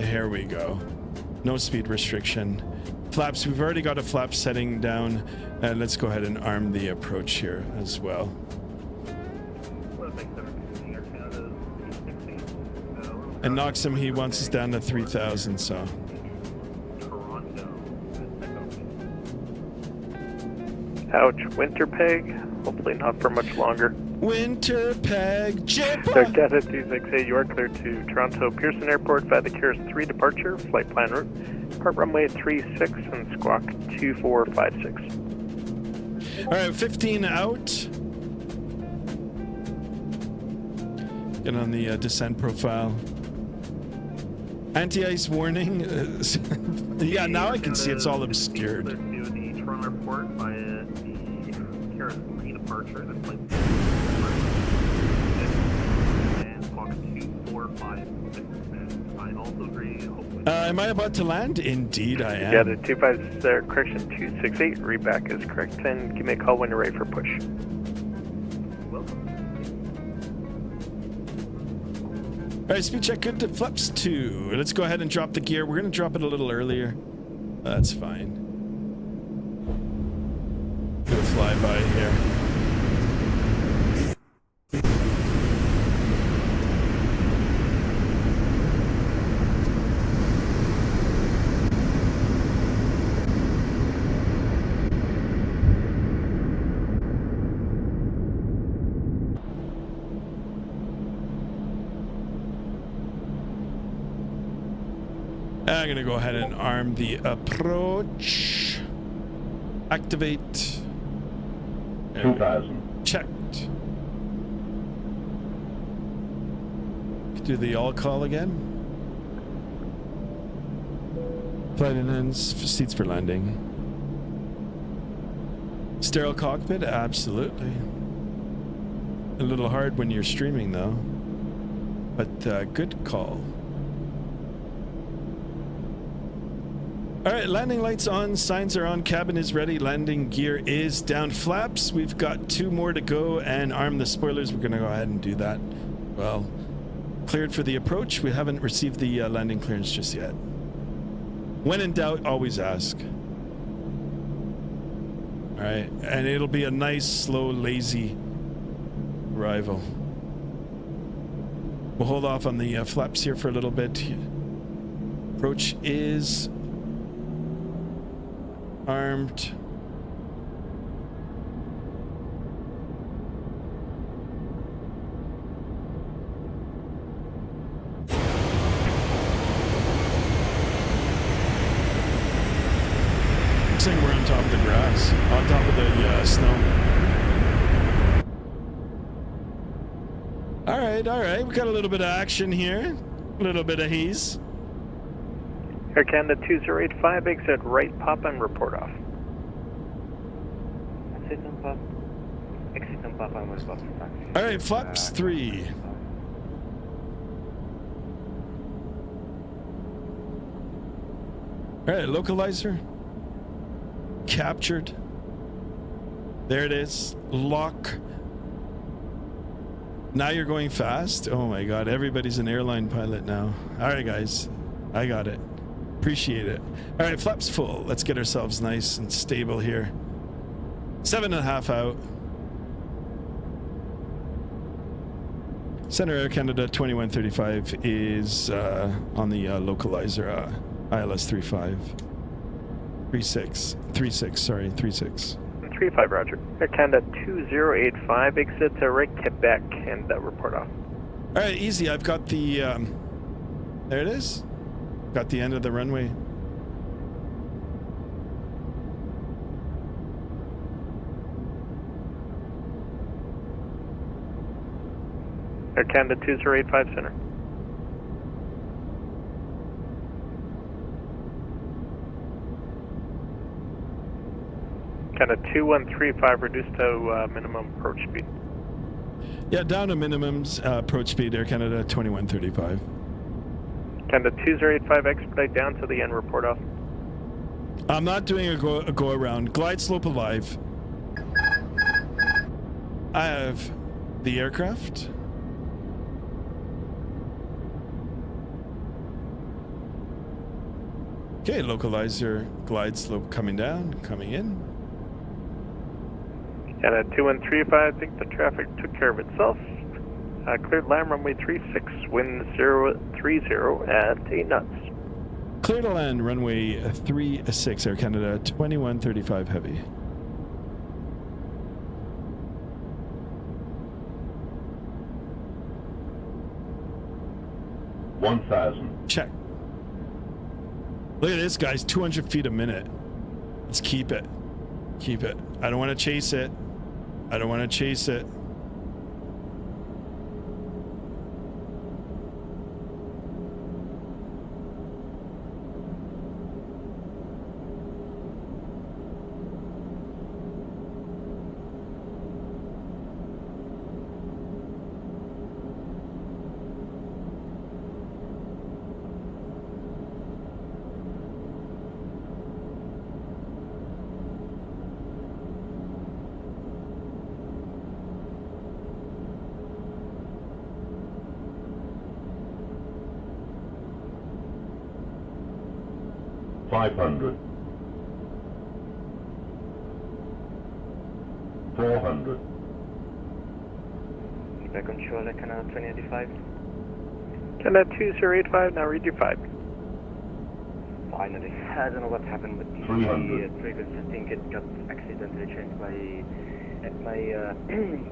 Here we go. No speed restriction. Flaps, we've already got a flap setting down. Let's go ahead and arm the approach here as well. And NOXM, he wants us down to 3,000, so. Ouch, Winnipeg. Hopefully not for much longer. Winnipeg, Air Canada 268, you are clear to Toronto Pearson Airport via the Keras 3 departure, flight plan route. Depart runway 36 and squawk 2456. All right, 15 out. Get on the descent profile. Anti-ice warning. Yeah, now I can see it's all obscured. To the Toronto Airport via the Keras 3 departure, then flight and squawk 2456. I also agree. Am I about to land? Indeed, I am. Yeah, the 25 correction 268 readback is correct. And give me a call when you're ready for push. Welcome. All right, speed check good to flaps 2. Let's go ahead and drop the gear. We're going to drop it a little earlier. That's fine. Gonna fly by here. I'm gonna go ahead and arm the approach. Activate. 2,000. Checked. Do the all call again. Flight attendants, seats for landing. Sterile cockpit, absolutely. A little hard when you're streaming though. But good call. All right, landing lights on, signs are on, cabin is ready, landing gear is down, flaps. We've got 2 more to go and arm the spoilers. We're going to go ahead and do that. Well, cleared for the approach. We haven't received the landing clearance just yet. When in doubt, always ask. All right, and it'll be a nice, slow, lazy arrival. We'll hold off on the flaps here for a little bit. Approach is armed. Looks like we're on top of the grass, on top of the snow. All right, we got a little bit of action here, a little bit of haze. Air Canada 2085, exit right, pop and report off. Exit on pop. Exit on pop and report off. All right, flaps 3. All right, localizer captured. There it is. Lock. Now you're going fast. Oh my God, everybody's an airline pilot now. All right, guys, I got it. Appreciate it. All right, flaps full. Let's get ourselves nice and stable here. 7.5 out. Center Air Canada 2135 is on the localizer ILS 35. 36. 35, roger. Air Canada 2085, exit to right, Quebec, and report off. All right, easy. I've got the, there it is. Got the end of the runway. Air Canada 2085, center. Canada 2135, reduced to minimum approach speed. Yeah, down to minimums, approach speed, Air Canada 2135. Canada 2085, expedite down to the end, report off. I'm not doing a go around. Glide slope alive. I have the aircraft. Okay, localizer, glide slope coming down, coming in. Canada 2135, I think the traffic took care of itself. Cleared land runway 36, wind 030 at 8 knots. Clear to land runway 36, Air Canada 2135 heavy. Check. Look at this, guys, 200 feet a minute. Let's keep it. Keep it. I don't want to chase it. I don't want to chase it. $500. $400. Back on shore, Canada 2085. Canada 2085, now read your 5. Finally. I don't know what happened with the 300. previous setting. It got accidentally changed by my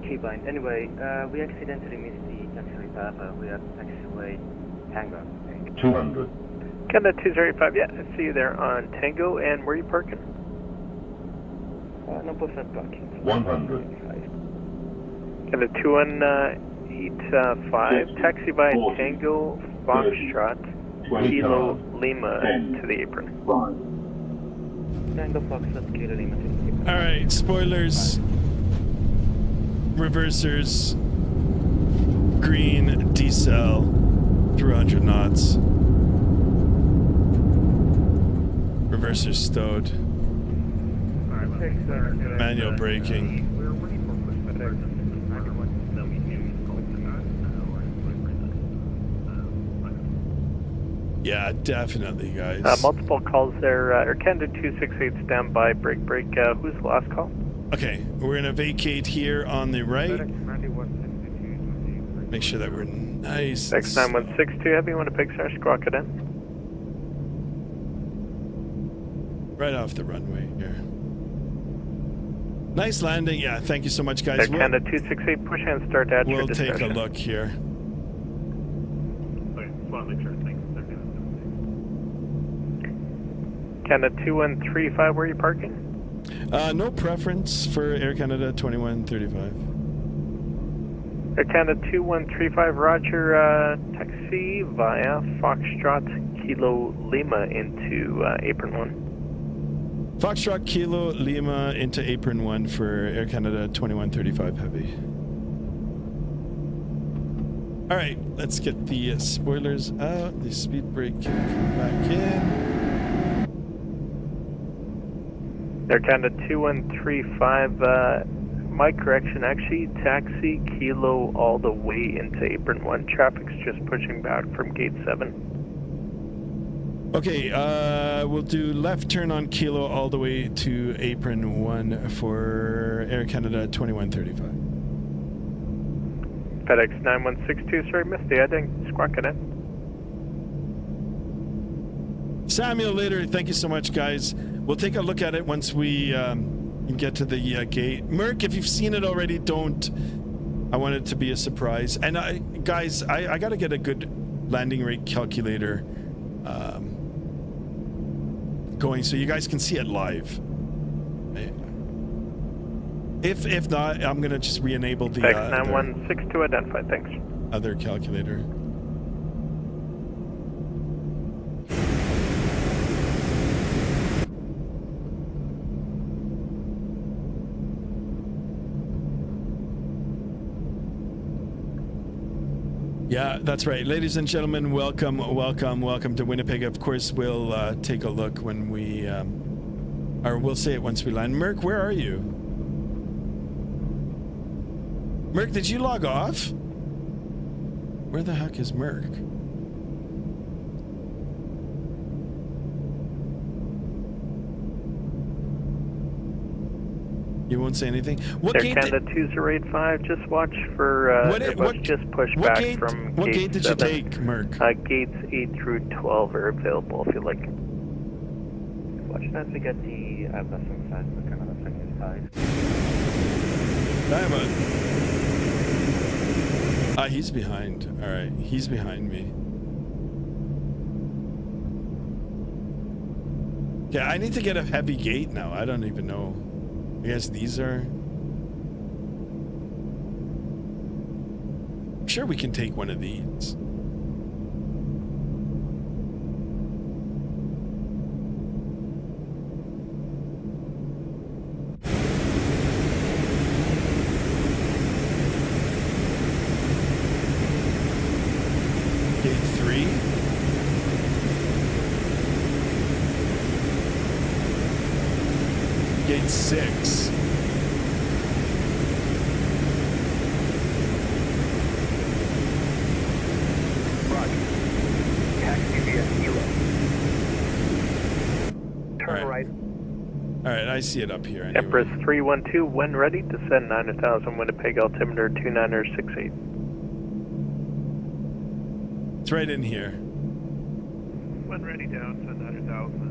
keybind. Anyway, we accidentally missed the taxiway path. We have taxiway hangar. 200. Canada 2085, yeah, I see you there on Tango, and where are you parking? No percent parking. 100. Canada 2185, taxi by Tango, Foxtrot, Kilo Lima to the apron. Tango Foxtrot, Kilo Lima to the apron. All right, spoilers, reversers, green, decel, 300 knots. Reverser stowed. Manual braking. Yeah, definitely, guys. Multiple calls there. Air Canada 268 standby, break. Who's the last call? Okay, we're gonna vacate here on the right. Make sure that we're nice. X9162 Heavy, Winnipeg, sorry, squawk it in. Right off the runway here. Nice landing. Yeah, thank you so much, guys. Air Canada 268, push and start at your We'll take a discretion. look here. Okay, just want to make sure. Thanks. Canada 2135, where are you parking? No preference for Air Canada 2135. Air Canada 2135, roger, taxi via Foxtrot Kilo Lima into Apron 1. Foxtrot Kilo Lima into Apron 1 for Air Canada 2135 Heavy. All right, let's get the spoilers out. The speed brake can come back in. Air Canada 2135, my correction, actually, taxi Kilo all the way into Apron 1. Traffic's just pushing back from gate 7. Okay, we'll do left turn on Kilo all the way to Apron 1 for Air Canada 2135. FedEx 9162, sorry, missed the heading, squawk it in. Samuel later, thank you so much, guys. We'll take a look at it once we get to the gate. Merc, if you've seen it already, don't. I want it to be a surprise. And guys, I got to get a good landing rate calculator going so you guys can see it live. If not, I'm gonna just re-enable the X9162 identified, thanks. other calculator. Yeah, that's right. Ladies and gentlemen, welcome to Winnipeg. Of course, we'll take a look when we, or we'll say it once we land. Merc, where are you? Merc, did you log off? Where the heck is Merc? You won't say anything? What Air gate Canada 2085, just watch for just push back from what gate did you 7. take, Merc? Gates 8 through 12 are available if you like. Watch as we get the Vatsim side, the Canada second side. Diamond. He's behind. All right, he's behind me. Yeah, I need to get a heavy gate now. I don't even know. I guess these are... I'm sure we can take one of these. Gate 3. Gate 6. Roger. Taxi via Kilo. Turn right. All right, I see it up here anyway. Empress 312, when ready, descend 9,000 Winnipeg altimeter 2968. It's right in here. When ready, down to 9,000.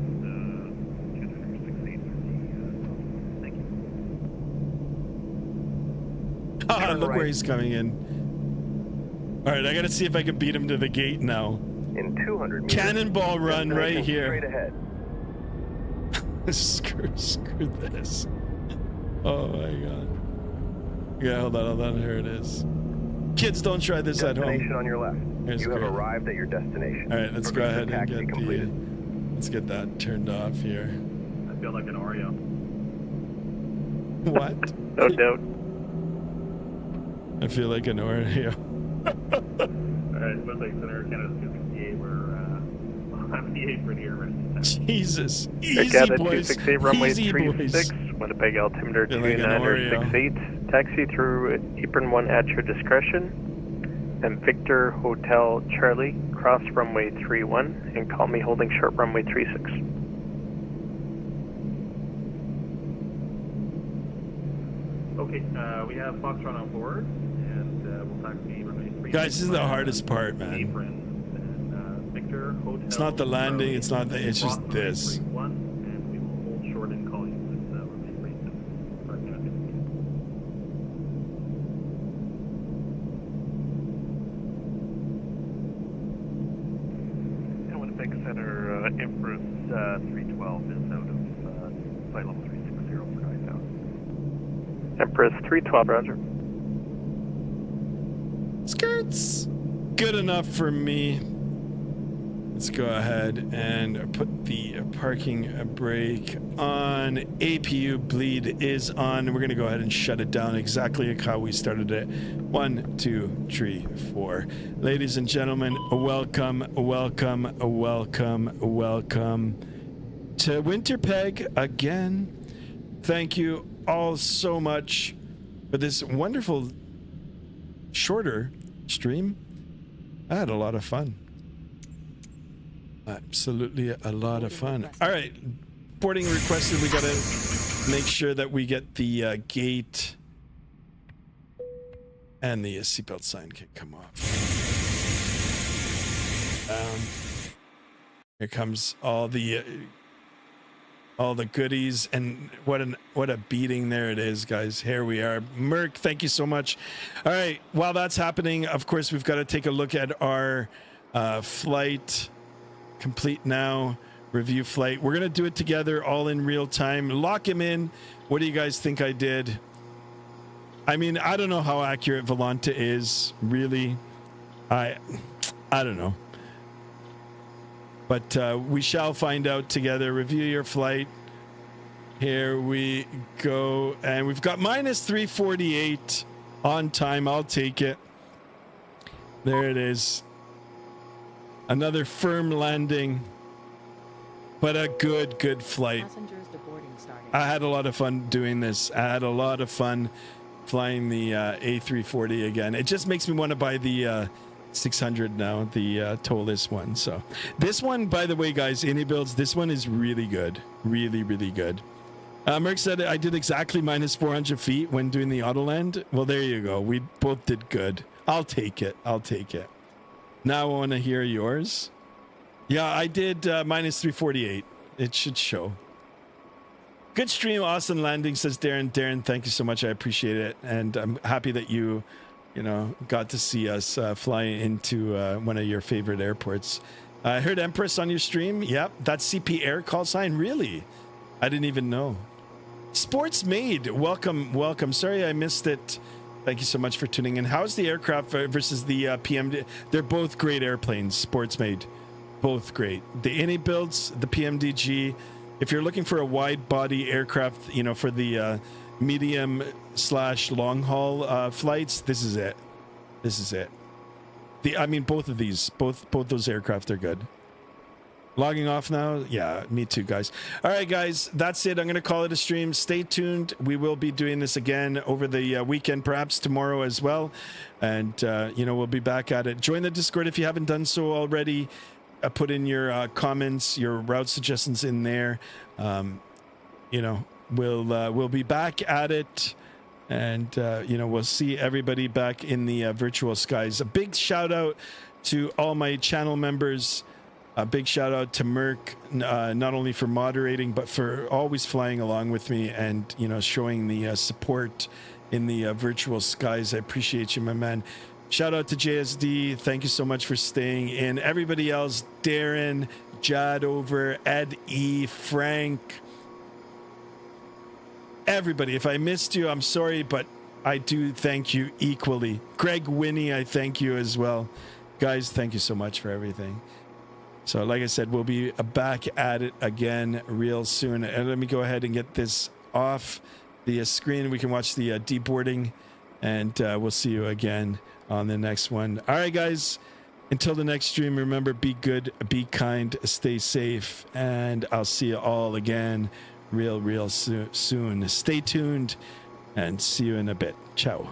Look where he's coming in. All right, I gotta see if I can beat him to the gate now. In 200 meters. Cannonball run right here. Straight ahead. screw this. Oh my god. Yeah, hold on. Here it is. Kids, don't try this at Destination home. on your left. Here's You have great. arrived at your destination. All right, let's go ahead and Taxi get completed. let's get that turned off here. I feel like an Oreo. What? No doubt. I feel like an Oreo. Alright, Winnipeg Center, Canada 268, we're on the apron here, ready to taxi. Jesus. Air Easy, Canada boys. 268, runway Easy, 36, boys. Winnipeg altimeter Feel like an Oreo. 2968. Taxi through apron 1 at your discretion. And Victor Hotel Charlie, cross runway 31, and call me holding short runway 36. Okay, we have Foxtrot on board, and we'll taxi runway 3. Guys, this is the hardest part, man. Apron, and Victor Hotel. It's not the landing, Charlie, it's not the, it's just cross runway this. 31, and we will hold short and call you with runway 37. And Winnipeg Center, Empress 312 is out of flight level 360 for guide down. Empress 312, roger. Skirts. Good enough for me. Let's go ahead and put the parking brake on. APU bleed is on. We're going to go ahead and shut it down exactly like how we started it. 1, 2, 3, 4. Ladies and gentlemen, welcome to Winnipeg again. Thank you all so much for this wonderful shorter stream. I had a lot of fun. Absolutely a lot of fun. All right, boarding requested. We gotta make sure that we get the gate and the seatbelt sign can come off. Here comes all the goodies, and what a beating there it is, guys. Here we are. Merc, thank you so much. All right, while that's happening, of course, we've got to take a look at our flight. Complete now. Review flight. We're gonna do it together, all in real time. Lock him in. What do you guys think I did? I mean, I don't know how accurate Volanta is, really. I don't know. But we shall find out together. Review your flight. Here we go. And we've got minus 348 on time. I'll take it. There it is. Another firm landing. But a good flight. I had a lot of fun doing this. I had a lot of fun flying the A340 again. It just makes me want to buy the 600 now, the towless one. So this one, by the way, guys, iniBuilds, this one is really good. Really good. Merck said I did exactly minus 400 feet when doing the Autoland. Well, there you go. We both did good. I'll take it. Now I want to hear yours. Yeah, I did minus 348. It should show. Good stream, awesome landing, says Darren. Darren, thank you so much. I appreciate it. And I'm happy that you got to see us fly into one of your favorite airports. I heard Empress on your stream. Yep, that's CP Air call sign. Really? I didn't even know. Sports Made, welcome. Sorry I missed it. Thank you so much for tuning in. How's the aircraft versus the PMD? They're both great airplanes. Sports Made, both great. The iniBuilds, the PMDG. If you're looking for a wide body aircraft, for the medium/long haul flights, this is it. Both of these, both those aircraft are good. Logging off now. Yeah, me too, guys. All right, guys, that's it. I'm going to call it a stream. Stay tuned. We will be doing this again over the weekend, perhaps tomorrow as well. And, we'll be back at it. Join the Discord if you haven't done so already. Put in your comments, your route suggestions in there. We'll be back at it. And, we'll see everybody back in the virtual skies. A big shout out to all my channel members. A big shout out to Merck, not only for moderating, but for always flying along with me and, showing the support in the virtual skies. I appreciate you, my man. Shout out to JSD. Thank you so much for staying in. Everybody else, Darren, Jadover, Ed E, Frank, everybody. If I missed you, I'm sorry, but I do thank you equally. Greg Winnie, I thank you as well. Guys, thank you so much for everything. So like I said, we'll be back at it again real soon. And let me go ahead and get this off the screen. We can watch the deboarding, and we'll see you again on the next one. All right, guys. Until the next stream, remember, be good, be kind, stay safe, and I'll see you all again real soon. Stay tuned, and see you in a bit. Ciao.